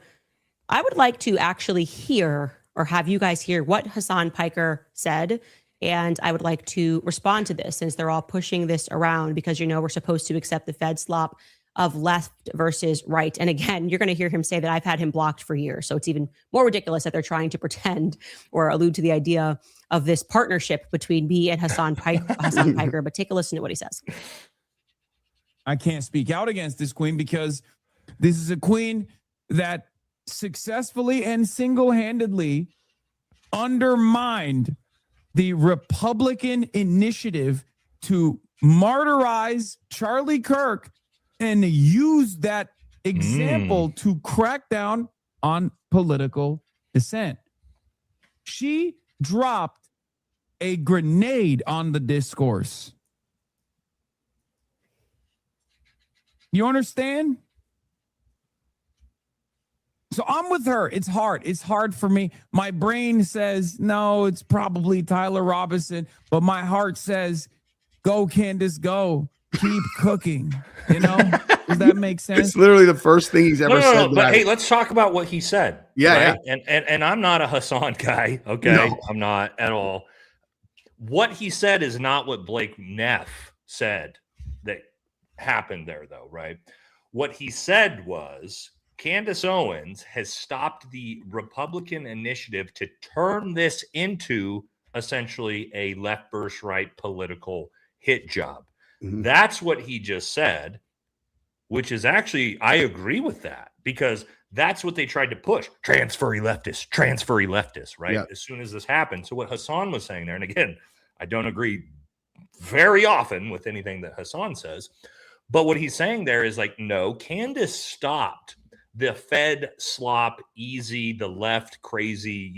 I would like to actually hear, or have you guys hear, what Hassan Piker said. And I would like to respond to this, since they're all pushing this around, because, you know, we're supposed to accept the Fed slop of left versus right. And again, you're going to hear him say that I've had him blocked for years. So it's even more ridiculous that they're trying to pretend or allude to the idea of this partnership between me and Hassan Piker. But take a listen to what he says. I can't speak out against this queen, because this is a queen that successfully and single-handedly undermined the Republican initiative to martyrize Charlie Kirk and use that example to crack down on political dissent. She dropped a grenade on the discourse. You understand? So I'm with her. It's hard. It's hard for me. My brain says, no, it's probably Tyler Robinson. But my heart says, go, Candace, go. Keep cooking. You know? Does that make sense? It's literally the first thing he's ever said. No, but hey, let's talk about what he said. Yeah, right? yeah. And I'm not a Hassan guy. Okay. No. I'm not at all. What he said is not what Blake Neff said that happened there, though, right? What he said was Candace Owens has stopped the Republican initiative to turn this into essentially a left versus right political hit job. That's what he just said, which is actually, I agree with that, because that's what they tried to push. Transfery leftists, right? Yeah. As soon as this happened. So what Hassan was saying there, and again, I don't agree very often with anything that Hassan says, but what he's saying there is like, no, Candace stopped the Fed slop, easy, the left crazy,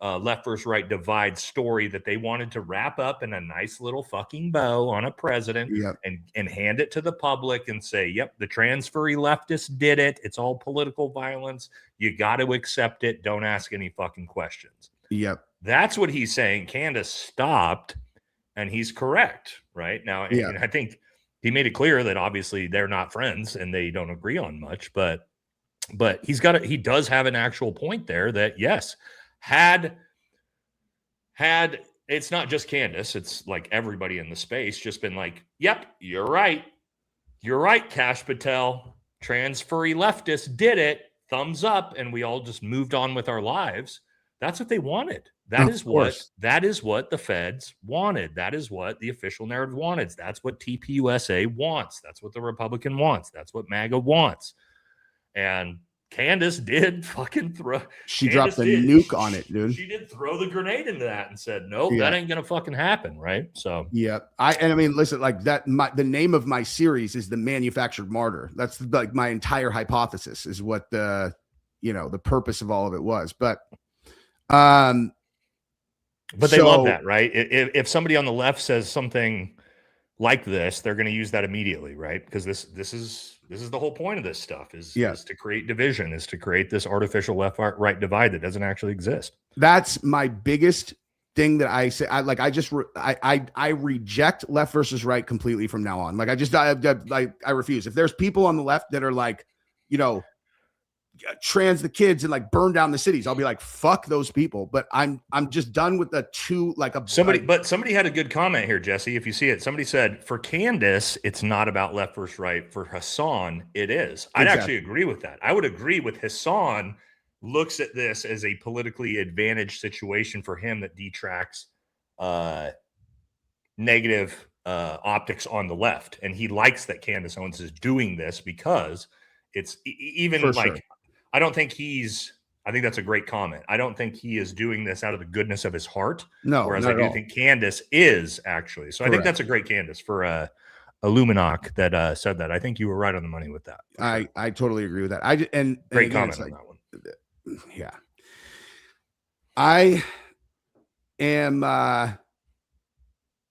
left versus right divide story that they wanted to wrap up in a nice little fucking bow on a president and hand it to the public and say, yep, the transfery leftists did it. It's all political violence. You got to accept it. Don't ask any fucking questions. Yep. That's what he's saying. Candace stopped, and he's correct right now. And I think he made it clear that obviously they're not friends and they don't agree on much, but he does have an actual point there that yes, had it's not just Candace, it's like everybody in the space just been like, yep, you're right, Kash Patel, transfery leftists did it, thumbs up, and we all just moved on with our lives. That's what they wanted. That is what the feds wanted. That is what the official narrative wanted. That's what TPUSA wants. That's what the Republican wants. That's what MAGA wants. And Candace did fucking throw. She dropped a nuke on it, dude. She did throw the grenade into that and said, "Nope, that ain't gonna fucking happen." Right? So yeah, I mean, listen, like that. The name of my series is The Manufactured Martyr. That's like my entire hypothesis is what the purpose of all of it was. But they love that, right? If somebody on the left says something like this, they're going to use that immediately, right? Because this is the whole point of this stuff is to create division, is to create this artificial left-right divide that doesn't actually exist. That's my biggest thing that I say. I reject left versus right completely from now on. Like I refuse. If there's people on the left that are like, trans the kids and like burn down the cities, I'll be like, fuck those people. But I'm just done with the two, like a somebody had a good comment here, Jesse. If you see it, somebody said for Candace, it's not about left versus right. For Hassan, it is. I'd actually agree with that. I would agree with Hassan looks at this as a politically advantaged situation for him that detracts negative optics on the left. And he likes that Candace Owens is doing this because it's even For like, sure. I don't think I think that's a great comment. I don't think he is doing this out of the goodness of his heart. No, whereas not I at do all. think Candace is actually. So I think Correct. that's a great Candace for Illuminok that said that. I think you were right on the money with that. I totally agree with that. And Great again, comment it's on like, that one. yeah. I am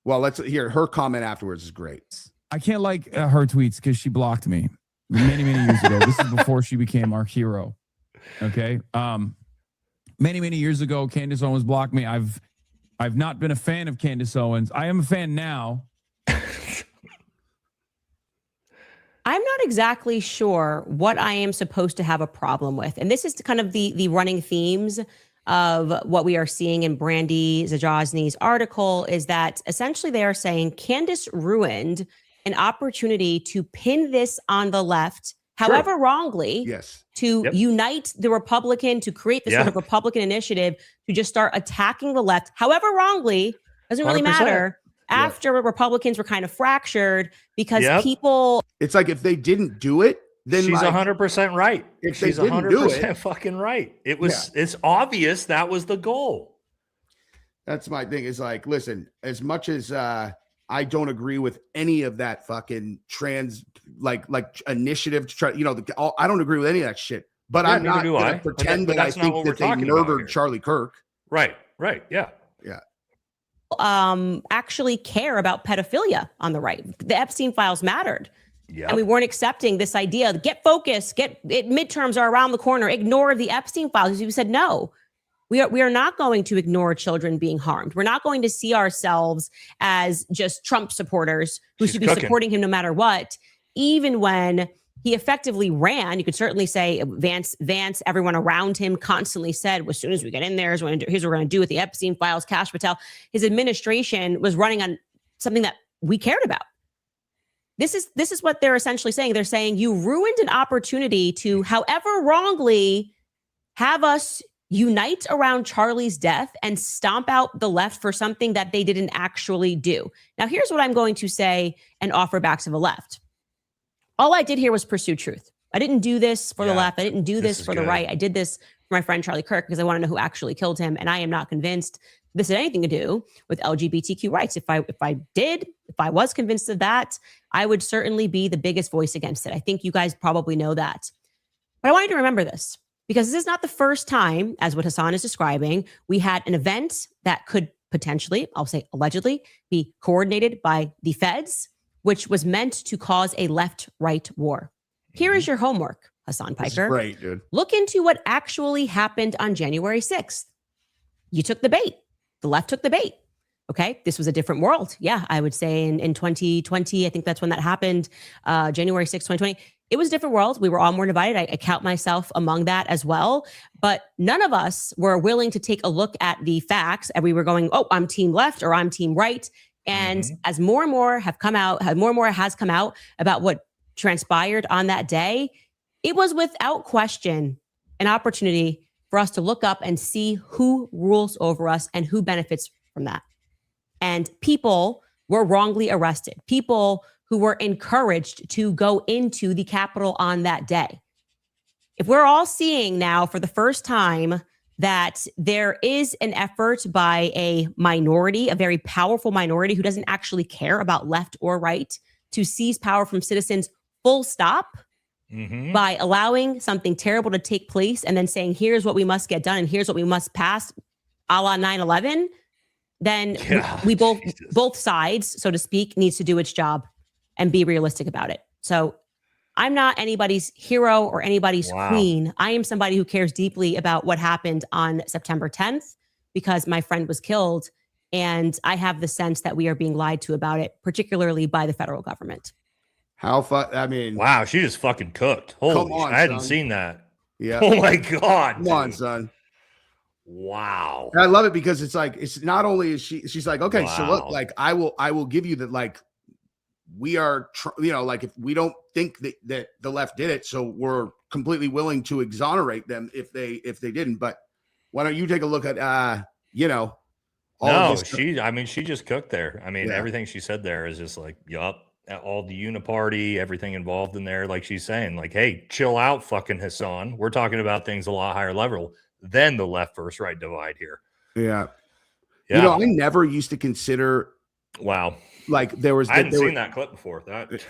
well, let's hear her comment afterwards is great. I can't like her tweets because she blocked me many years ago. This is before she became our hero. Okay. Many years ago, Candace Owens blocked me. I've not been a fan of Candace Owens. I am a fan now. I'm not exactly sure what I am supposed to have a problem with. And this is kind of the running themes of what we are seeing in Brandy Zajazny's article is that essentially they are saying Candace ruined an opportunity to pin this on the left, however wrongly, Yes. to unite the Republican, to create this sort of Republican initiative to just start attacking the left, however wrongly, doesn't really 100%. matter. After Republicans were kind of fractured because people. It's like if they didn't do it, then she's like, 100% right. If She's they didn't do 100% it, fucking right. It was. It's obvious that was the goal. That's my thing. Is like, listen, as much as I don't agree with any of that fucking trans like initiative to try, I don't agree with any of that shit. But I'm not going to pretend that I think that they murdered Charlie Kirk. Right. Yeah. Actually care about pedophilia on the right. The Epstein files mattered. Yeah. And we weren't accepting this idea. Get focused. Midterms are around the corner. Ignore the Epstein files. We said, no, we are not going to ignore children being harmed. We're not going to see ourselves as just Trump supporters who should be supporting him no matter what. Even when he effectively ran, you could certainly say Vance, everyone around him constantly said, as soon as we get in there, here's what we're going to do with the Epstein files, Kash Patel. His administration was running on something that we cared about. This is what they're essentially saying. They're saying you ruined an opportunity to, however wrongly, have us unite around Charlie's death and stomp out the left for something that they didn't actually do. Now, here's what I'm going to say and offer back to the left. All I did here was pursue truth. I didn't do this for the left. I didn't do this for the right. I did this for my friend Charlie Kirk because I want to know who actually killed him. And I am not convinced this had anything to do with LGBTQ rights. If I was convinced of that, I would certainly be the biggest voice against it. I think you guys probably know that. But I want you to remember this because this is not the first time, as what Hassan is describing, we had an event that could potentially, I'll say allegedly, be coordinated by the feds, which was meant to cause a left-right war. Here is your homework, Hassan Piker. Great, dude. Look into what actually happened on January 6th. You took the bait. The left took the bait. Okay, this was a different world. Yeah, I would say in 2020, I think that's when that happened, January 6th, 2020. It was a different world. We were all more divided. I count myself among that as well. But none of us were willing to take a look at the facts. And we were going, oh, I'm team left or I'm team right. And as more and more has come out about what transpired on that day, it was without question an opportunity for us to look up and see who rules over us and who benefits from that. And people were wrongly arrested. People who were encouraged to go into the Capitol on that day. If we're all seeing now for the first time that there is an effort by a minority, a very powerful minority who doesn't actually care about left or right, to seize power from citizens, full stop, by allowing something terrible to take place and then saying, here's what we must get done and here's what we must pass, a la 9/11, then we both sides, so to speak, needs to do its job and be realistic about it. So I'm not anybody's hero or anybody's queen. I am somebody who cares deeply about what happened on September 10th because my friend was killed. And I have the sense that we are being lied to about it, particularly by the federal government. How I mean, wow, she just fucking cooked. Holy, come on, I hadn't son. seen that. Yeah. Oh my God. Come on, dude. son. Wow. And I love it because it's like, it's not only is she's like, okay, so look, Wow. like I will give you that, like, we are, like, if we don't think that the left did it, so we're completely willing to exonerate them if they didn't. But why don't you take a look at, all No, of this stuff. she just cooked there. I mean, Yeah. everything she said there is just like, yup, all the uniparty, everything involved in there. Like she's saying, like, hey, chill out, fucking Hassan. We're talking about things a lot higher level than the left versus right divide here. Yeah. Yeah. I never used to consider, Wow. like, there was, I hadn't seen that clip before.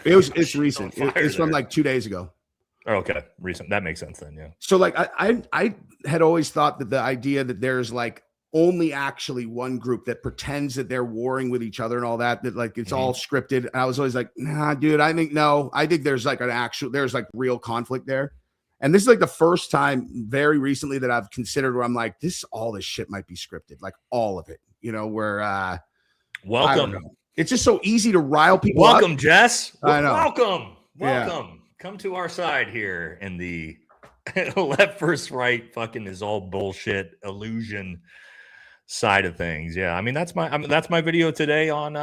It's recent. It's from like 2 days ago. Oh, okay, recent. That makes sense then. Yeah. So like I had always thought that the idea that there's like only actually one group that pretends that they're warring with each other and all that like it's all scripted. And I was always like, nah, dude, I think there's like there's like real conflict there. And this is like the first time very recently that I've considered where I'm like, all this shit might be scripted, like all of it, where welcome. It's just so easy to rile people Welcome, up. Jess. I know. Welcome. Yeah. Come to our side here in the left versus right fucking is all bullshit illusion side of things. Yeah, I mean that's my video today on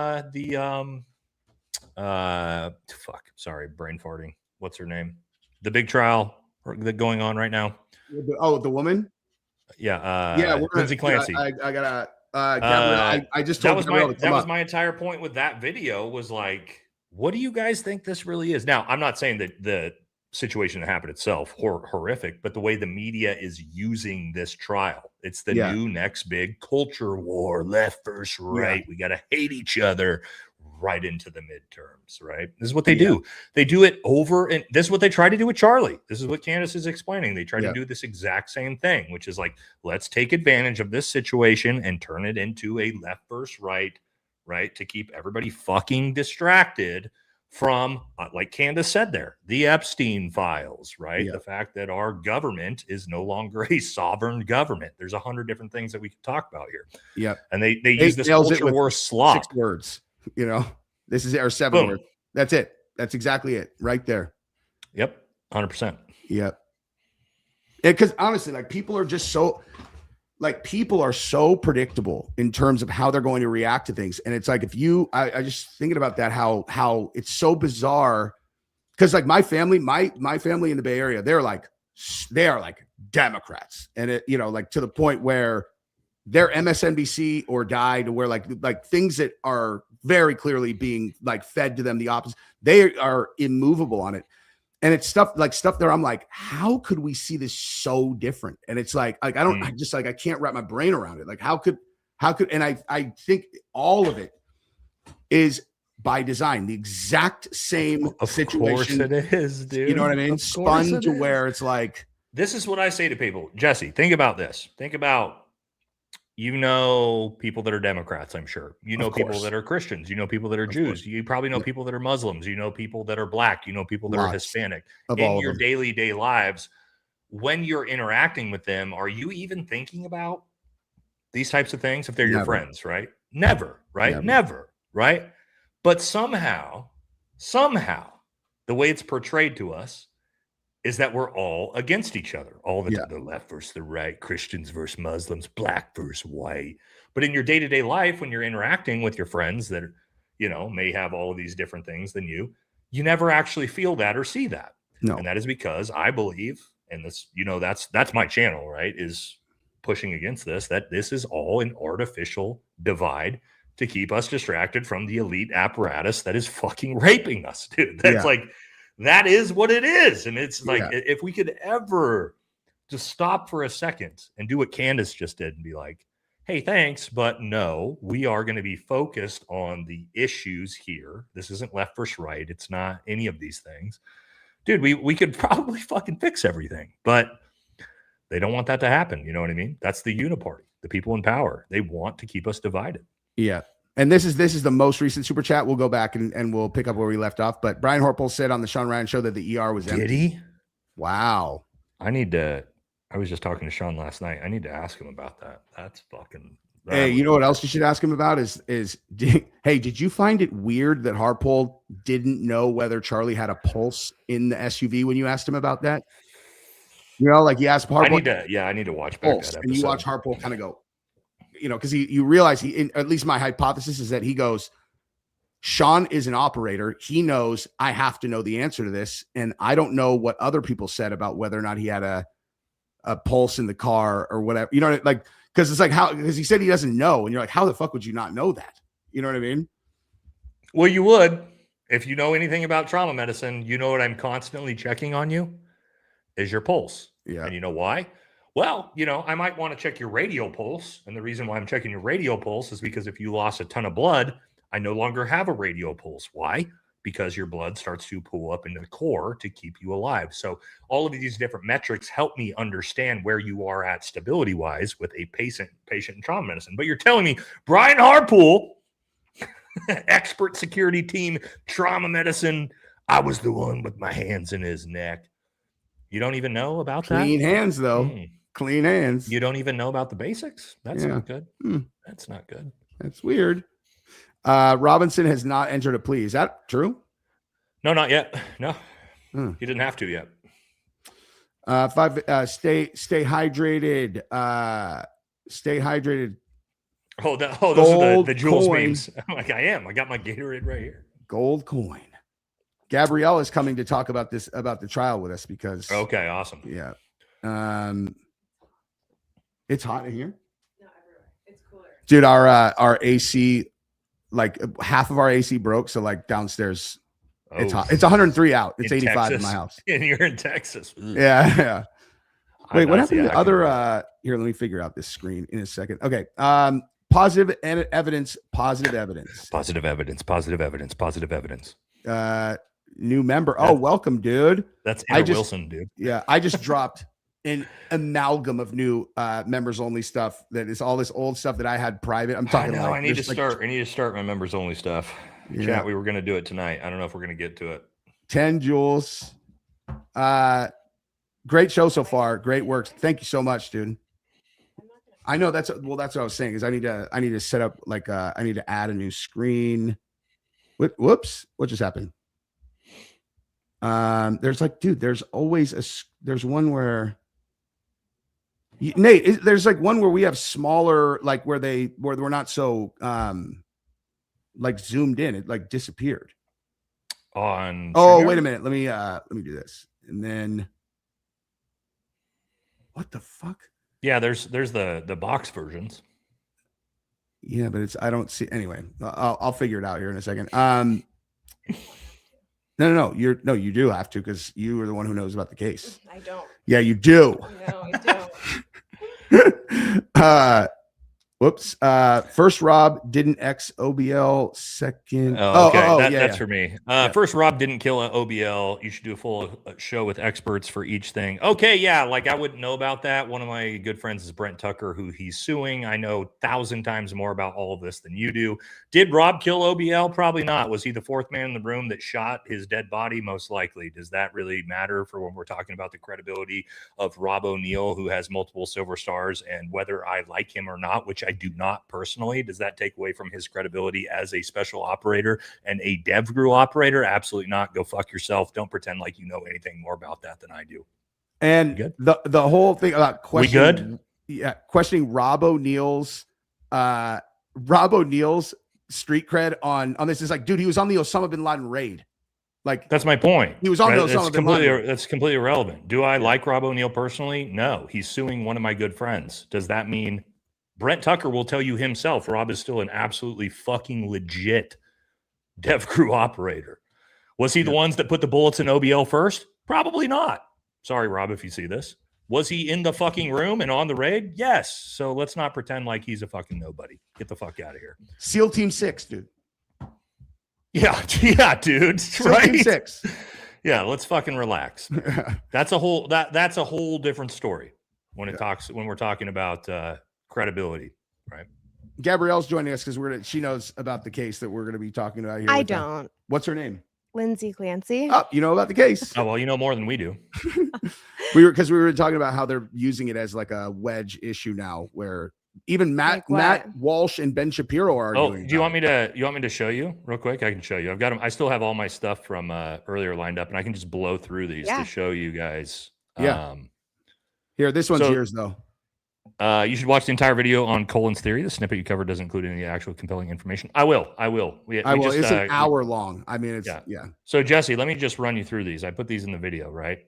sorry, brain farting. What's her name? The big trial going on right now. Oh, the woman. Yeah. Lindsay Clancy. I gotta. Gabrielle, I just told that was my entire point with that video was like, what do you guys think this really is? Now, I'm not saying that the situation that happened itself horrific, but the way the media is using this trial, it's the new next big culture war, left versus right. We got to hate each other right into the midterms, right? This is what they do. They do it over, and this is what they try to do with Charlie. This is what Candace is explaining. They try to do this exact same thing, which is like, let's take advantage of this situation and turn it into a left versus right, to keep everybody fucking distracted from, like Candace said there, the Epstein files, right? The fact that our government is no longer a sovereign government. There's 100 different things that we could talk about here. Yeah. And they use this culture war slop. 6 words. This is our 7 words. That's it. That's exactly it right there. Yep. 100%. Yep. Because honestly, like people are so predictable in terms of how they're going to react to things. And it's like, I just thinking about that, how it's so bizarre. Cause like my family in the Bay Area, they are like Democrats. And it, like to the point where they're MSNBC or die, to where like things that are very clearly being like fed to them, the opposite, they are immovable on it. And it's stuff there. I'm like, how could we see this so different? And it's like I can't wrap my brain around it. Like how could, and I think all of it is by design, the exact same situation. Of course it is, dude. You know what I mean? Spun to where it's like, this is what I say to people. Jesse, think about this. Think about, people that are Democrats, I'm sure. People that are Christians. People that are Jews. You probably know people that are Muslims. People that are Black. People that are Hispanic. In your daily day lives, when you're interacting with them, are you even thinking about these types of things if they're your friends, right? Never, right? Never, right? But somehow, the way it's portrayed to us is that we're all against each other, all the time, the left versus the right, Christians versus Muslims, Black versus white. But in your day-to-day life, when you're interacting with your friends that, may have all of these different things than you never actually feel that or see that. No. And that is because I believe, and this, that's my channel, right, is pushing against this, that this is all an artificial divide to keep us distracted from the elite apparatus that is fucking raping us, dude. That's that is what it is. And it's like, if we could ever just stop for a second and do what Candace just did and be like, hey, thanks, but no, we are going to be focused on the issues here. This isn't left versus right. It's not any of these things. Dude, we could probably fucking fix everything, but they don't want that to happen. You know what I mean? That's the uniparty, the people in power. They want to keep us divided. Yeah. And this is the most recent super chat. We'll go back and we'll pick up where we left off. But Brian Horpel said on the Sean Ryan show that the ER was empty. Did he? Wow. I was just talking to Sean last night. I need to ask him about that. That's fucking. Hey, you know what else you should ask him about is hey, did you find it weird that Harpole didn't know whether Charlie had a pulse in the SUV when you asked him about that? You know, like he asked Harpo. I need to watch back Pulse, that episode. and you watch Harpo kind of go, you know, because you realize at least my hypothesis is that he goes, Sean is an operator. He knows I have to know the answer to this, and I don't know what other people said about whether or not he had a pulse in the car or whatever. You know, like because it's like because he said he doesn't know, and you're like, how the fuck would you not know that? You know what I mean? Well, you would if you know anything about trauma medicine. You know what I'm constantly checking on you is your pulse. Yeah, and you know why? Well, you know, I might want to check your radial pulse, and the reason why I'm checking your radial pulse is because if you lost a ton of blood, I no longer have a radial pulse. Why? Because your blood starts to pool up into the core to keep you alive. So all of these different metrics help me understand where you are at stability-wise with a patient in trauma medicine. But you're telling me Brian Harpool, expert security team, trauma medicine, I was the one with my hands in his neck. You don't even know about clean hands, though. Clean hands. You don't even know about the basics? That's not good. That's not good. That's weird. Robinson has not entered a plea. Is that true? No, not yet. No, he didn't have to yet. Stay hydrated. Stay hydrated. Those are the Jules memes. I'm like, I am. I got my Gatorade right here. Gold coin. Gabrielle is coming to talk about the trial with us because. Okay, awesome. Yeah. It's hot in here. No, everywhere. It's cooler. Dude, our AC, like half of our AC broke. So like downstairs, it's hot. It's 103 out. It's 85 Texas. in my house. And you're in Texas. Yeah. Wait, what happened to the other? Here, let me figure out this screen in a second. Okay. Positive evidence. Positive evidence. Positive evidence. Positive evidence. Positive evidence. New member. Oh, welcome, dude. That's Anna Wilson, dude. Yeah, I just dropped an amalgam of new members only stuff that is all this old stuff that I had private. I'm talking. I need to start. I need to start my members only stuff. Yeah. Chat. We were going to do it tonight. I don't know if we're going to get to it. 10 Jules. Great show so far. Great work. Thank you so much, dude. I know that's what I was saying is I need to set up like I need to add a new screen. Whoops. What just happened? There's like, dude, there's always there's one where Nate, there's like one where we have smaller, like where we're not so like zoomed in. It like disappeared. On wait a minute. Let me do this. And then what the fuck? Yeah, there's the box versions. Yeah, but I don't see anyway. I'll figure it out here in a second. No, you do have to because you are the one who knows about the case. I don't. Yeah, you do. No, I don't. Whoops. First, Rob didn't X OBL. Second. Oh, okay. Yeah, that's for me. First, Rob didn't kill an OBL. You should do a full show with experts for each thing. Okay, yeah. Like I wouldn't know about that. One of my good friends is Brent Tucker, who he's suing. I know 1,000 times more about all of this than you do. Did Rob kill OBL? Probably not. Was he the fourth man in the room that shot his dead body? Most likely. Does that really matter for when we're talking about the credibility of Rob O'Neill, who has multiple silver stars, and whether I like him or not, which I do not personally? Does that take away from his credibility as a special operator and a DevGru operator? Absolutely not. Go fuck yourself. Don't pretend like you know anything more about that than I do. And the whole thing about questioning, questioning Rob O'Neill's street cred on this is like, dude, he was on the Osama bin Laden raid. Like that's my point. He was on the Osama bin Laden. That's completely irrelevant. Do I like Rob O'Neill personally? No. He's suing one of my good friends. Does that mean Brent Tucker will tell you himself Rob is still an absolutely fucking legit DevGru operator? Was he the ones that put the bullets in OBL first? Probably not. Sorry, Rob, if you see this. Was he in the fucking room and on the raid? Yes. So let's not pretend like he's a fucking nobody. Get the fuck out of here. SEAL Team 6, dude. Yeah, dude. SEAL right? Team 6. Yeah, let's fucking relax. That's a whole different story when we're talking about credibility, right? Gabrielle's joining us because she knows about the case that we're going to be talking about here. I don't. What's her name? Lindsay Clancy. Oh, you know about the case? Oh, well, you know more than we do. we were talking about how they're using it as like a wedge issue now, where even Matt Walsh and Ben Shapiro are arguing. Do you want me to show you real quick? I can show you. I've got them. I still have all my stuff from earlier lined up, and I can just blow through these to show you guys. Here, this one's So- yours though. You should watch the entire video on Colin's theory. The snippet you covered doesn't include any actual compelling information. I will. We I will. just, It's an hour long. I mean, it's Yeah. yeah. So Jesse, let me just run you through these. I put these in the video, right?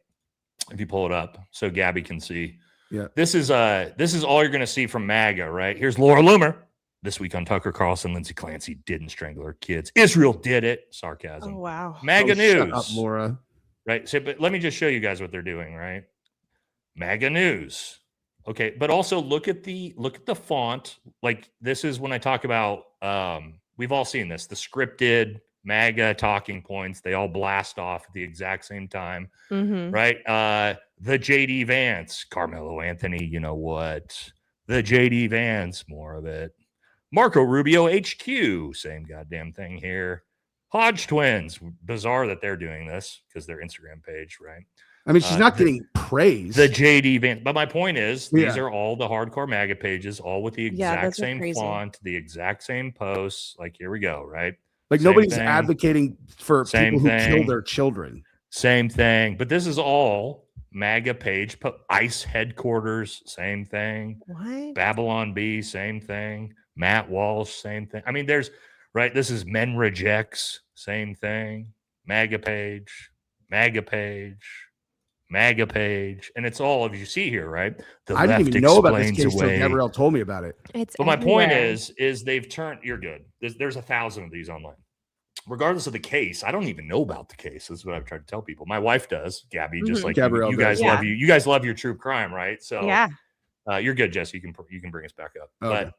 If you pull it up so Gabi can see. Yeah. This is all you're gonna see from MAGA, right? Here's Laura Loomer. This week on Tucker Carlson, Lindsay Clancy didn't strangle her kids. Israel did it. Sarcasm. Oh wow. MAGA Oh, news. Shut up, Laura. Right. So, but let me just show you guys what they're doing, right? MAGA news. Okay, but also look at the font. Like this is when I talk about we've all seen this, the scripted MAGA talking points, they all blast off at the exact same time. Mm-hmm. Right? The JD Vance, Carmelo Anthony, you know what? The JD Vance, more of it. Marco Rubio HQ, same goddamn thing here. Hodge twins, bizarre that they're doing this because their Instagram page, right? I mean, she's not getting praise. The JD Vance. But my point is, these Yeah. are all the hardcore MAGA pages, all with the Yeah, exact those are same crazy. font, the exact same posts. Like, here we go, right? Like Same nobody's thing. advocating for Same people who kill thing. their children. Same thing. But this is all MAGA page. ICE headquarters, same thing. What? Babylon B, same thing. Matt Walsh, same thing. I mean, there's, right? This is Men Rejects, same thing. MAGA page, MAGA page, MAGA page. And it's all, as you see here, right? The I didn't left even know about this explains case until away. Gabrielle told me about it. It's But my point everywhere. is they've turned, you're good. There's 1,000 of these online. Regardless of the case, I don't even know about the case. This is what I've tried to tell people. My wife does, Gabi, just Mhm. like Gabrielle you guys does. love Yeah. you guys love your true crime, right? So Yeah. you're good, Jesse. You can bring us back up. Okay.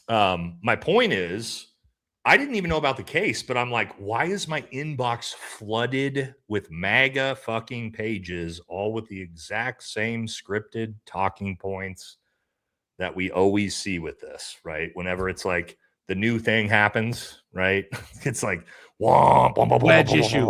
But my point is, I didn't even know about the case, but I'm like, why is my inbox flooded with MAGA fucking pages, all with the exact same scripted talking points that we always see with this, right? Whenever it's like the new thing happens, right? It's like Wedge issue.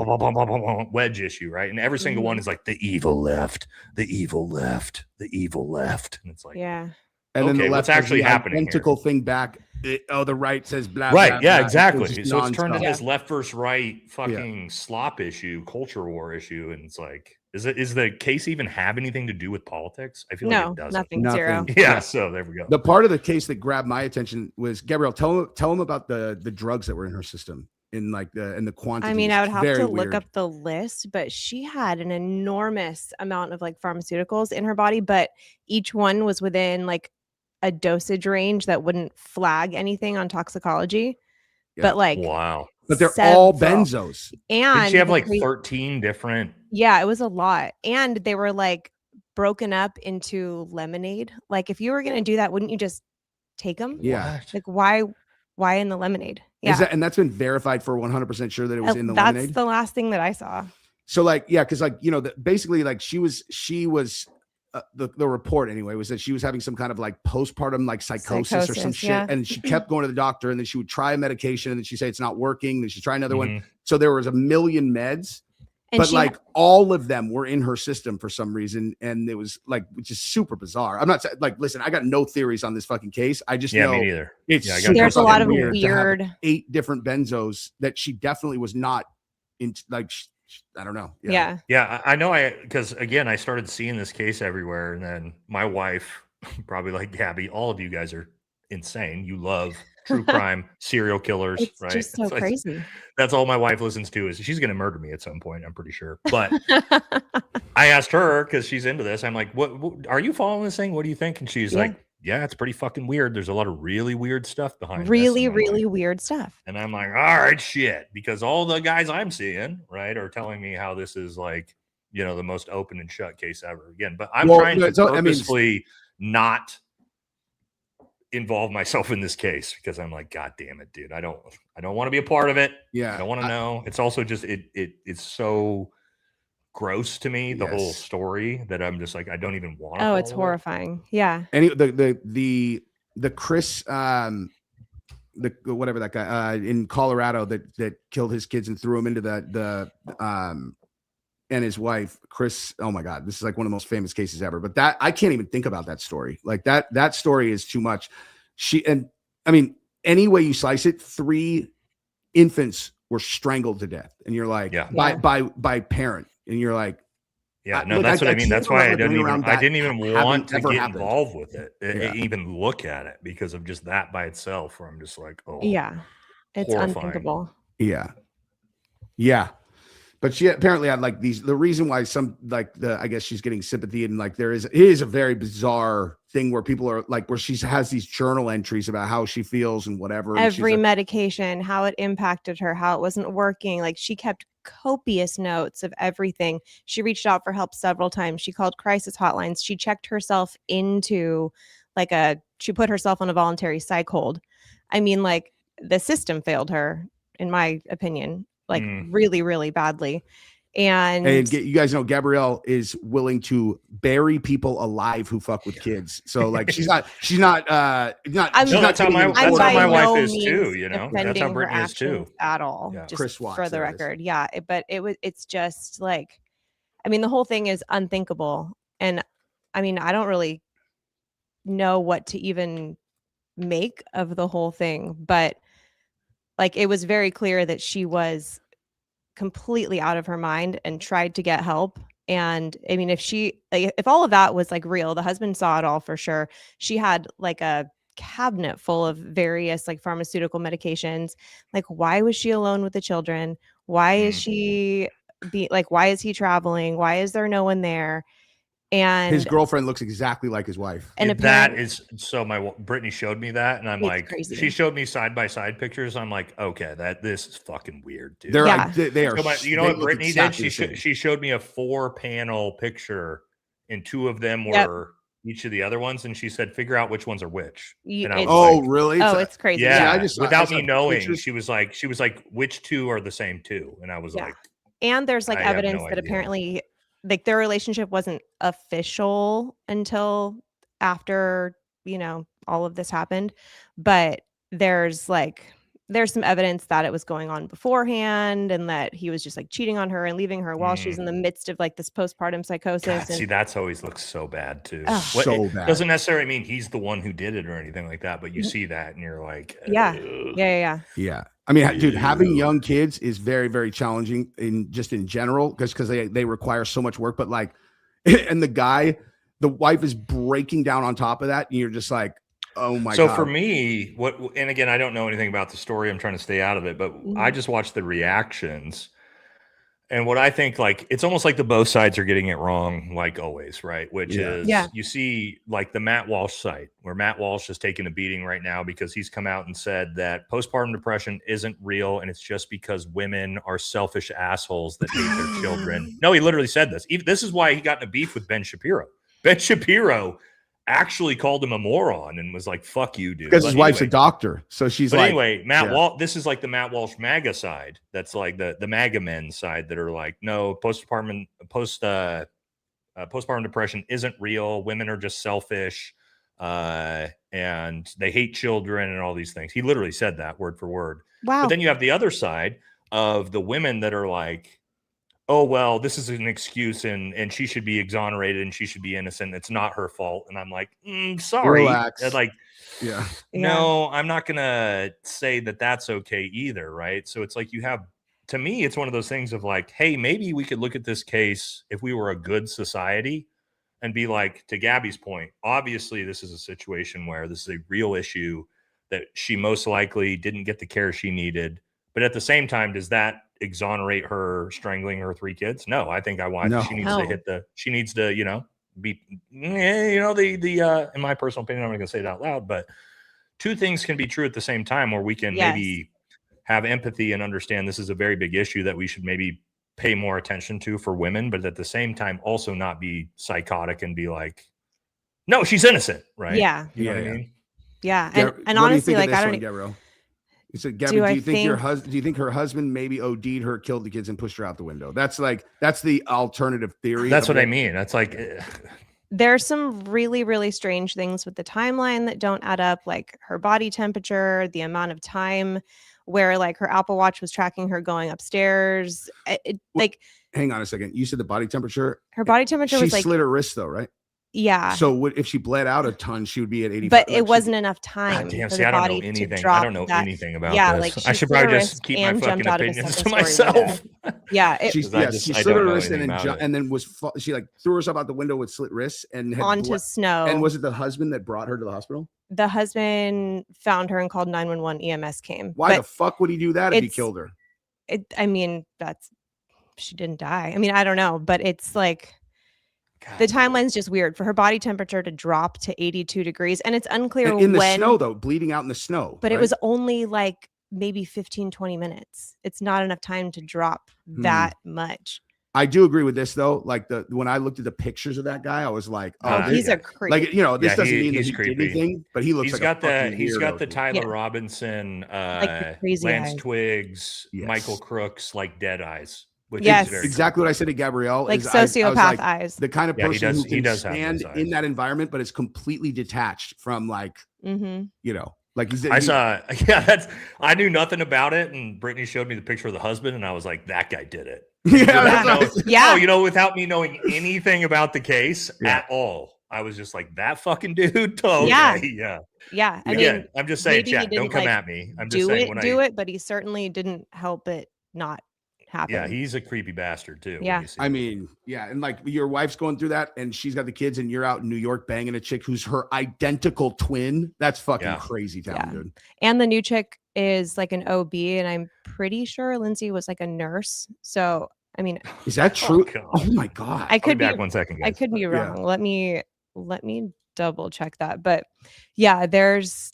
wedge issue, right? And every single one is like the evil left, the evil left, the evil left, and it's like, Yeah. And then Okay, the what's left has actually the happening here? identical thing back. The right says blah. right, blah, yeah, blah. exactly. just So it's turned nonstop. into this left versus right fucking slop issue, culture war issue, and it's like, is the case even have anything to do with politics? I feel like No, it doesn't. nothing. Zero. Nothing. Yeah, so there we go. The part of the case that grabbed my attention was Gabrielle. Tell him about the drugs that were in her system in the quantity. I mean, I would have Very to weird. look up the list, but she had an enormous amount of like pharmaceuticals in her body, but each one was within like a dosage range that wouldn't flag anything on toxicology. Yeah. But like, Wow. But they're all several. benzos. And Did she have the like cra- 13 different? Yeah, it was a lot. And they were like broken up into lemonade. Like if you were going to do that, wouldn't you just take them? Yeah. What? Like why in the lemonade? Is that, and that's been verified for 100% sure that it was in the That's lemonade. the last thing that I saw. So like, yeah, because like, basically like she was the report anyway was that she was having some kind of like postpartum like psychosis or some Psychosis, shit, yeah. and she kept going to the doctor, and then she would try a medication, and then she'd say it's not working, then she'd try another one. Mhm. So there was a million meds, And but she like all of them were in her system for some reason, and it was like, which is super bizarre. I'm not saying like, listen, I got no theories on this fucking case. I just Yeah, know me neither. it's Yeah, I got super there's a lot of fucking to have weird 8 different benzos that she definitely was not in. Like, I don't know. yeah. Yeah, I know. Because again, I started seeing this case everywhere, and then my wife, probably like Gabi, all of you guys are insane. You love true crime, serial killers, It's right? just so It's like- crazy. That's all my wife listens to. Is she's going to murder me at some point? I'm pretty sure. But I asked her because she's into this. I'm like, what are you following this thing? What do you think? And she's Yeah. like, yeah, it's pretty fucking weird. There's a lot of really weird stuff behind this. really, And I'm like- really weird stuff. And I'm like, all right, shit. Because all the guys I'm seeing, right, are telling me how this is like, the most open and shut case ever again. But I'm Well, trying to so, I mean, purposefully not involve myself in this case because I'm like, God damn it, dude. I don't want to be a part of it. I Yeah. don't want to know. It's also just it's so gross to me, the whole Yes. story, that I'm just like, I don't even want to. Oh, it's horrifying. Yeah. Any the Chris whatever that guy in Colorado that killed his kids and threw them into the and his wife Chris. Oh my God, this is like one of the most famous cases ever. But that I can't even think about that story. Like that story is too much. I mean, any way you slice it, 3 infants were strangled to death, and you're like, Yeah. by parent, and you're like, Yeah, no, look, that's what I mean. can't That's why I remember didn't even. around I that didn't even having want to ever get happened. involved with it, Yeah. even look at it because of just that by itself. Where I'm just like, oh, Yeah. It's horrifying. unthinkable. Yeah. Yeah. But she apparently had like these, the reason why some like I guess she's getting sympathy and like it is a very bizarre thing where people are like, where she has these journal entries about how she feels and whatever. And she's Every like, medication, how it impacted her, how it wasn't working. Like she kept copious notes of everything. She reached out for help several times. She called crisis hotlines. She checked herself into she put herself on a voluntary psych hold. I mean, like the system failed her, in my opinion, like really, really badly. And you guys know Gabrielle is willing to bury people alive who fuck with kids. So like she's not that's how my wife is too, you know. That's how her Brittany is too. actions at all. Yeah. Just Chris Watts, for the that is. record. Yeah. But it's just like, I mean, the whole thing is unthinkable. And I mean, I don't really know what to even make of the whole thing, but like it was very clear that she was completely out of her mind and tried to get help. And I mean, if all of that was like real, the husband saw it all for sure. She had like a cabinet full of various like pharmaceutical medications. Like, why was she alone with the children? Why is why is he traveling? Why is there no one there? And his girlfriend looks exactly like his wife. And that is so. Brittany showed me that, and I'm like, crazy. She showed me side by side pictures. I'm like, okay, this is fucking weird, dude. They are. So you know what Brittany did? She showed me a 4-panel picture, and 2 of them were each of the other ones, and she said, figure out which ones are which. Really? It's crazy. Yeah, without me knowing, she was like, which 2 are the same 2? And I was like, and there's like evidence that apparently, like their relationship wasn't official until after, all of this happened. But there's some evidence that it was going on beforehand and that he was just like cheating on her and leaving her while she's in the midst of like this postpartum psychosis. God, see, that's always looks so bad too. So bad. Doesn't necessarily mean he's the one who did it or anything like that, but you see that and you're like, yeah. I mean, dude, having young kids is very, very challenging in general because they require so much work. But like, and the wife is breaking down on top of that, and you're just like, oh my God. So for me, and again, I don't know anything about the story. I'm trying to stay out of it, but I just watched the reactions. And what I think, like, it's almost like both sides are getting it wrong, like always, right? Which is, you see, like the Matt Walsh site, where Matt Walsh is taking a beating right now because he's come out and said that postpartum depression isn't real, and it's just because women are selfish assholes that hate their children. No, he literally said this. This is why he got in a beef with Ben Shapiro. Ben Shapiro actually called him a moron and was like, fuck you, dude. Because his wife's a doctor. So she's like, anyway, Matt Walsh, this is like the Matt Walsh MAGA side. That's like the MAGA men side that are like, no, postpartum depression isn't real. Women are just selfish. And they hate children and all these things. He literally said that word for word. Wow. But then you have the other side of the women that are like, oh, well, this is an excuse and she should be exonerated and she should be innocent. It's not her fault. And I'm like, sorry. Relax. Like, yeah. No, I'm not going to say that that's okay either. Right. So it's like to me, it's one of those things of like, hey, maybe we could look at this case if we were a good society and be like, to Gabby's point, obviously this is a situation where this is a real issue that she most likely didn't get the care she needed. But at the same time, does that exonerate her strangling her 3 kids? No, I think she needs to be, in my personal opinion, I'm not going to say it out loud, but 2 things can be true at the same time where we can maybe have empathy and understand this is a very big issue that we should maybe pay more attention to for women, but at the same time also not be psychotic and be like, no, she's innocent, right? Yeah. You know what I mean? Yeah. And honestly, like, I don't Gabrielle? You said, Gabby, do you think her husband maybe OD'd her, killed the kids, and pushed her out the window? That's the alternative theory. That's what I mean. That's like, there's some really, really strange things with the timeline that don't add up, like her body temperature, the amount of time where like her Apple Watch was tracking her going upstairs. Hang on a second. You said the body temperature. Her body temperature was like, she slit her wrist though, right? Yeah. So if she bled out a ton, she would be at 85. But like, it wasn't enough time God damn, for see, the I don't body know anything. to drop I don't know that. anything about Yeah, this. like I she should slit her probably wrist just keep my and fucking jumped out of a opinions to second-story myself. window. Yeah, it, she I slit don't her know wrist anything about it. and then she like threw herself out the window with slit wrists and had onto snow. And was it the husband that brought her to the hospital? The husband found her and called 911. EMS came. Why But the fuck would he do that if he it's- killed her? I mean, she didn't die. I mean, I don't know, but it's like God. the timeline's just weird for her body temperature to drop to 82 degrees. And it's unclear And in the when, snow, though, bleeding out in the snow. but it right? was only like maybe 15, 20 minutes. It's not enough time to drop that much. I do agree with this though. Like when I looked at the pictures of that guy, I was like, Oh, this- he's a creep. like this doesn't mean that he's he creepy. did anything, but he looks He's like got a fucking he's got weirdo, the dude. Tyler Yeah. Robinson, the crazy Lance eyes. Twigs, Yes. Michael Crooks, like dead eyes. Which Yes. is very Exactly what I said to Gabrielle. Like is I was sociopath like, eyes. the kind of Yeah, he person does- who he can does have stand those in eyes. that environment, but is completely detached from like, Mm-hmm. like he's. I saw, I knew nothing about it, and Brittany showed me the picture of the husband, and I was like, that guy did it. Yeah, Without that's what I knowing- said. Yeah. No, without me knowing anything about the case Yeah. at all, I was just like, that fucking dude. Okay, Yeah. yeah. Yeah. I Again, mean, I'm just saying, maybe he chat, don't didn't, come like, at me. I'm just do saying it, but he certainly didn't help it not happen. yeah, he's a creepy bastard too. when Yeah. you see I him. mean, yeah, and like your wife's going through that, and she's got the kids, and you're out in New York banging a chick who's her identical twin. That's fucking Yeah. crazy town, Yeah. dude. And the new chick is like an OB, and I'm pretty sure Lindsay was like a nurse. So, I mean, Is that true? God. Oh my god! I I'll could be be back 1 second, guys. I could be Yeah. wrong. Let me double check that. But yeah, there's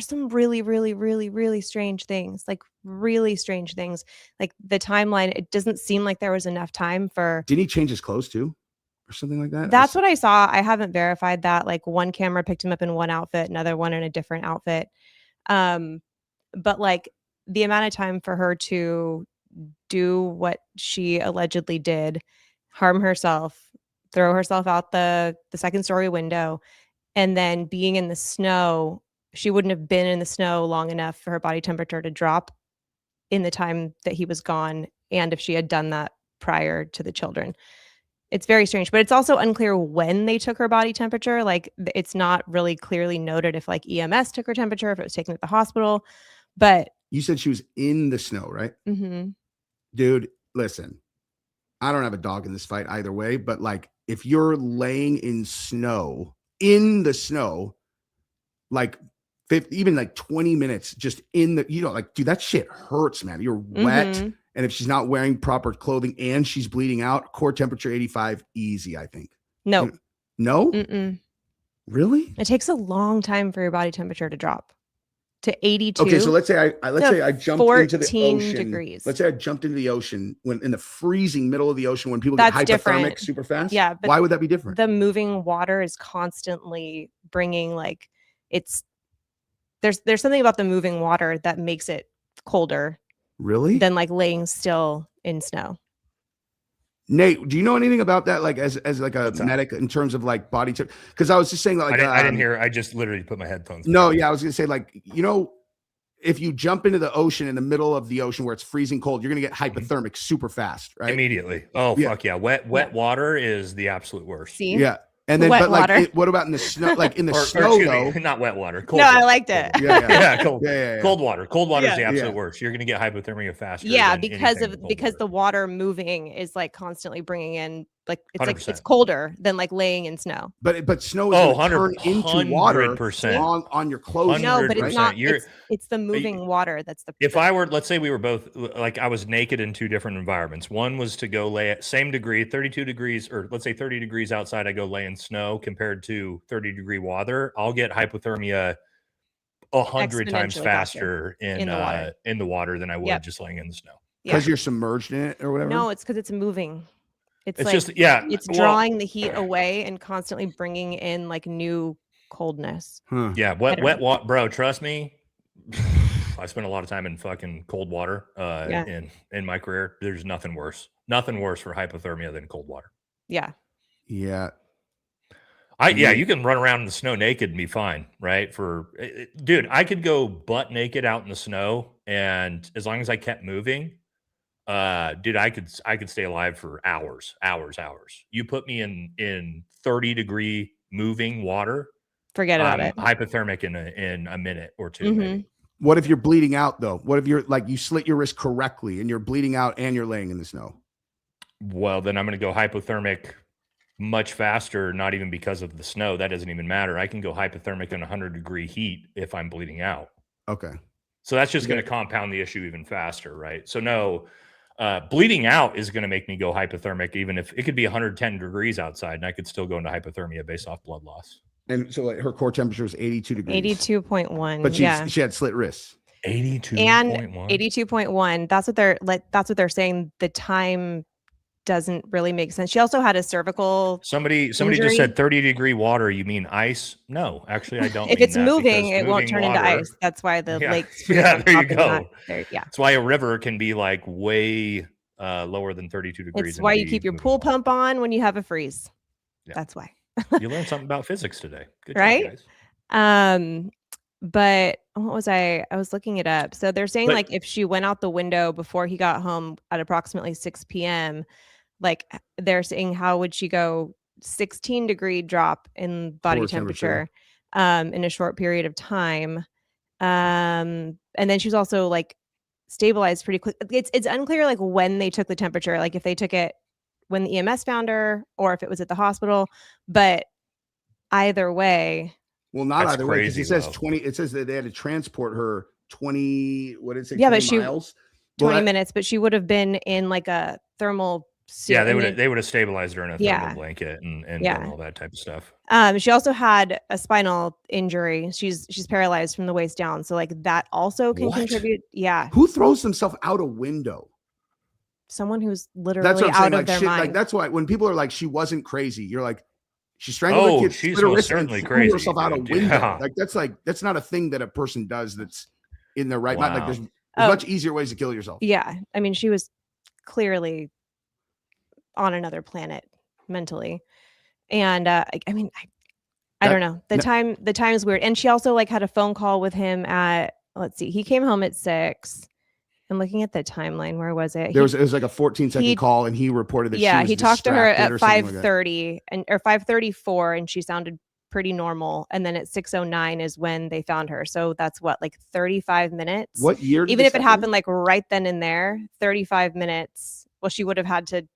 some really, really, really, really strange things. Like really strange things. Like the timeline, it doesn't seem like there was enough time for. Didn't he change his clothes too, or something like that? That's what I saw. I haven't verified that. Like one camera picked him up in one outfit, another one in a different outfit. But like the amount of time for her to do what she allegedly did, harm herself, throw herself out the second story window, and then being in the snow, she wouldn't have been in the snow long enough for her body temperature to drop in the time that he was gone. And if she had done that prior to the children, it's very strange, but it's also unclear when they took her body temperature. Like it's not really clearly noted if like EMS took her temperature, if it was taken at the hospital, but You said she was in the snow, right? mhm. Dude, listen, I don't have a dog in this fight either way, but like if you're laying in the snow, like even like 20 minutes just in the, like, dude, that shit hurts, man. You're wet. Mhm. And if she's not wearing proper clothing and she's bleeding out, core temperature 85, easy, I think. No. No? Mm-mm. Really? It takes a long time for your body temperature to drop to 82. Okay, so let's say I jumped into the 14 ocean. degrees. Let's say I jumped into the ocean when in the freezing middle of the ocean when people That's get hypothermic different. super fast. Yeah, but why would that be different? The moving water is constantly bringing like there's something about the moving water that makes it colder Really? than like laying still in snow. Nate, do you know anything about that? Like as like a What's that? medic in terms of like body temp? Because I was just saying like I didn't hear. I just literally put my headphones. No, back. yeah, I was gonna say like if you jump into the ocean in the middle of the ocean where it's freezing cold, you're gonna get hypothermic super fast, right? Immediately. Oh Yeah. fuck yeah! Wet water is the absolute worst. See? Yeah, and then Wet but like water. what about in the snow? Like in the Or snow excuse though? me, not wet water. Cold No, I water. liked it. Cold Yeah, water. yeah. Yeah, cold. Yeah. Cold water. Cold water is the Yeah. absolute Yeah. worst. You're gonna get hypothermia faster. Yeah, than because anything with cold because the water. water moving is like constantly bringing in like it's 100%. colder than like laying in snow. But snow is Oh, gonna turn 100%. into water 100%. on your clothes. No, but it's 100%. not. You're- It's the moving water that's the. If I were, let's say we were both like I was naked in two different environments. One was to go lay at same degree, 32 degrees, or let's say 30 degrees outside. I go lay in snow compared to 30-degree water. I'll get hypothermia 100 times Exponentially faster in in the water. in the water than I would Yep. just laying in the snow. Because you're submerged in it or whatever. No, it's because it's moving. It's like, just it's well, drawing the heat away and constantly bringing in like new coldness. Huh. Yeah, I wet don't wet water, bro. Trust me. I spent a lot of time in fucking cold water Yeah. in my career. There's nothing worse. Nothing worse for hypothermia than cold water. Yeah. Yeah. You can run around in the snow naked and be fine, right? Dude, I could go butt naked out in the snow, and as long as I kept moving, Dude, I could stay alive for hours. You put me in 30-degree moving water, Forget about it. hypothermic in a minute or two, Mm-hmm. maybe. What if you're bleeding out though? What if you're like you slit your wrist correctly and you're bleeding out and you're laying in the snow? Well, then I'm going to go hypothermic much faster, not even because of the snow. That doesn't even matter. I can go hypothermic in 100-degree heat if I'm bleeding out. Okay. So that's just going to compound the issue even faster, right? So no, bleeding out is going to make me go hypothermic, even if it could be 110 degrees outside and I could still go into hypothermia based off blood loss. And so like her core temperature is 82 degrees. 82.1. But yeah. she had slit wrists. 82.1. And 82.1. That's what they're saying. The time doesn't really make sense. She also had a cervical. Somebody injury. just said 30-degree water. You mean ice? No, actually, I don't. If mean it's that, moving, because it won't turn into water- ice. That's why the lakes. Yeah, there you go. Yeah. That's why a river can be like way lower than 32 degrees. It's why you keep your pool pump on when you have a freeze. Yeah. That's why. You learned something about physics today. Good right? job, guys. But what was I was looking it up. So they're saying But- like if she went out the window before he got home at approximately 6 p.m., like they're saying how would she go 16-degree drop in body Core temperature in a short period of time. And then she was also like stabilized pretty quick. It's unclear like when they took the temperature, like if they took it when the EMS found her or if it was at the hospital. But either way, Well, not That's either way, because crazy, it says though. 20. It says that they had to transport her 20. What did it say? Yeah, but 20 miles. Well, 20 that- minutes, but she would have been in like a thermal suit. Yeah, they and would have stabilized her in a Yeah. thermal blanket and Yeah. done all that type of stuff. She also had a spinal injury. She's paralyzed from the waist down. So like that also can What? contribute. Yeah. Who throws themselves out a window? Someone who's literally That's what I'm out saying. of Like their shit. mind. Like that's why when people are like, she wasn't crazy, you're like, she strangled her kid, She's split her most wrist, and certainly threw crazy, herself out a dude. window. Yeah. That's not a thing that a person does. That's in their right mind. Like Wow. there's Oh. much easier ways to kill yourself. Yeah. I mean, she was clearly on another planet mentally. And I mean, I don't know. The time is weird. And she also like had a phone call with him at, let's see, he came home at 6. I'm looking at the timeline. Where was it? It was like a 14-second call, and he reported that. Yeah, she was he talked to her at distracted or something like that. 5:30 or 5:34, and she sounded pretty normal. And then at 6:09 is when they found her. So that's what, like 35 minutes. What year? did Even this if it happen? happened like right then and there, 35 minutes. Well, she would have had to,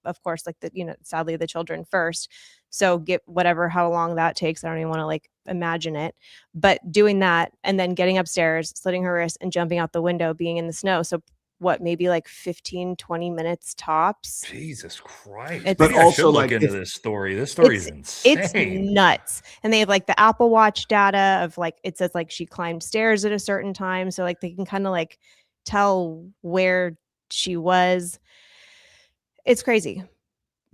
of course, like sadly the children first. So get whatever, how long that takes. I don't even want to like imagine it, but doing that and then getting upstairs, slitting her wrist and jumping out the window, being in the snow. So what, maybe like 15, 20 minutes tops. Jesus Christ. It's- But Maybe I also, should look like, into if- this story. This story is insane. It's nuts. And they have like the Apple Watch data of like, it says like she climbed stairs at a certain time. So like they can kind of like tell where she was. It's crazy.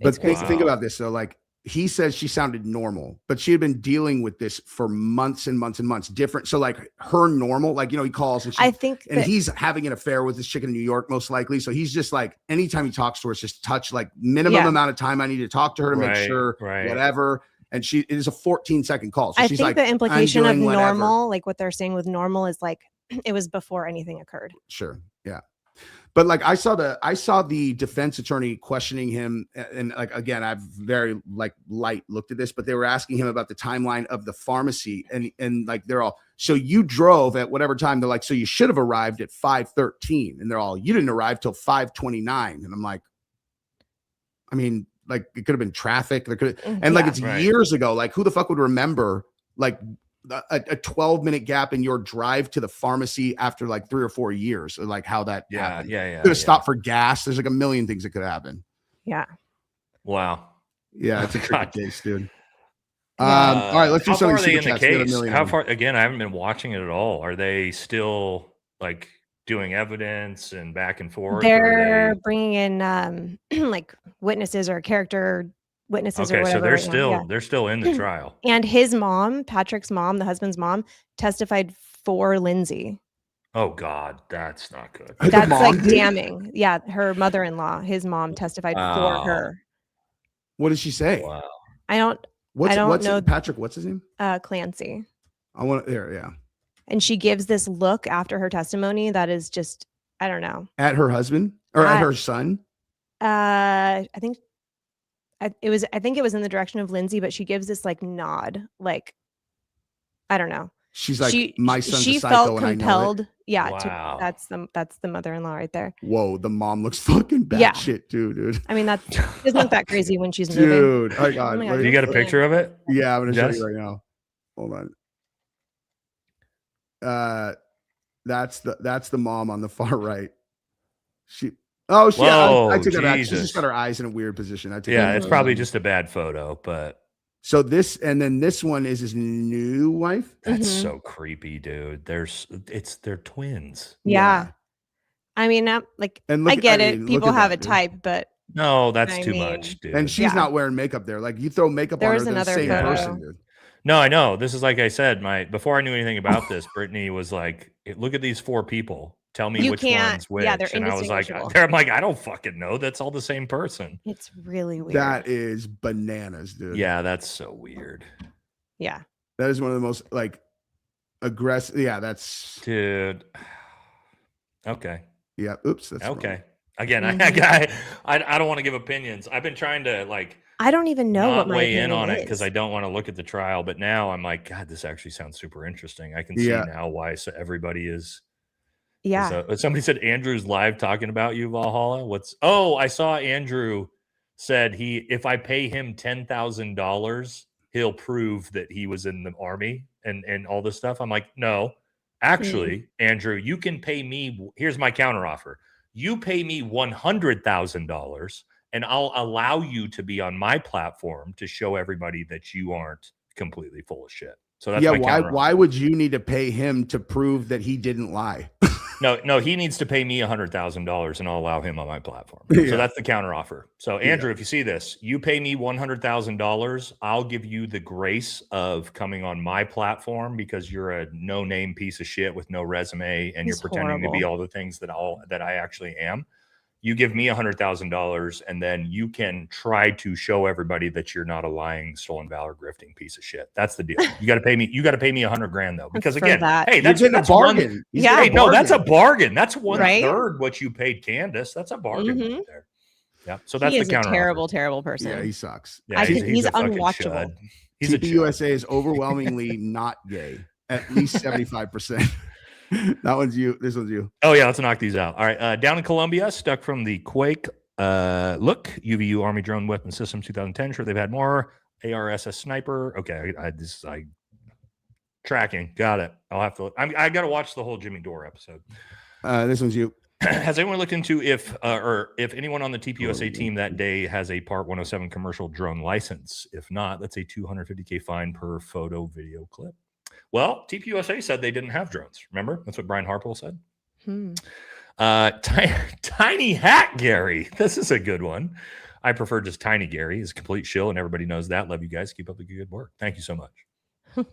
But It's crazy. think about this though. Like he says she sounded normal, but she had been dealing with this for months and months and months. Different. So like her normal, like, he calls and, I think and that- he's having an affair with this chick in New York, most likely. So he's just like, anytime he talks to her, it's just touch, like minimum Yeah. amount of time I need to talk to her to make Right, sure right. whatever. And it is a 14-second call. So I she's think like, the implication I'm of doing whatever. normal, like what they're saying with normal is like it was before anything occurred. Sure. Yeah. But like I saw the defense attorney questioning him, and like again, I've very like light looked at this, but they were asking him about the timeline of the pharmacy, and like they're all, so you drove at whatever time. They're like, so you should have arrived at 5:13, and they're all, you didn't arrive till 5:29, and I'm like, I mean, like it could have been traffic, there could, and like Yeah. it's Right. years ago. Like who the fuck would remember like a 12-minute gap in your drive to the pharmacy after like 3 or 4 years, or like how that Yeah, happened. yeah. Could have stopped for gas. There's like a million things that could happen. Yeah. Wow. Yeah, it's a Oh, tricky God. case, dude. Yeah. All right, let's do How far something are they in super the chats. We got a case? million How of them. far? Again, I haven't been watching it at all. Are they still like doing evidence and back and forth? or They're are bringing in like witnesses or character witnesses they... or Okay, so whatever. they're right now. still Yeah. they're still in the trial. And his mom, Patrick's mom, the husband's mom, testified for Lindsay. Oh God, that's not good. The That's mom like did? damning. Yeah, her mother-in-law, his mom testified Wow. for her. What did she say? Wow. I don't What's know. Patrick? What's his name? Clancy. I want there. Yeah, And she gives this look after her testimony that is just, I don't know. at her husband. or at her son? I think it was in the direction of Lindsay, but she gives this like nod, like I don't know. She's like, my son's she a psycho felt and I know compelled. it. Yeah, Wow. that's the mother-in-law right there. Whoa, the mom looks fucking Yeah. batshit too, dude. I mean, she doesn't look that crazy when she's moving. Dude, oh God. my God, You got a yeah. picture of it? Yeah, I'm gonna Jess? show you right now. Hold on. That's the mom on the far right. Whoa, I took that back. She's Jesus. just got her eyes in a weird position. Yeah, it's probably just a bad photo, but so this, and then this one is his new wife. that's so creepy, dude. They're twins. Yeah. I mean, And I get I it. mean, People look at have that, a dude. type, but No, that's I too mean- much, dude. And she's not wearing makeup there. Like you throw makeup There on her, was they're the another same photo. person, dude. No, I know. This is like I said, before I knew anything about this, Brittany was like, look at these 4 people. Tell me You which can't- one's which. yeah, they're and I was like, indistinguishable. I'm like, I don't fucking know. That's all the same person. it's really weird. That is bananas, dude. Yeah, that's so weird. Yeah. That is one of the most like aggressive. Yeah, that's Dude. Okay. yeah. Oops. That's wrong. Okay. Again, Mhm. I don't want to give opinions. I've been trying to like I don't even know not what my weigh in opinion on it is. because I don't want to look at the trial. But now I'm like, God, this actually sounds super interesting. I can see Yeah. now why everybody is. Yeah. Somebody said Andrew's live talking about you, Valhalla. I saw Andrew said if I pay him $10,000, he'll prove that he was in the army and all this stuff. I'm like, no, actually, Andrew, you can pay me. Here's my counteroffer. You pay me $100,000 and I'll allow you to be on my platform to show everybody that you aren't completely full of shit. So that's Yeah. my Why? counteroffer. Why would you need to pay him to prove that he didn't lie? No, he needs to pay me $100,000 and I'll allow him on my platform. Yeah. So that's the counteroffer. So Andrew, if you see this, you pay me $100,000, I'll give you the grace of coming on my platform because you're a no-name piece of shit with no resume and He's you're pretending to be horrible. all the things that I actually am. You give me $100,000 and then you can try to show everybody that you're not a lying, stolen valor, grifting piece of shit. That's the deal. You got to pay me. You got to pay me $100,000 though, because For again, that. hey, You're that's getting a one- bargain. He's Yeah. getting Hey, no, that's a bargain. bargain. That's 1/3 Right? what you paid Candace. That's a bargain Mhm. right there. Yeah. So that's He the is a counter. terrible, terrible person. Yeah, he sucks. Yeah, I think he's a fucking unwatchable. chud. He's a chud. TPUSA is overwhelmingly not gay. At least 75%. That one's you. This one's you. Oh yeah, let's knock these out. All right, down in Colombia, stuck from the Quake. Look, UVU Army Drone Weapon System 2010. Sure, they've had more. ARSS Sniper. Okay, I tracking. Got it. I'll have to. I got to watch the whole Jimmy Dore episode. This one's you. Has anyone looked into if anyone on the TPUSA team that day has a Part 107 commercial drone license? If not, that's a $250K fine per photo video clip. Well, TPUSA said they didn't have drones. Remember? That's what Brian Harpole said. Tiny Hat Gary. This is a good one. I prefer just Tiny Gary. He's a complete shill, and everybody knows that. Love you guys. Keep up the good work. Thank you so much.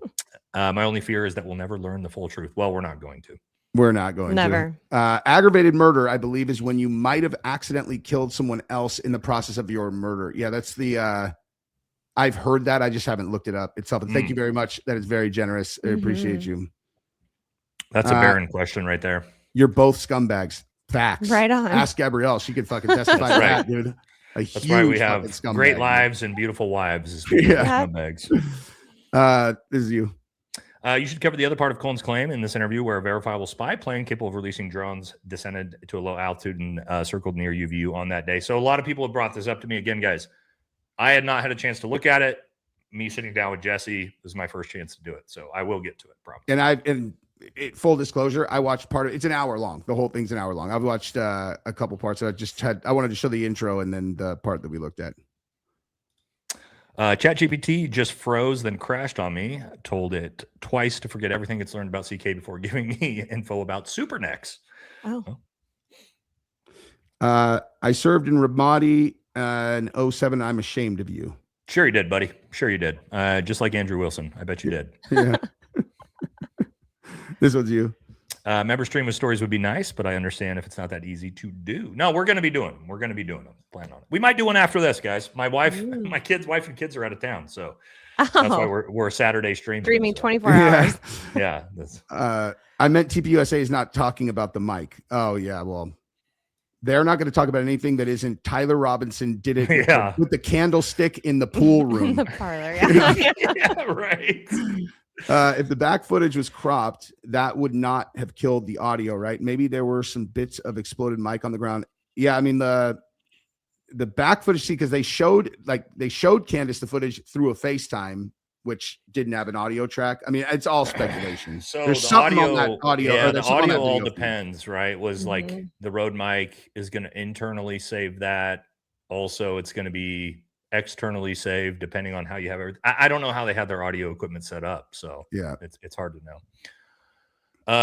My only fear is that we'll never learn the full truth. Well, we're not going to. We're not going Never. to. Aggravated murder, I believe, is when you might have accidentally killed someone else in the process of your murder. Yeah, that's the. I've heard that. I just haven't looked it up itself. And thank you very much. That is very generous. I appreciate you. That's a barren question right there. You're both scumbags. Facts. Right on. Ask Gabrielle. She could fucking testify to that, dude. That's why we have great lives and beautiful wives. Is scumbags. This is you. You should cover the other part of Cohen's claim in this interview where a verifiable spy plane capable of releasing drones descended to a low altitude and circled near UVU on that day. So a lot of people have brought this up to me. Again, guys, I had not had a chance to look at it. Me sitting down with Jesse was my first chance to do it. So I will get to it, probably. And full disclosure, I watched part of it's an hour long. The whole thing's an hour long. I've watched a couple parts. I wanted to show the intro and then the part that we looked at. ChatGPT just froze, then crashed on me. Told it twice to forget everything it's learned about CK before giving me info about Super Necks. Oh. I served in Ramadi in 07. I'm ashamed of you. Sure you did, buddy. Sure you did. Just like Andrew Wilson. I bet you did. Yeah. This one's you. Member stream with stories would be nice, but I understand if it's not that easy to do. No, we're going to be doing them. We're going to be doing them. Plan on it. We might do one after this, guys. My wife and kids are out of town. So that's why we're Saturday streaming. Streaming 24 hours. Yeah. I meant TPUSA is not talking about the mic. Oh, yeah. Well, they're not going to talk about anything that isn't Tyler Robinson did it Yeah. with the candlestick in the pool room. the parlor. Yeah. Yeah, right. If the back footage was cropped, that would not have killed the audio, right? Maybe there were some bits of exploded mic on the ground. Yeah, I mean the back footage, see, because they showed Candace the footage through a FaceTime, which didn't have an audio track. I mean, it's all speculation. So there's the something audio, on that audio. yeah, or the there's something on audio that all video feed. depends, right? Was like the Rode mic is going to internally save that. Also, it's going to be externally saved depending on how you have everything. I don't know how they have their audio equipment set up, so yeah, it's hard to know.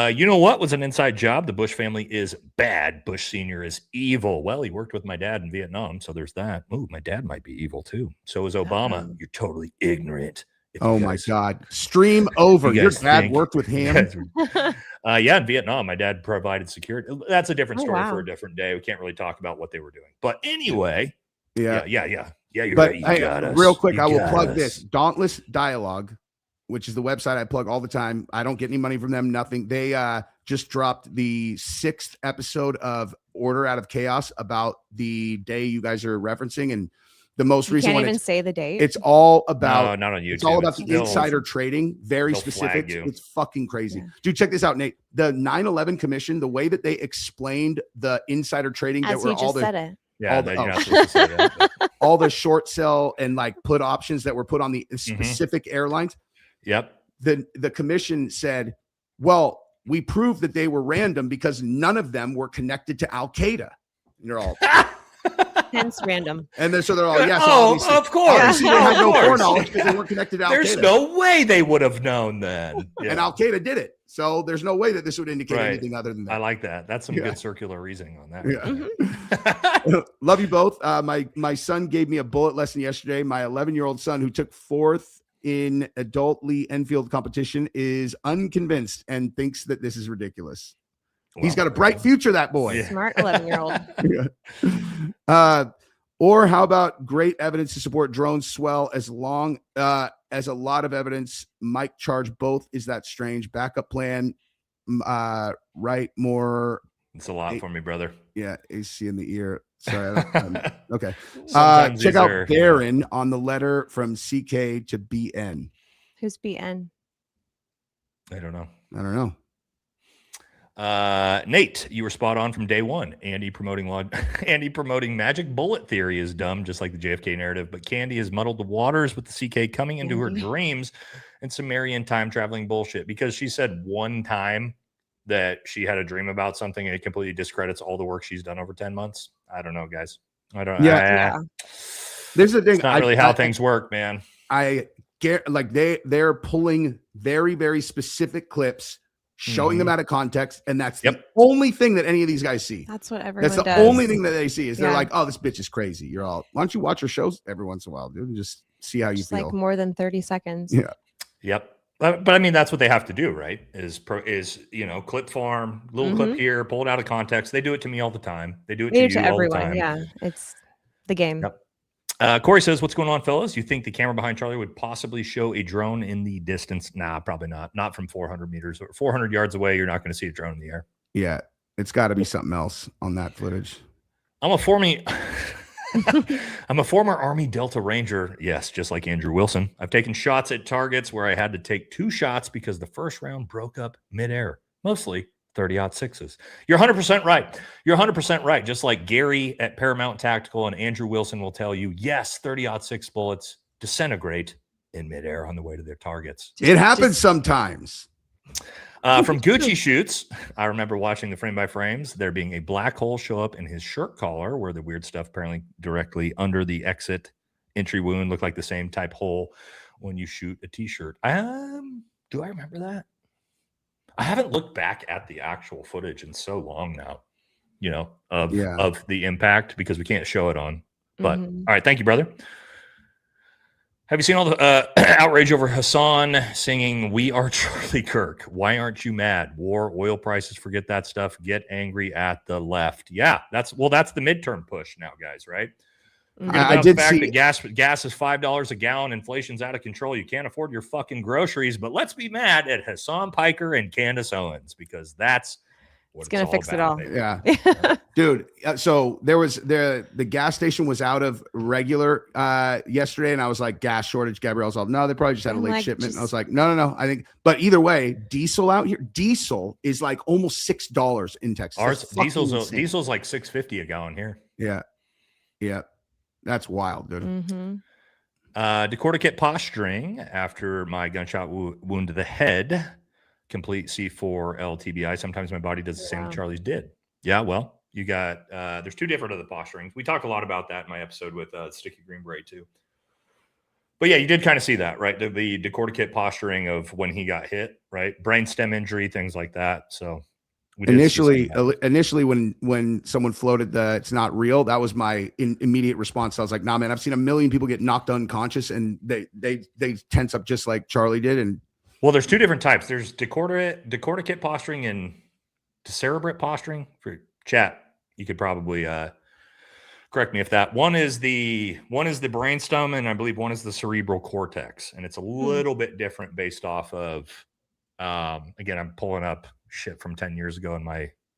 You know what was an inside job? The Bush family is bad. Bush Sr. is evil. Well, he worked with my dad in Vietnam, so there's that. Ooh, my dad might be evil too. So is Obama. You're totally ignorant. Oh my God. Stream over. Your dad worked with him. Yeah, in Vietnam, my dad provided security. That's a different story for wow. a different day. We can't really talk about what they were doing. But anyway, Yeah. yeah. You're But right. You hey, got us. real quick, You I will got plug us. this Dauntless Dialogue, which is the website I plug all the time. I don't get any money from them. Nothing. They just dropped the 6th episode of Order Out of Chaos about the day you guys are referencing, and the most You recent can't one. even It's, say the date. it's all about. No, not on YouTube. It's all about the They'll- insider trading. Very they'll specific. flag you. It's fucking crazy, Yeah. dude. Check this out, Nate. The 9/11 Commission, the way that they explained the insider trading, As that he were just all the said it. Yeah, all the- you're not supposed to say that. but- all the short sell and like put options that were put on the specific airlines. Yep. The commission said, well, we proved that they were random because none of them were connected to Al Qaeda. And they're all, Hence random. and then so they're all, yes, Oh, obviously, of course. obviously they had no Of course. foreknowledge because they weren't connected to Al There's Qaeda. no way they would have known then. Yeah. And Al Qaeda did it. So there's no way that this would indicate Right. anything other than I that. like that. That's some Yeah. good circular reasoning on that. Yeah. Love you both. My son gave me a bullet lesson yesterday. My 11-year-old son, who took 4th in adult Lee Enfield competition, is unconvinced and thinks that this is ridiculous. He's got a bright future, that boy. Yeah. Smart 11-year-old. Or how about great evidence to support drones swell as long as a lot of evidence might charge both? Is that strange? Backup plan, right? More. It's a lot for me, brother. Yeah, AC in the ear. Sorry. Okay. Sometimes Check these out are- Baron on the letter from CK to BN. Who's BN? I don't know. I don't know. Nate, you were spot on from day one. Andy promoting magic bullet theory is dumb, just like the JFK narrative. But Candy has muddled the waters with the CK coming into her dreams and Sumerian time traveling bullshit, because she said one time that she had a dream about something and it completely discredits all the work she's done over 10 months. I don't know, guys. I don't. Yeah. This is the thing. It's not really how things work, man. I get like they're pulling very, very specific clips, showing them out of context, and that's the only thing that any of these guys see. That's what everyone That's the does. only thing that they see is they're Yeah. like, "Oh, this bitch is crazy." You're all, why don't you watch her shows every once in a while, dude, and just see how you Just feel? like more than 30 seconds. Yeah. Yep. But I mean, that's what they have to do, right? Is clip farm, little clip here, pull it out of context. They do it to me all the time. They do it They to do you to all the everyone. time. Yeah. It's the game. Yep. Corey says, what's going on, fellas? You think the camera behind Charlie would possibly show a drone in the distance? Nah, probably not. Not from 400 meters or 400 yards away. You're not going to see a drone in the air. Yeah, it's got to be something else on that footage. I'm a former Army Delta Ranger. Yes, just like Andrew Wilson. I've taken shots at targets where I had to take 2 shots because the first round broke up midair, mostly 30-06s. You're 100% right. You're 100% right. Just like Gary at Paramount Tactical and Andrew Wilson will tell you, yes, 30-06 bullets disintegrate in midair on the way to their targets. It happens sometimes. From Gucci Shoots, I remember watching the frame by frames, there being a black hole show up in his shirt collar where the weird stuff apparently directly under the exit entry wound looked like the same type hole when you shoot a t-shirt. Do I remember that? I haven't looked back at the actual footage in so long now, of the impact, because we can't show it on. But all right, thank you, brother. Have you seen all the outrage over Hassan singing "We Are Charlie Kirk"? Why aren't you mad? War, oil prices, forget that stuff. Get angry at the left. Yeah, that's the midterm push now, guys. Right? I did the fact see that gas is $5 a gallon. Inflation's out of control. You can't afford your fucking groceries. But let's be mad at Hassan Piker and Candace Owens, because that's what It's gonna all fix it about, all. baby. Yeah. Dude, so there was the gas station was out of regular yesterday, and I was like, gas shortage. Gabrielle's all, no, they probably just had a I'm late like, shipment. And I was just- like, no, I think, but either way, diesel out here, diesel is like almost $6 in Texas. Ours That's fucking insane. diesel's like $6.50 a gallon here. Yeah, that's wild, dude. Mm-hmm. Decorticate posturing after my gunshot wound to the head. Complete C4 LTBI. Sometimes my body does the same Wow. that Charlie's did. Yeah, well, you got there's two different of the posturings. We talk a lot about that in my episode with Sticky Green Beret too. But yeah, you did kind of see that, right? The decorticate posturing of when he got hit, right? Brainstem injury, things like that. So we did see some of that. Initially, when someone floated the "it's not real," that was my immediate response. I was like, "Nah, man, I've seen a million people get knocked unconscious, and they tense up just like Charlie did." And well, there's two different types. There's decorticate posturing and decerebrate posturing. For chat, you could probably correct me if that one is the brainstem, and I believe one is the cerebral cortex, and it's a little bit different based off of. Again, I'm pulling up shit from 10 years ago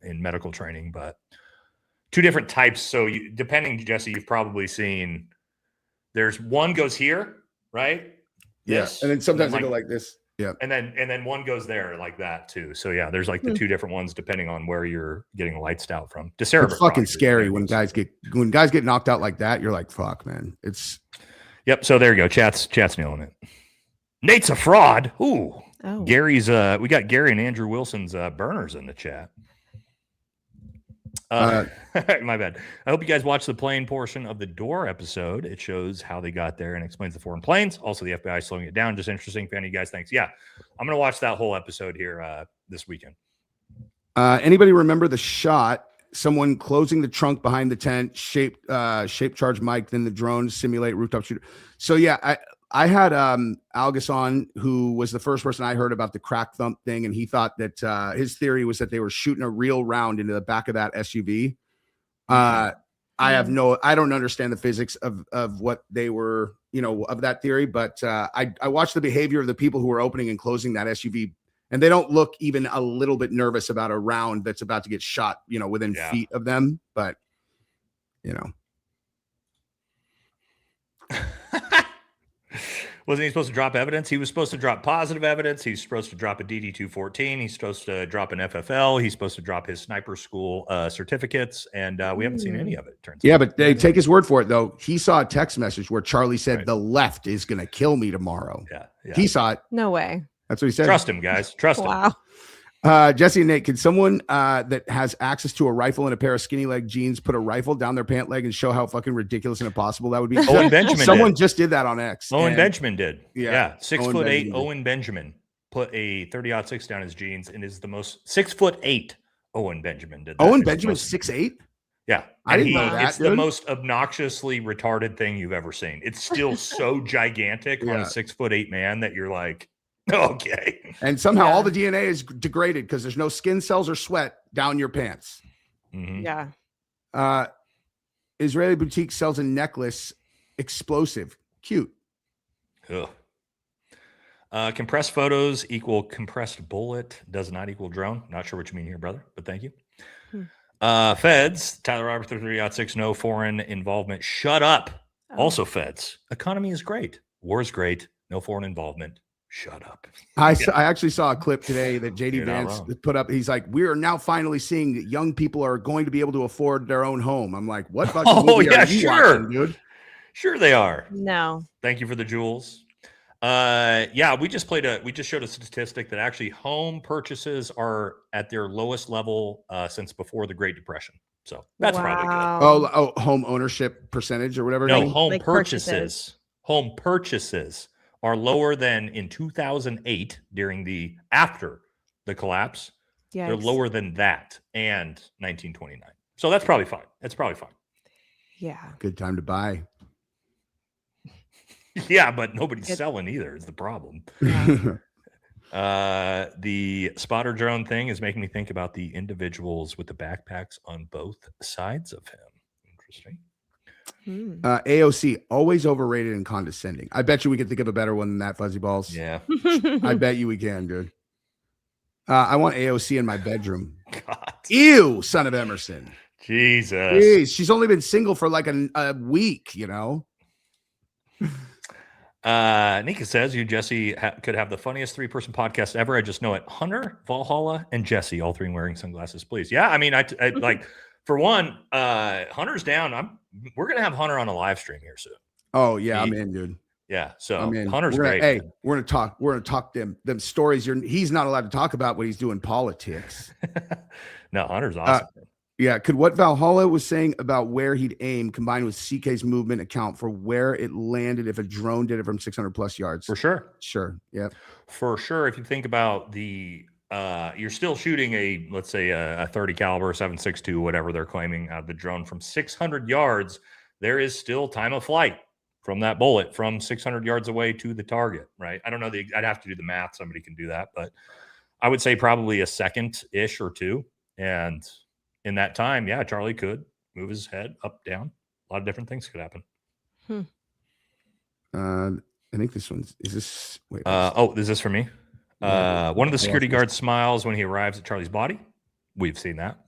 in medical training, but two different types. So depending, Jesse, you've probably seen. There's one goes here, right? Yes, and then sometimes they go like this. Yeah, and then one goes there like that too. So yeah, there's like the two different ones depending on where you're getting the lights out from. It's fucking scary when guys get knocked out like that. You're like, fuck, man. It's yep. So there you go. Chat's nailing it. Nate's a fraud. Ooh. Oh. Gary's we got Gary and Andrew Wilson's burners in the chat. My bad. I hope you guys watched the plane portion of the Door episode. It shows how they got there and explains the foreign planes. Also, the FBI slowing it down. Just interesting for any of you guys. Thanks. Yeah, I'm gonna watch that whole episode here this weekend. Anybody remember the shot? Someone closing the trunk behind the tent, shape charge mic, then the drone simulate rooftop shooter. So yeah, I had Algus on, who was the first person I heard about the crack thump thing, and he thought that his theory was that they were shooting a real round into the back of that SUV. I don't understand the physics of what they were, of that theory, but I watched the behavior of the people who were opening and closing that SUV, and they don't look even a little bit nervous about a round that's about to get shot, within feet of them, but Wasn't he supposed to drop evidence? He was supposed to drop positive evidence. He's supposed to drop a DD-214. He's supposed to drop an FFL. He's supposed to drop his sniper school certificates, and we haven't seen any of it. Turns out. But they take his word for it, though. He saw a text message where Charlie said, "The left is going to kill me tomorrow." Yeah. He saw it. No way. That's what he said. Trust him, guys. Trust him. Wow. Jesse and Nate, can someone that has access to a rifle and a pair of skinny leg jeans put a rifle down their pant leg and show how fucking ridiculous and impossible that would be? Owen Benjamin Someone did. just did that on X. Owen Benjamin did. Yeah. 6'8" Owen Benjamin put a 30-06 down his jeans and is the most 6'8" Owen Benjamin did that. Owen Benjamin's 6'8"? Yeah. I didn't know that. It's the most obnoxiously retarded thing you've ever seen. It's still so gigantic on a 6'8" man that you're like, okay. And somehow all the DNA is degraded because there's no skin cells or sweat down your pants. Mm-hmm. Yeah. Israeli boutique sells a necklace, explosive, cute. Ugh. Compressed photos equal compressed bullet does not equal drone. Not sure what you mean here, brother, but thank you. Feds, Tyler Roberts 3.6, no foreign involvement. Shut up. Also, feds. Economy is great. War is great. No foreign involvement. Shut up. I actually saw a clip today that JD You're not Vance wrong. put up. He's like, we are now finally seeing that young people are going to be able to afford their own home. I'm like, what fucking movie are you watching, dude? Sure they are. No. Thank you for the jewels. We just showed a statistic that actually home purchases are at their lowest level since before the Great Depression. So that's probably good. Oh, home ownership percentage or whatever. No, home purchases. Home purchases are lower than in 2008 after the collapse. They're Yikes. lower than that and 1929. So that's probably fine. That's probably fine. Yeah. Good time to buy. Yeah, but nobody's selling either is the problem. The spotter drone thing is making me think about the individuals with the backpacks on both sides of him. Interesting. AOC, always overrated and condescending. I bet you we could think of a better one than that, Fuzzy Balls. Yeah. I bet you we can, dude. I want AOC in my bedroom. God. Ew, son of Emerson. Jesus. Jeez, she's only been single for like a week, you know? Nika says you, Jesse, could have the funniest 3-person podcast ever. I just know it. Hunter, Valhalla, and Jesse, all 3 wearing sunglasses, please. Yeah, I mean, I like, for one, Hunter's down. We're gonna have Hunter on a live stream here soon. Oh yeah, I'm in, dude. Yeah, so I'm in. Hunter's great. great. Hey, we're gonna talk them stories. He's not allowed to talk about when he's doing politics. No, Hunter's awesome. Yeah, could what Valhalla was saying about where he'd aim combined with CK's movement account for where it landed if a drone did it from 600 plus yards? For sure. Sure. Yeah. For sure. If you think about you're still shooting let's say a 30 caliber 7.62, whatever they're claiming out of the drone from 600 yards, there is still time of flight from that bullet from 600 yards away to the target, right? I don't know. I'd have to do the math. Somebody can do that, but I would say probably a second-ish or 2. And in that time, yeah, Charlie could move his head up, down. A lot of different things could happen. I think this one's is this. Wait. Is this for me? One of the security guards smiles when he arrives at Charlie's body. We've seen that.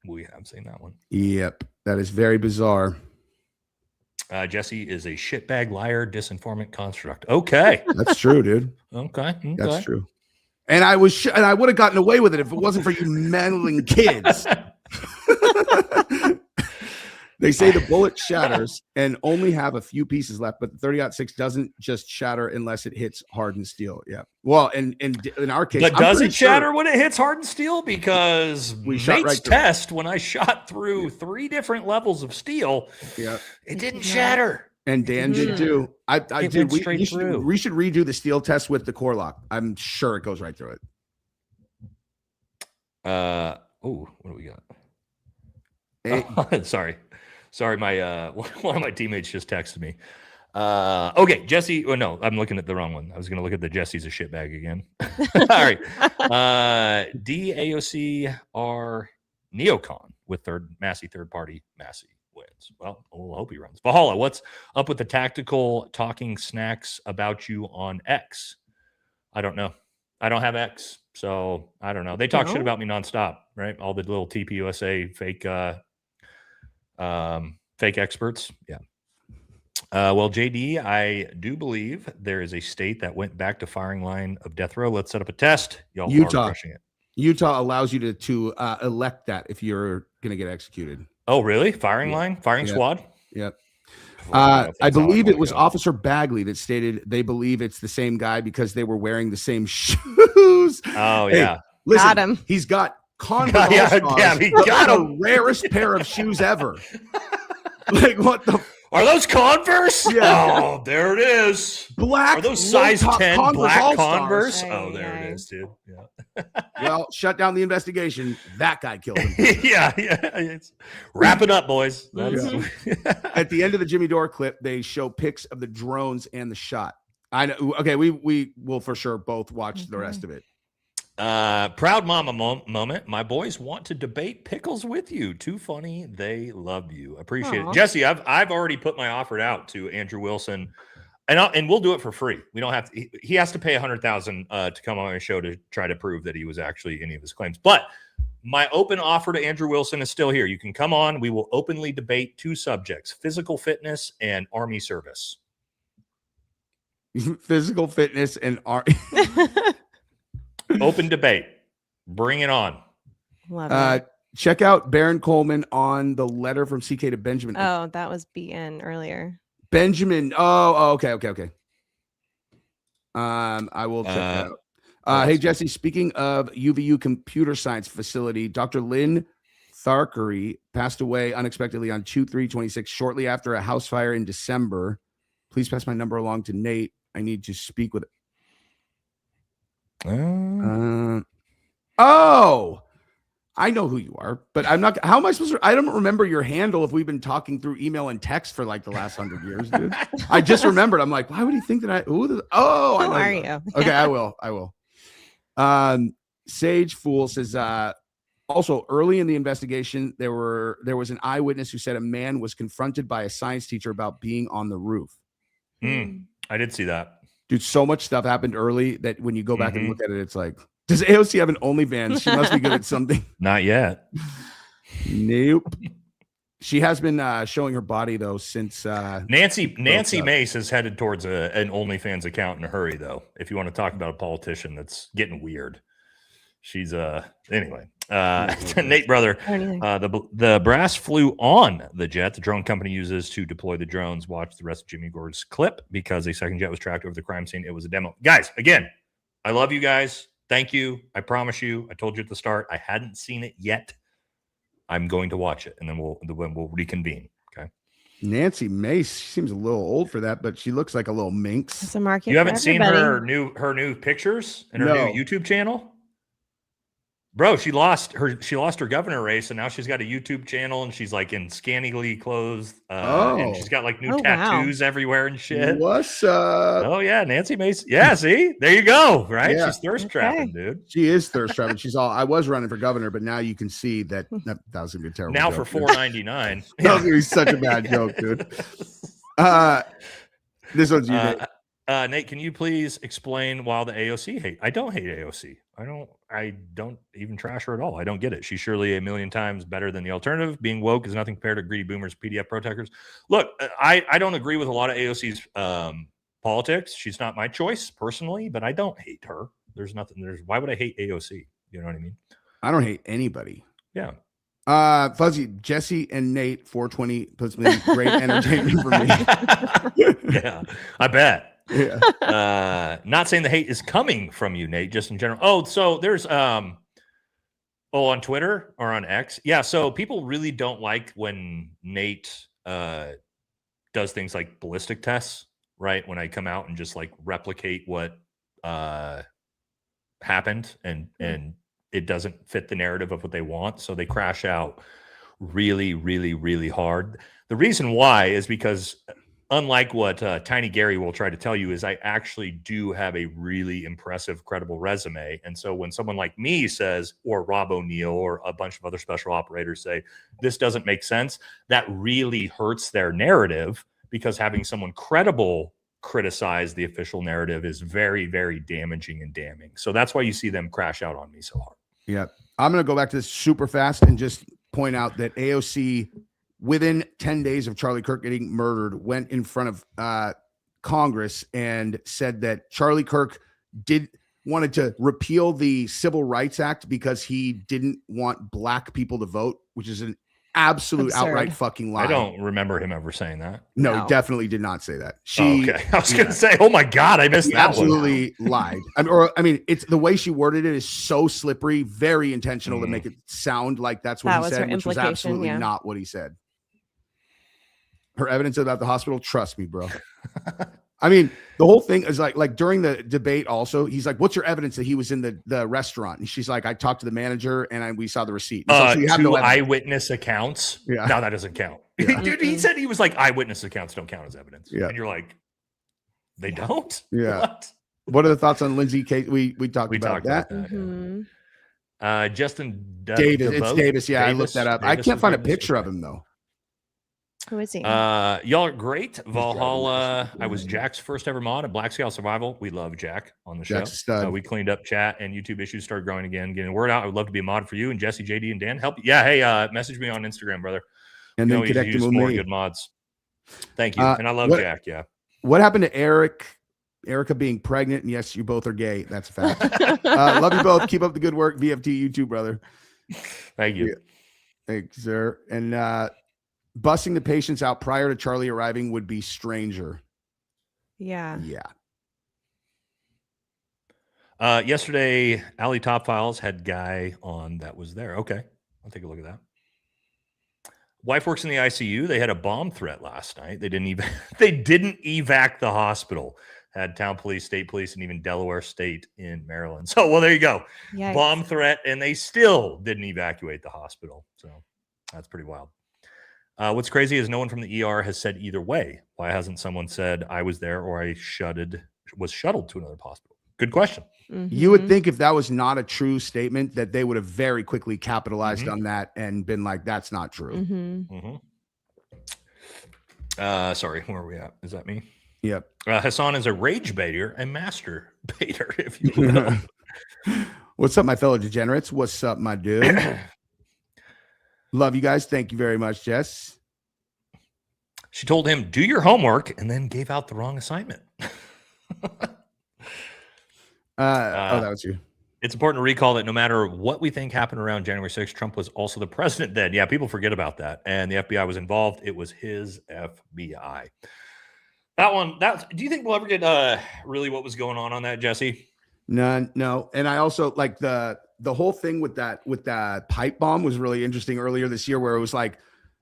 We have seen that one. Yep, that is very bizarre. Jesse is a shitbag liar, disinformant construct. Okay, that's true, dude. Okay, that's true. And I would have gotten away with it if it wasn't for you meddling kids. They say the bullet shatters and only have a few pieces left, but the 30-06 doesn't just shatter unless it hits hardened steel. Yeah. Well, in our case, but does it shatter when it hits hardened steel? Because we shot Nate's test when I shot through 3 different levels of steel, it didn't shatter. And Dan did too. I did. We should through. Redo the steel test with the core lock. I'm sure it goes right through it. What do we got? Sorry, my one of my teammates just texted me. Okay, Jesse. Oh no, I'm looking at the wrong one. I was going to look at the Jesse's a shitbag again. All right. DAOCR Neocon with Massey third party Massey wins. Well, we'll hope he runs. Valhalla, what's up with the tactical talking snacks about you on X? I don't know. I don't have X, so I don't know. They talk shit about me nonstop, right? All the little TPUSA fake experts. Yeah. Well, JD, I do believe there is a state that went back to firing line of death row. Let's set up a test. Y'all Utah. are crushing it. Utah allows you to elect that if you're going to get executed. Oh, really? Firing line? Firing squad? Yep. I believe it was Officer Bagley that stated they believe it's the same guy because they were wearing the same shoes. Oh, yeah. Listen, got him. He's got Converse he got the rarest pair of shoes ever. Like, what the? Are those Converse? Yeah. Oh, there it is. Black. Are those size 10 Converse black All-Stars. Converse? Oh, there it is, dude. Yeah. Well, shut down the investigation. That guy killed him. yeah. Wrap it up, boys. At the end of the Jimmy Dore clip, they show pics of the drones and the shot. I know. Okay, we will for sure both watch the rest of it. Proud mama moment. My boys want to debate pickles with you. Too funny. They love you. Appreciate it. Jesse, I've already put my offer out to Andrew Wilson, and we'll do it for free. We don't have to. He has to pay $100,000 to come on my show to try to prove that he was actually any of his claims. But my open offer to Andrew Wilson is still here. You can come on. We will openly debate 2 subjects: physical fitness and Army service. Physical fitness and Open debate. Bring it on. Love it. Check out Baron Coleman on the letter from CK to Benjamin. Oh, that was BN earlier. Benjamin. Oh, okay. I will check that out. Hey, Jesse, speaking of UVU computer science facility, Dr. Lynn Tharkery passed away unexpectedly on 2/3/26, shortly after a house fire in December. Please pass my number along to Nate. I need to speak with I know who you are, but I'm not. How am I supposed to? I don't remember your handle if we've been talking through email and text for like the last 100 years, dude. I just remembered. I'm like, why would he think that I know. How are you? Okay, I will. Sage Fool says, also early in the investigation, there was an eyewitness who said a man was confronted by a science teacher about being on the roof. I did see that. Dude, so much stuff happened early that when you go back and look at it, it's like, Does AOC have an OnlyFans? She must be good at something. Not yet. Nope. She has been showing her body though since Nancy Mace has headed towards an OnlyFans account in a hurry though. If you want to talk about a politician that's getting weird, she's anyway. Nate, brother, the brass flew on the jet the drone company uses to deploy the drones. Watch the rest of Jimmy Gore's clip because a second jet was tracked over the crime scene. It was a demo. Guys, again, I love you guys. Thank you. I promise you. I told you at the start. I hadn't seen it yet. I'm going to watch it, and then we'll reconvene. Okay. Nancy Mace seems a little old for that, but she looks like a little minx. It's a market. You haven't seen her new pictures and her new YouTube channel? Bro, she lost her governor race, and now she's got a YouTube channel, and she's like in scantily clothed, and she's got like new tattoos everywhere and shit. What's up? Oh yeah, Nancy Mace. Yeah, see, there you go. Right, yeah. She's thirst trapping, dude. She is thirst trapping. She's all. I was running for governor, but now you can see that that was gonna be a terrible. Now joke, for $4.99. That was gonna be such a bad joke, dude. This one's you, Nate. Nate, can you please explain why the AOC hate? I don't hate AOC. I don't even trash her at all. I don't get it. She's surely a million times better than the alternative. Being woke is nothing compared to greedy boomers, PDF protectors. Look, I don't agree with a lot of AOC's politics. She's not my choice personally, but I don't hate her. Why would I hate AOC? You know what I mean? I don't hate anybody. Yeah. Fuzzy, Jesse and Nate 420 puts me great entertainment for me. Yeah, I bet. Yeah. Not saying the hate is coming from you, Nate, just in general. Oh, so there's on Twitter or on X. Yeah, so people really don't like when Nate does things like ballistic tests, right? When I come out and just like replicate what happened and it doesn't fit the narrative of what they want. So they crash out really, really, really hard. The reason why is because unlike what Tiny Gary will try to tell you, is I actually do have a really impressive, credible resume. And so when someone like me says, or Rob O'Neill or a bunch of other special operators say, this doesn't make sense, that really hurts their narrative, because having someone credible criticize the official narrative is very, very damaging and damning. So that's why you see them crash out on me so hard. Yeah. I'm going to go back to this super fast and just point out that AOC, within 10 days of Charlie Kirk getting murdered, went in front of Congress and said that Charlie Kirk wanted to repeal the Civil Rights Act because he didn't want black people to vote, which is an absolute outright fucking lie. I don't remember him ever saying that. No, he definitely did not say that. Okay. I was going to say, oh my God, I missed that absolutely lied. I mean, it's the way she worded it is so slippery, very intentional to make it sound like that's what he said, which was absolutely not what he said. Her evidence about the hospital, trust me, bro. I mean, the whole thing is like during the debate also, he's like, what's your evidence that he was in the restaurant? And she's like, I talked to the manager and we saw the receipt. So you have no eyewitness accounts. Yeah. No, that doesn't count. Yeah. Dude, he said he was like, eyewitness accounts don't count as evidence. Yeah. And you're like, they don't? Yeah. What are the thoughts on Lindsay Case? We talked about that. Justin Davis. It's Davis. Yeah, Davis, I looked that up. I can't find a picture of him though. Who is he? Y'all are great. Valhalla. I was Jack's first ever mod at Black Scale Survival. We love Jack on the show. We cleaned up chat and YouTube issues started growing again, getting the word out. I would love to be a mod for you and Jesse, JD, and Dan. Help. Yeah. Hey, message me on Instagram, brother. And then connect with more me. Good mods. Thank you. And I love Jack. Yeah. What happened to Erica being pregnant? And yes, you both are gay. That's a fact. Love you both. Keep up the good work. VFT YouTube, brother. Thank you. Yeah. Thanks, sir. And busing the patients out prior to Charlie arriving would be stranger. Yeah. Yesterday, Alley Top Files had guy on that was there. Okay. I'll take a look at that. Wife works in the ICU. They had a bomb threat last night. They didn't evac the hospital. Had town police, state police, and even Delaware State in Maryland. So, well, there you go. Yikes. Bomb threat, and they still didn't evacuate the hospital. So that's pretty wild. What's crazy is no one from the ER has said either way. Why hasn't someone said I was there or I was shuttled to another hospital? Good question. Mm-hmm. You would think if that was not a true statement that they would have very quickly capitalized on that and been like, that's not true. Sorry, where are we at? Is that me? Yep. Hassan is a rage baiter and master baiter, if you will. What's up, my fellow degenerates? What's up, my dude? Love you guys. Thank you very much, Jess. She told him, do your homework, and then gave out the wrong assignment. That was you. It's important to recall that no matter what we think happened around January 6th, Trump was also the president then. Yeah, people forget about that. And the FBI was involved. It was his FBI. Do you think we'll ever get really what was going on that, Jesse? No. And I also like the whole thing with that pipe bomb was really interesting earlier this year, where it was like,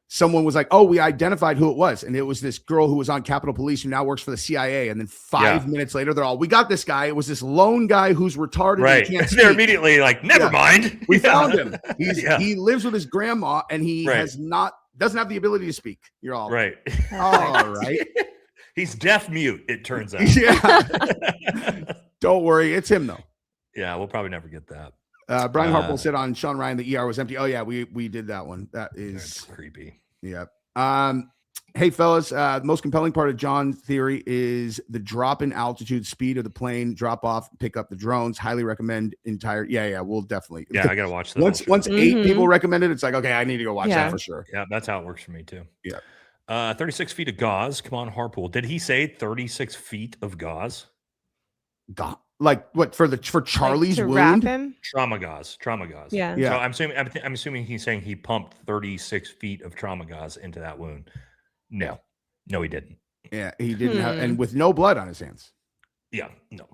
someone was like, oh, we identified who it was. And it was this girl who was on Capitol Police who now works for the CIA. And then 5 minutes later, they're all, we got this guy. It was this lone guy who's retarded. Right. And can't They're speak. immediately like, never mind. We found him. He lives with his grandma and he doesn't have the ability to speak. You're all right. All right. He's deaf mute, it turns out. Yeah. Don't worry. It's him, though. Yeah, we'll probably never get that. Brian Harple said on Sean Ryan, the ER was empty. Oh, yeah, we did that one. That is That's creepy. Yeah. Hey, fellas, the most compelling part of John's theory is the drop in altitude speed of the plane, drop off, pick up the drones. Highly recommend entire. Yeah, we'll definitely. Yeah, I got to watch that. Once 8 people recommended it, it's like, okay, I need to go watch that for sure. Yeah, that's how it works for me, too. Yeah. 36 feet of gauze. Come on, Harpool. Did he say 36 feet of gauze? God. Like what for Charlie's to wound? wrap him? Trauma gauze. Yeah. So I'm assuming he's saying he pumped 36 feet of trauma gauze into that wound. No, he didn't. Yeah, he didn't have, and with no blood on his hands. Yeah, no.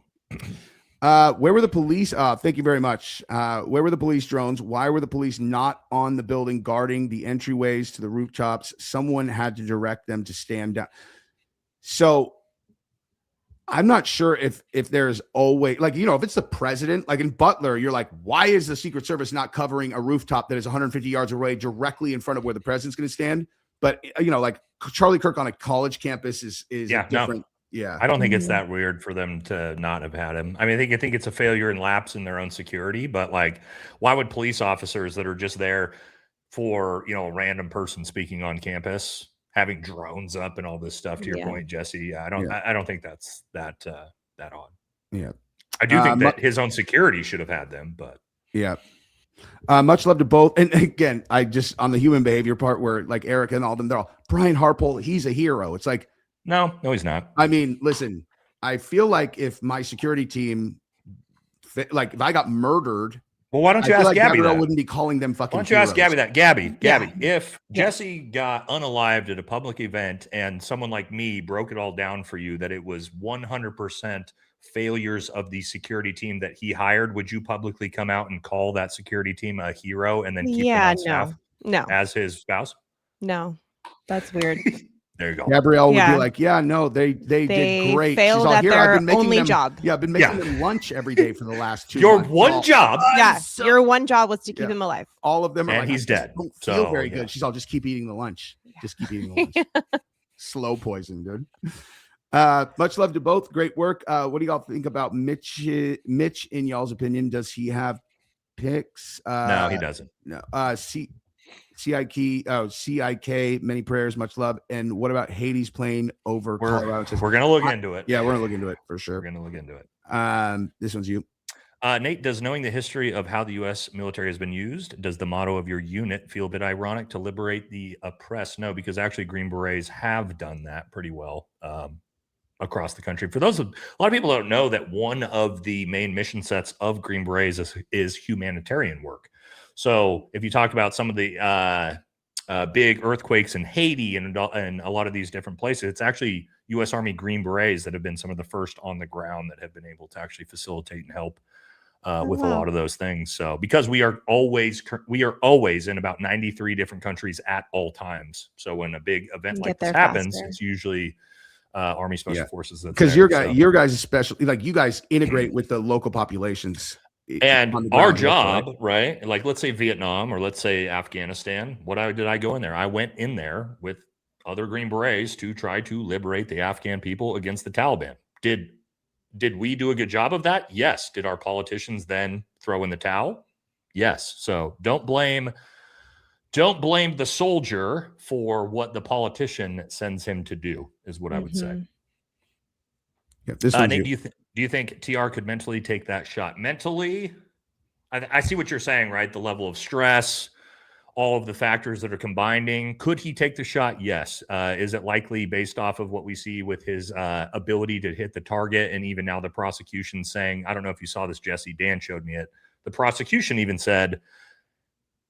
Where were the police? Thank you very much. Where were the police drones? Why were the police not on the building guarding the entryways to the rooftops? Someone had to direct them to stand down. So I'm not sure if there's always, like, if it's the president, like in Butler, you're like, why is the Secret Service not covering a rooftop that is 150 yards away directly in front of where the president's going to stand? But, like Charlie Kirk on a college campus is different. Yeah. I don't think it's that weird for them to not have had him. I mean, I think it's a failure and lapse in their own security, but like, why would police officers that are just there for, a random person speaking on campus having drones up and all this stuff, to your point, Jesse? I don't think that's that odd. Yeah. I do think that his own security should have had them, but yeah. Much love to both. And again, I just, on the human behavior part where like Eric and all them, they're all, Brian Harpole, he's a hero. It's like, no, he's not. I mean, listen, I feel like if my security team, like if I got murdered, well, why don't you ask like Gabi that? that? Wouldn't be calling them fucking. Why don't you ask Gabi that? Gabi, Yeah. if Jesse got unalived at a public event and someone like me broke it all down for you that it was 100% failures of the security team that he hired, would you publicly come out and call that security team a hero and then keep them on staff as his spouse? No, that's weird. There you go. Gabrielle would be like, they did great. Failed at their only job. Yeah, I've been making them lunch every day for the last 2 Your months. one job. Your one job was to keep him alive. All of them are And like, he's dead. Don't feel So, very yeah. good. She's all, just keep eating the lunch. Just keep eating the lunch. Slow poison, dude. Much love to both. Great work. What do y'all think about Mitch in y'all's opinion? Does he have picks? No, he doesn't. No. CIK, many prayers, much love. And what about Hades playing over Colorado? We're gonna look into it. Yeah, we're gonna look into it for sure. We're gonna look into it. This one's you. Nate, does knowing the history of how the U.S. military has been used, does the motto of your unit feel a bit ironic, to liberate the oppressed? No, because actually Green Berets have done that pretty well across the country. For those, a lot of people don't know that one of the main mission sets of Green Berets is humanitarian work. So if you talk about some of the big earthquakes in Haiti and a lot of these different places, it's actually U.S. Army Green Berets that have been some of the first on the ground that have been able to actually facilitate and help with a lot of those things. So because we are always in about 93 different countries at all times. So when a big event like this happens, it's usually Army Special Forces. Because your guys especially, like, you guys integrate with the local populations. And our job, right? Like, let's say Vietnam or let's say Afghanistan. Did I go in there? I went in there with other Green Berets to try to liberate the Afghan people against the Taliban. Did we do a good job of that? Yes. Did our politicians then throw in the towel? Yes. So don't blame the soldier for what the politician sends him to do, is what I would say. Yeah, this Nate, do you think TR could mentally take that shot? Mentally, I see what you're saying, right? The level of stress, all of the factors that are combining. Could he take the shot? Yes. Is it likely based off of what we see with his ability to hit the target? And even now the prosecution saying, I don't know if you saw this, Jesse, Dan showed me it. The prosecution even said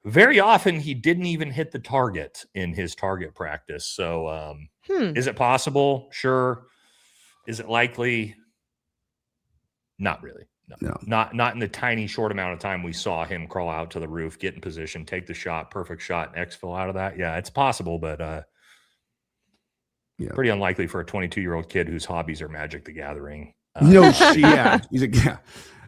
very often he didn't even hit the target in his target practice. So is it possible? Sure. Is it likely? Not really. No. Not in the tiny short amount of time we saw him crawl out to the roof, get in position, take the shot, perfect shot, and exfil out of that. Yeah, it's possible, but pretty unlikely for a 22-year-old kid whose hobbies are Magic the Gathering. Yeah. He's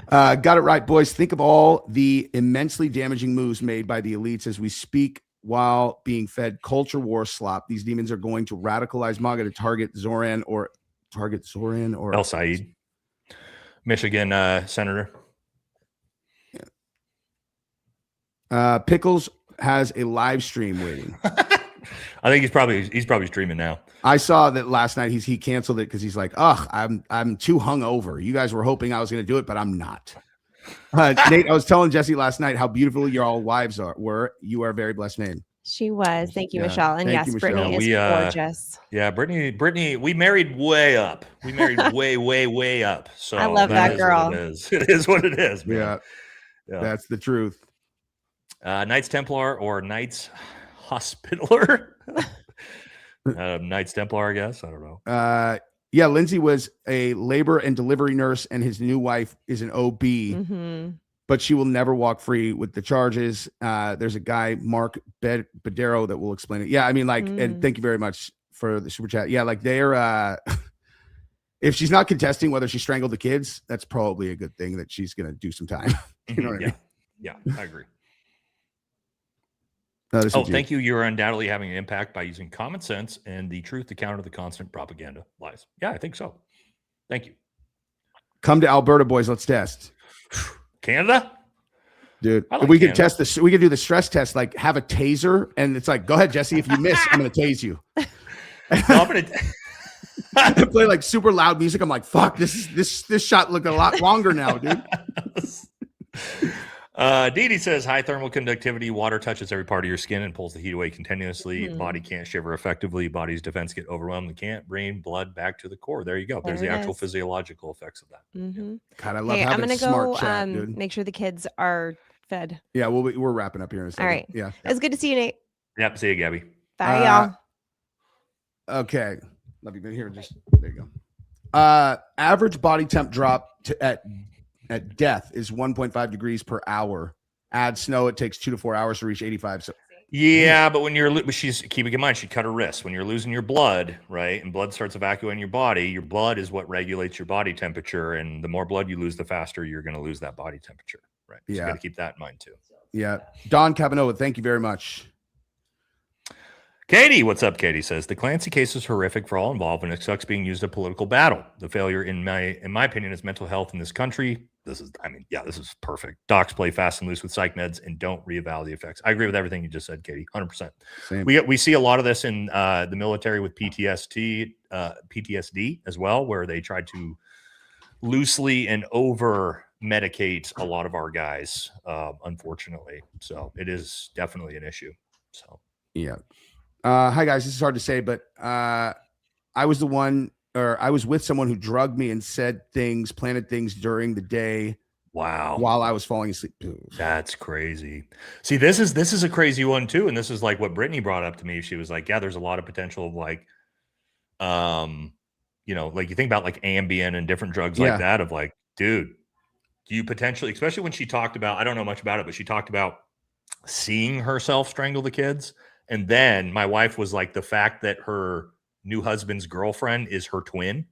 got it right, boys. Think of all the immensely damaging moves made by the elites as we speak while being fed culture war slop. These demons are going to radicalize MAGA to target Zoran or El Said. Michigan senator. Pickles has a live stream waiting. I think he's probably streaming now. I saw that last night. He canceled it because he's like, I'm too hungover. You guys were hoping I was going to do it, but I'm not. Nate, I was telling Jesse last night how beautiful your all wives were. You are a very blessed man. She was. Thank you, Michelle. And yes, Brittany is gorgeous. Yeah, Brittany, we married way up. We married way up. So I love that girl. It is what it is, man. Yeah. That's the truth. Knights Templar or Knights Hospitaler? Knights Templar, I guess. I don't know. Yeah, Lindsay was a labor and delivery nurse, and his new wife is an OB. But she will never walk free with the charges. There's a guy, Mark Bedero, that will explain it. Yeah, I mean, and thank you very much for the super chat. Yeah, they're if she's not contesting whether she strangled the kids, that's probably a good thing that she's gonna do some time. You know what I mean? Yeah, I agree. Thank you. You're undoubtedly having an impact by using common sense and the truth to counter the constant propaganda lies. Yeah, I think so. Thank you. Come to Alberta, boys. Let's test. Canada, dude. Like we could test this. We could do the stress test. Like have a taser, and it's like, go ahead, Jesse. If you miss, I'm gonna tase you. I'm gonna play like super loud music. I'm like, fuck. This shot looked a lot longer now, dude. Dee says high thermal conductivity. Water touches every part of your skin and pulls the heat away continuously. Body can't shiver effectively. Body's defense get overwhelmed and can't bring blood back to the core. There you go. There's the actual physiological effects of that. God, I love having a smart chat, dude. Make sure the kids are fed. Yeah, we're wrapping up here in a second. All right. Yeah. It's good to see you, Nate. Yep. See you, Gabby. Bye, y'all. Okay. Love you. Here, there you go. Average body temp drop at death is 1.5 degrees per hour. Add snow, it takes 2 to 4 hours to reach 85. So yeah, but when she's keeping in mind, she cut her wrist. When you're losing your blood, right, and blood starts evacuating your body, your blood is what regulates your body temperature, and the more blood you lose, the faster you're going to lose that body temperature, right? So you got to keep that in mind too. Yeah, Don Cavanova, thank you very much. Katie, what's up? Katie says the Clancy case is horrific for all involved, and it sucks being used in a political battle. The failure, in my opinion, is mental health in this country. This is perfect. Docs play fast and loose with psych meds and don't reevaluate the effects. I agree with everything you just said, Katie. 100%. Same. We see a lot of this in the military with PTSD as well, where they try to loosely and over medicate a lot of our guys, unfortunately. So it is definitely an issue. So yeah. Hi guys, this is hard to say, but I was with someone who drugged me and planted things during the day. Wow. While I was falling asleep. That's crazy. See, this is a crazy one too. And this is like what Brittany brought up to me. She was like, yeah, there's a lot of potential of like, like you think about like Ambien and different drugs like that of like, dude, you potentially, especially when she talked about, I don't know much about it, but she talked about seeing herself strangle the kids. And then my wife was like, the fact that her new husband's girlfriend is her twin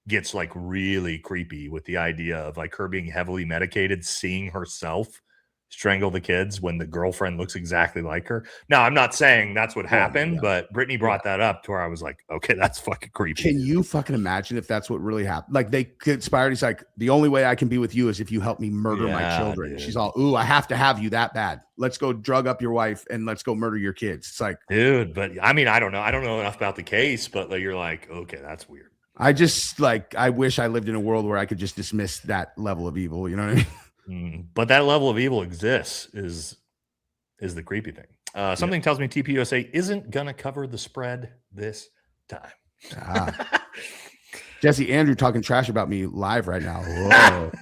gets like really creepy with the idea of like her being heavily medicated, seeing herself strangle the kids when the girlfriend looks exactly like her. Now, I'm not saying that's what happened, but Brittany brought that up to where I was like, okay, that's fucking creepy. Can you fucking imagine if that's what really happened? Like they conspired. He's like, the only way I can be with you is if you help me murder my children. Dude. She's all, ooh, I have to have you that bad. Let's go drug up your wife and let's go murder your kids. It's like, dude, but I mean, I don't know enough about the case, but like, you're like, okay, that's weird. I just like, I wish I lived in a world where I could just dismiss that level of evil. You know what I mean? But that level of evil exists is the creepy thing. Something tells me TPUSA isn't gonna cover the spread this time. Jesse, Andrew talking trash about me live right now. Whoa.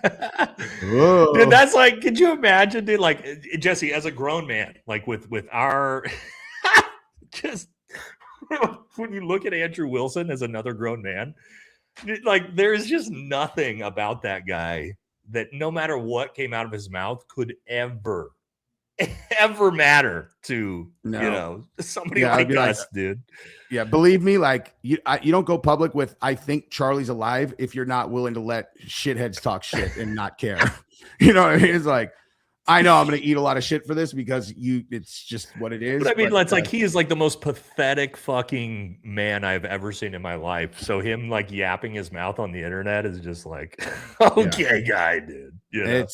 Whoa. Dude, that's like, could you imagine, dude? Like, Jesse, as a grown man, like with our just when you look at Andrew Wilson as another grown man, like there's just nothing about that guy that no matter what came out of his mouth could ever matter to somebody like us, dude. Yeah, believe me, like you don't go public with "I think Charlie's alive" if you're not willing to let shitheads talk shit and not care. You know what I mean? It's like, I know I'm gonna eat a lot of shit for this because it's just what it is. But I mean, it's like he is like the most pathetic fucking man I've ever seen in my life. So him like yapping his mouth on the internet is just like, okay, guy, dude. You know?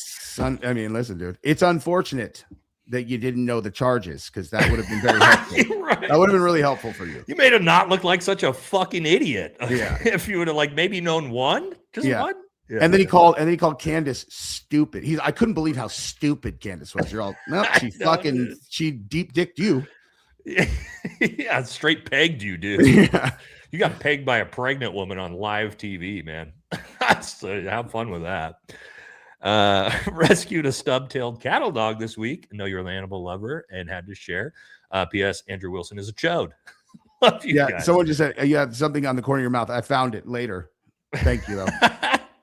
I mean, listen, dude, it's unfortunate that you didn't know the charges because that would have been very helpful. Right. That would have been really helpful for you. You made him not look like such a fucking idiot. Yeah. If you would have like maybe known one, just one. Yeah. And then he called Candace stupid. I couldn't believe how stupid Candace was. You're all, no, she deep dicked you. Yeah, straight pegged you, dude. Yeah. You got pegged by a pregnant woman on live TV, man. So have fun with that. Rescued a stub-tailed cattle dog this week. I know you're an animal lover and had to share. P.S. Andrew Wilson is a chode. Love you guys. Someone just said you had something on the corner of your mouth. I found it later. Thank you, though.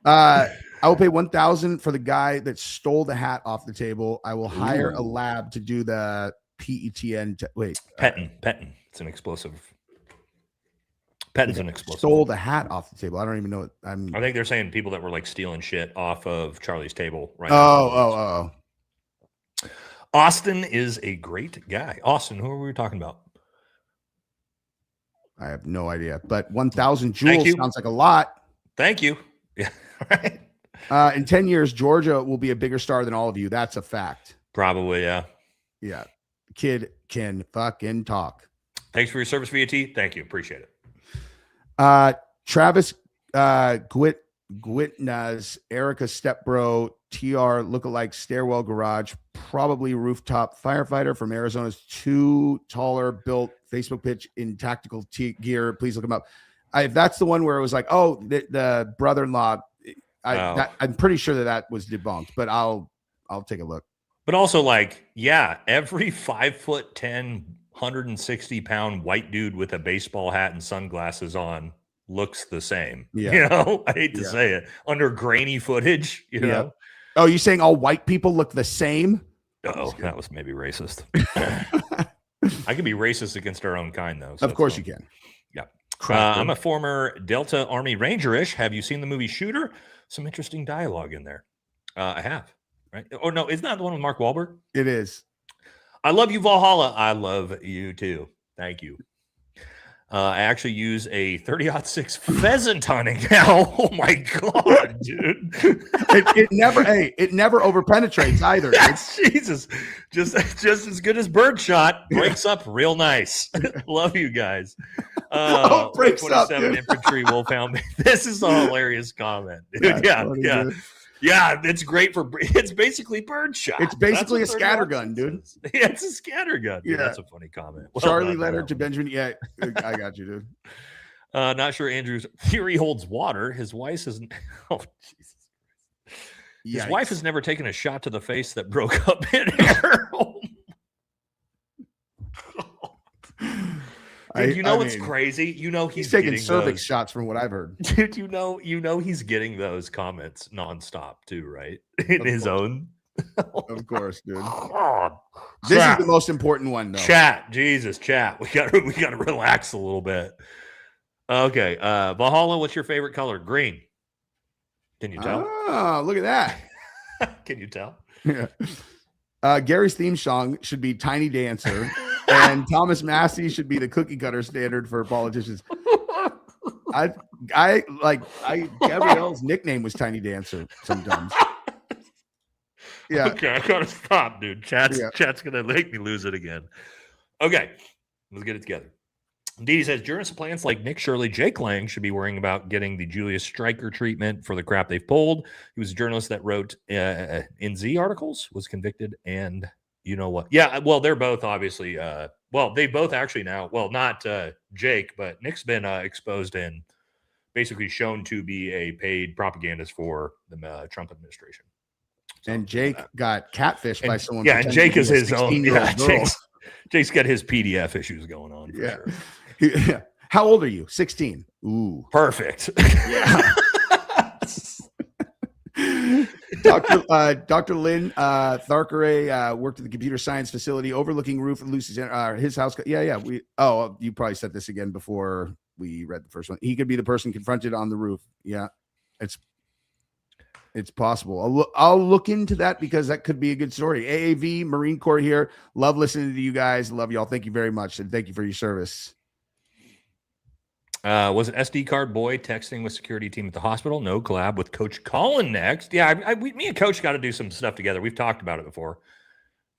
I will pay $1,000 for the guy that stole the hat off the table. I will hire a lab to do the PETN. Petting. It's an explosive. Petting's an explosive. Stole the hat off the table. I don't even know. I think they're saying people that were like stealing shit off of Charlie's table. Right. Oh. Austin is a great guy. Austin, who are we talking about? I have no idea, but 1,000 joules sounds like a lot. Thank you. Yeah. Right. In 10 years, Georgia will be a bigger star than all of you. That's a fact. Probably, yeah. Yeah. Kid can fucking talk. Thanks for your service, VAT. Thank you. Appreciate it. Travis Gwitna's Erica Stepbro TR lookalike stairwell garage, probably rooftop firefighter from Arizona's too taller built Facebook pitch in tactical gear. Please look him up. If that's the one where it was like, the brother-in-law, I'm pretty sure that was debunked, but I'll take a look. But also, like, yeah, every 5'10", 160-pound white dude with a baseball hat and sunglasses on looks the same. Yeah. You know, I hate to say it. Under grainy footage, you know. Oh, you saying all white people look the same? Oh, that was maybe racist. I can be racist against our own kind, though. So of course you can. Yeah. I'm a former Delta Army Ranger-ish. Have you seen the movie Shooter? Some interesting dialogue in there. I have. Right? Oh, no, isn't that the one with Mark Wahlberg? It is. I love you, Valhalla. I love you, too. Thank you. I actually use a 30-06 pheasant hunting now. Oh, my God, dude. it never over-penetrates either. Jesus. Just as good as birdshot. Breaks up real nice. Love you guys. Breaks up, 27 infantry wolfhound. This is a hilarious comment, dude. Yeah. Yeah, it's great it's basically birdshot. It's basically a scattergun, dude. Yeah, it's a scattergun. Yeah, that's a funny comment. Well, Charlie Leonard to Benjamin. Yeah, I got you, dude. Not sure Andrew's theory holds water. His wife isn't. Oh, Jesus. His wife has never taken a shot to the face that broke up in air. Dude, you know what's crazy? You know he's taking cervix shots from what I've heard. Dude, you know he's getting those comments nonstop too, right? In his own. Of course, dude. This is the most important one, though. Chat, Jesus, chat. We gotta relax a little bit. Okay, Valhalla. What's your favorite color? Green. Can you tell? Oh, look at that. Can you tell? Yeah. Gary's theme song should be "Tiny Dancer." And Thomas Massey should be the cookie cutter standard for politicians. Gabrielle's nickname was Tiny Dancer sometimes. Yeah. Okay, I gotta stop, dude. Chat's gonna make me lose it again. Okay, let's get it together. Dee says journalist plants like Nick Shirley, Jake Lang should be worrying about getting the Julius Streicher treatment for the crap they've pulled. He was a journalist that wrote in Z articles, was convicted, and you know what? Yeah, well, they're both obviously. Well, they both actually now. Well, not Jake, but Nick's been exposed and basically shown to be a paid propagandist for the Trump administration. So, and Jake got catfished by someone. Yeah, and Jake is his own. Yeah, girl. Jake's got his PDF issues going on. For sure. Yeah. How old are you? 16. Ooh. Perfect. Yeah. Dr. Lynn Tharkare worked at the computer science facility overlooking roof of Lucy's his house. Yeah. You probably said this again before we read the first one. He could be the person confronted on the roof. Yeah. It's possible. I'll look into that because that could be a good story. AAV Marine Corps here. Love listening to you guys. Love y'all. Thank you very much. And thank you for your service. Was an SD card boy texting with security team at the hospital? No, collab with Coach Colin next. Yeah, me and Coach got to do some stuff together. We've talked about it before.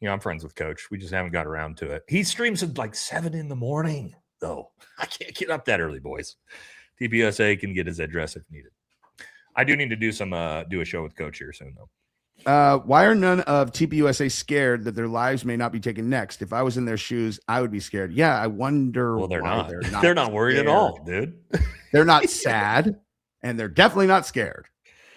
You know, I'm friends with Coach. We just haven't got around to it. He streams at like 7 a.m, though. I can't get up that early, boys. TPUSA can get his address if needed. I do need to do a show with Coach here soon, though. Why are none of TPUSA scared that their lives may not be taken next? If I was in their shoes, I would be scared. Yeah, I wonder. Well, they're why not. They're not worried at all, dude. They're not sad, and they're definitely not scared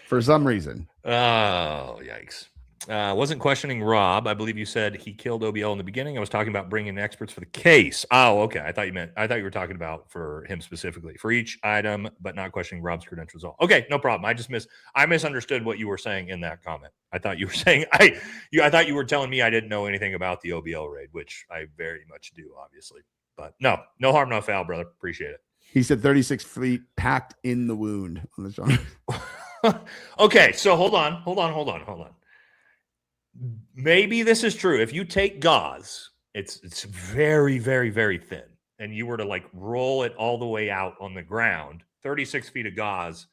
for some reason. Oh, yikes. Wasn't questioning Rob. I believe you said he killed OBL in the beginning. I was talking about bringing experts for the case. Oh, okay. I thought you were talking about for him specifically for each item, but not questioning Rob's credentials. Okay, no problem. I misunderstood what you were saying in that comment. I thought you were saying I thought you were telling me I didn't know anything about the OBL raid, which I very much do, obviously. But no harm, no foul, brother. Appreciate it. He said 36 feet packed in the wound on the song. Okay, so hold on. Maybe this is true. If you take gauze, it's very, very, very thin, and you were to like roll it all the way out on the ground, 36 feet of gauze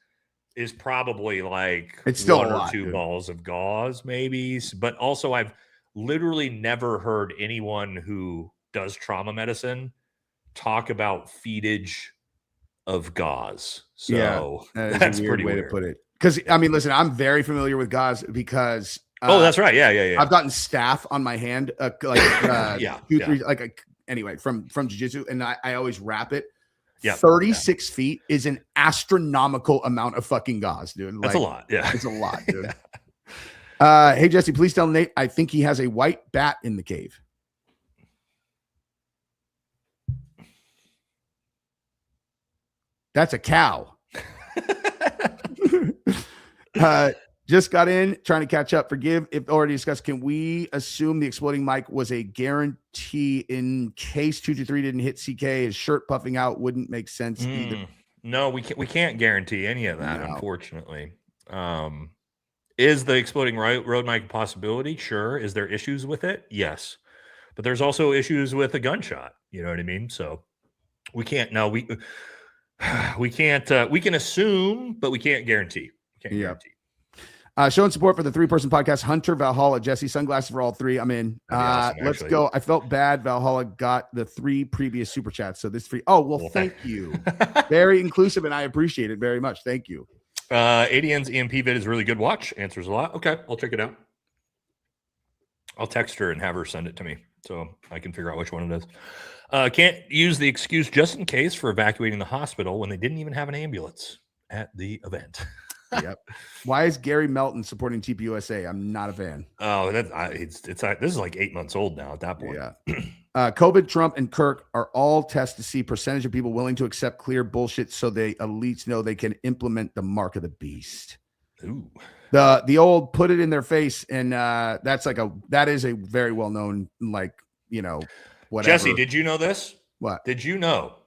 is probably like it's still one a or lot, two dude. balls of gauze, maybe. But also, I've literally never heard anyone who does trauma medicine talk about feetage of gauze. So that's a pretty way weird to put it. Because I mean, listen, I'm very familiar with gauze because. That's right. Yeah. I've gotten staph on my hand, anyway, from jiu-jitsu, and I always wrap it. Yeah, 36 feet is an astronomical amount of fucking gauze, dude. That's a lot. Yeah, it's a lot, dude. Hey Jesse, please tell Nate I think he has a white bat in the cave. That's a cow. Just got in, trying to catch up. Forgive if already discussed. Can we assume the exploding mic was a guarantee in case 223 didn't hit CK? His shirt puffing out wouldn't make sense either. No, we can't guarantee any of that, unfortunately. Is the exploding road mic a possibility? Sure. Is there issues with it? Yes. But there's also issues with a gunshot. You know what I mean? So we can't. No, we can't. We can assume, but we can't guarantee. Guarantee. Showing support for the 3-person podcast, Hunter, Valhalla, Jesse, sunglasses for all 3. I'm in. Awesome, let's go. I felt bad. Valhalla got the 3 previous super chats. So this 3. Oh, well, thank you. Very inclusive, and I appreciate it very much. Thank you. ADN's EMP vid is a really good watch. Answers a lot. Okay, I'll check it out. I'll text her and have her send it to me so I can figure out which one it is. Can't use the excuse just in case for evacuating the hospital when they didn't even have an ambulance at the event. Yep. Why is Gary Melton supporting TPUSA? I'm not a fan. Oh, this is like 8 months old now at that point. Yeah. COVID, Trump, and Kirk are all tests to see percentage of people willing to accept clear bullshit so they elites know they can implement the mark of the beast. Ooh. The old put it in their face, and that is a very well known whatever. Jesse, did you know this? What? Did you know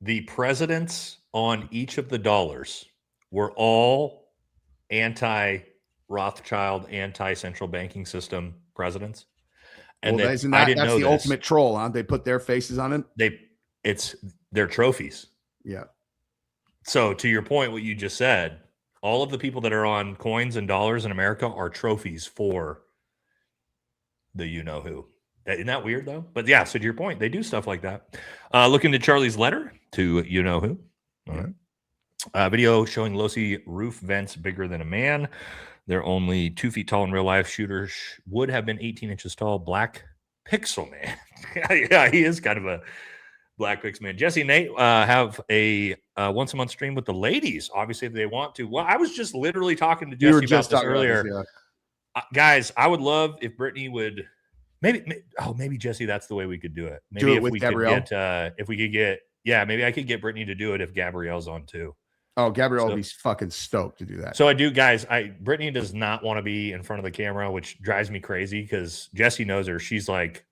the presidents on each of the dollars were all anti-Rothschild, anti-central banking system presidents? And that's the ultimate troll, huh? They put their faces on it. It's their trophies. Yeah. So to your point, what you just said, all of the people that are on coins and dollars in America are trophies for the you-know-who. Isn't that weird though? But yeah, so to your point, they do stuff like that. Look into Charlie's letter to you know who. All right. Video showing low-C roof vents bigger than a man. They're only 2 feet tall in real life. Shooter would have been 18 inches tall. Black Pixel Man. Yeah, he is kind of a Black Pixel Man. Jesse and Nate have a once a month stream with the ladies, obviously, if they want to. Well, I was just literally talking to Jesse about this earlier. Guys, I would love if Brittany would maybe Jesse, that's the way we could do it. Maybe do it if with we Gabrielle. could get if we could get maybe I could get Brittany to do it if Gabrielle's on too. Oh, Gabrielle will be fucking stoked to do that. So I do, guys. Brittany does not want to be in front of the camera, which drives me crazy because Jesse knows her. She's like,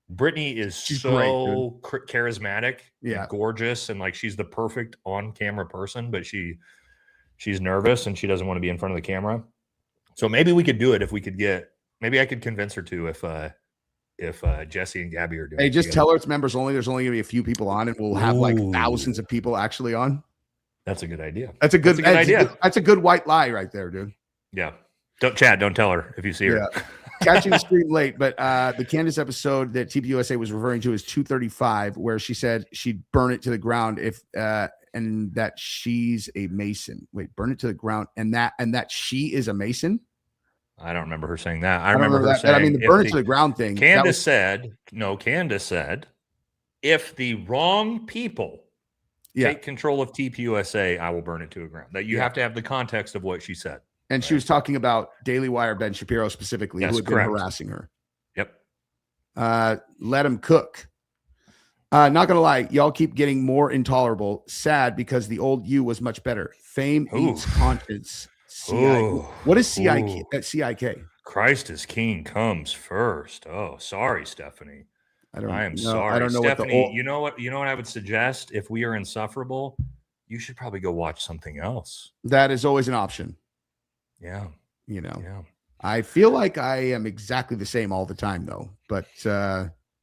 Brittany is so charismatic, and gorgeous, and like she's the perfect on-camera person, but she's nervous and she doesn't want to be in front of the camera. So maybe we could do it if we could get. Maybe I could convince her to if Jesse and Gabby are doing. Hey, just tell her it's members only. There's only gonna be a few people on, and we'll have like thousands of people actually on. That's a good idea. That's a good idea. That's a good white lie right there, dude. Yeah. Don't tell her if you see her. Yeah. Catching the stream late, but the Candace episode that TPUSA was referring to is 235, where she said she'd burn it to the ground if and that she's a Mason. Wait, burn it to the ground and that she is a Mason? I don't remember her saying that. I remember her that, saying, I mean, the burn it to the ground thing. Candace said, if the wrong people take control of TPUSA, I will burn it to the ground. That you have to have the context of what she said. And she was talking about Daily Wire Ben Shapiro specifically, who had been harassing her. Yep. Let him cook. Not gonna lie, y'all keep getting more intolerable. Sad because the old you was much better. Fame eats conscience. What is CIK? CIK. Christ is King comes first. Oh, sorry, Stephanie. I am sorry. I don't know, Stephanie. You know what I would suggest? If we are insufferable, you should probably go watch something else. That is always an option. Yeah. Yeah. I feel like I am exactly the same all the time, though. But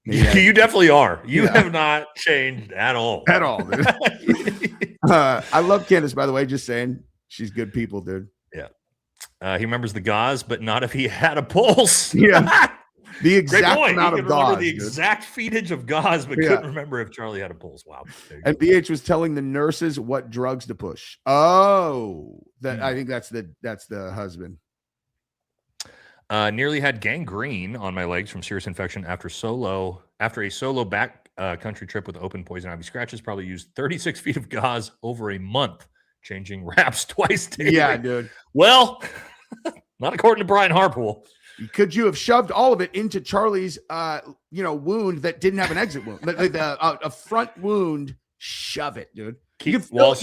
you definitely are. You have not changed at all. At all, dude. I love Candace, by the way. Just saying, she's good people, dude. Yeah. He remembers the gauze, but not if he had a pulse. Yeah. The exact amount of gauze. The exact feetage of gauze, but couldn't remember if Charlie had a pulse. Wow. And BH was telling the nurses what drugs to push. Oh, I think that's the husband. Nearly had gangrene on my legs from serious infection after a solo back country trip with open poison ivy scratches. Probably used 36 feet of gauze over a month, changing wraps twice daily. Yeah, dude. Well, not according to Brian Harpool. Could you have shoved all of it into Charlie's, wound that didn't have an exit wound, a front wound? Shove it, dude. You can fill his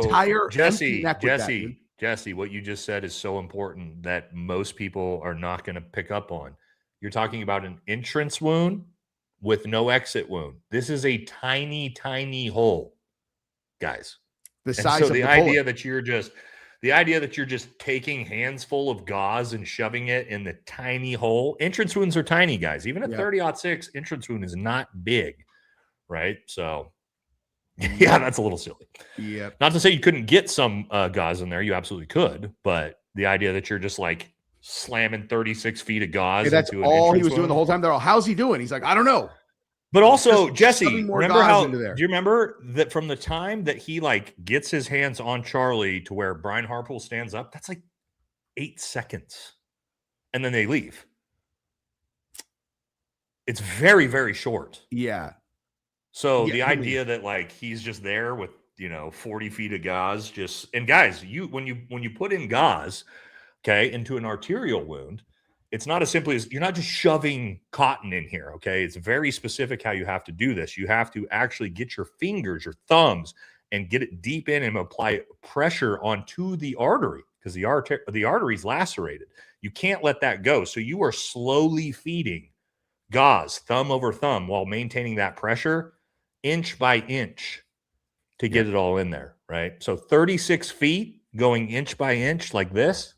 entire empty neck with that, dude. Jesse, what you just said is so important that most people are not going to pick up on. You're talking about an entrance wound with no exit wound. This is a tiny, tiny hole, guys. The size of the idea that you're just taking hands full of gauze and shoving it in the tiny hole. Entrance wounds are tiny, guys. Even a 30-06 entrance wound is not big, right? So, yeah, that's a little silly. Yeah. Not to say you couldn't get some gauze in there. You absolutely could. But the idea that you're just like slamming 36 feet of gauze that's into all an he was doing the whole time. They're all, how's he doing? He's like, I don't know. But also, Jesse, remember how? Do you remember that from the time that he like gets his hands on Charlie to where Brian Harpool stands up? That's like 8 seconds, and then they leave. It's very, very short. Yeah. So the idea that like he's just there with 40 feet of gauze, and guys, when you put in gauze, into an arterial wound. It's not as simply as you're not just shoving cotton in here, okay? It's very specific how you have to do this. You have to actually get your fingers, your thumbs, and get it deep in and apply pressure onto the artery because the artery's lacerated. You can't let that go. So you are slowly feeding gauze, thumb over thumb, while maintaining that pressure inch by inch to get it all in there, right? So 36 feet going inch by inch like this.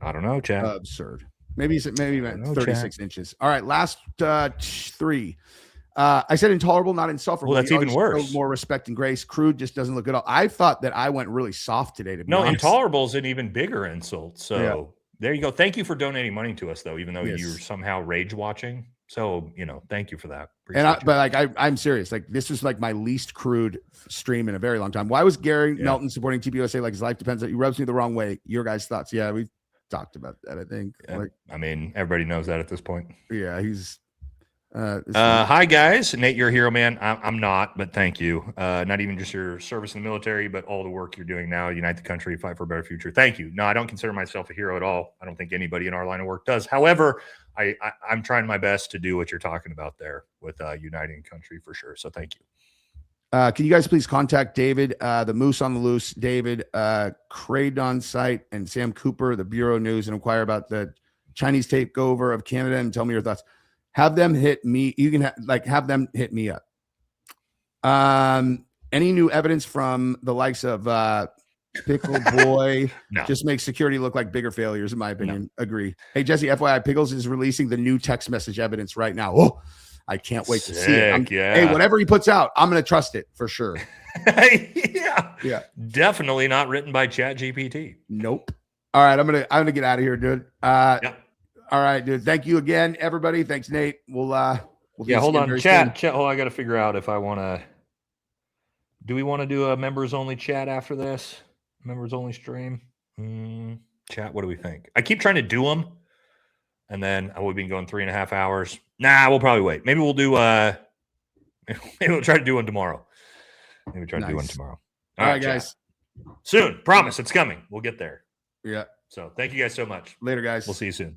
I don't know, Chad. Absurd. Maybe 36 inches. All right, last 3. I said intolerable, not insufferable. Well, that's even worse. More respect and grace. Crude just doesn't look good. I thought that I went really soft today. To be honest. Intolerable is an even bigger insult. So there you go. Thank you for donating money to us, though, even though you're somehow rage watching. So, thank you for that. I'm serious. Like, this is like my least crude stream in a very long time. Why was Gary Melton supporting TPUSA? Like, his life depends on, he rubs me the wrong way. Your guys' thoughts? Yeah, we talked about that, I think. Yeah, everybody knows that at this point. Yeah, he's hi guys. Nate, you're a hero, man. I'm not, but thank you. Not even just your service in the military, but all the work you're doing now. Unite the country, fight for a better future. Thank you. No, I don't consider myself a hero at all. I don't think anybody in our line of work does. However, I'm trying my best to do what you're talking about there with uniting country for sure. So thank you. Can you guys please contact David, the Moose on the Loose, David, Cradon Site, and Sam Cooper, the Bureau News, and inquire about the Chinese takeover of Canada and tell me your thoughts. Have them hit me. You can have them hit me up. Any new evidence from the likes of Pickle Boy No. just makes security look like bigger failures, in my opinion. No. Agree. Hey, Jesse, FYI, Pickles is releasing the new text message evidence right now. Oh, I can't wait to see it. Yeah. Hey, whatever he puts out, I'm going to trust it for sure. Yeah. Definitely not written by ChatGPT. Nope. All right, I'm gonna get out of here, dude. Yep. All right, dude. Thank you again, everybody. Thanks, Nate. We'll hold on. Chat. Hold on. I got to figure out if I want to. Do we want to do a members only chat after this? Members only stream. Chat. What do we think? I keep trying to do them, and then we've been going 3.5 hours. Nah, we'll probably wait. Maybe we'll do. Maybe we'll try to do one tomorrow. Maybe try to do one tomorrow. All right, guys. Soon. Promise. It's coming. We'll get there. Yeah. So thank you guys so much. Later, guys. We'll see you soon.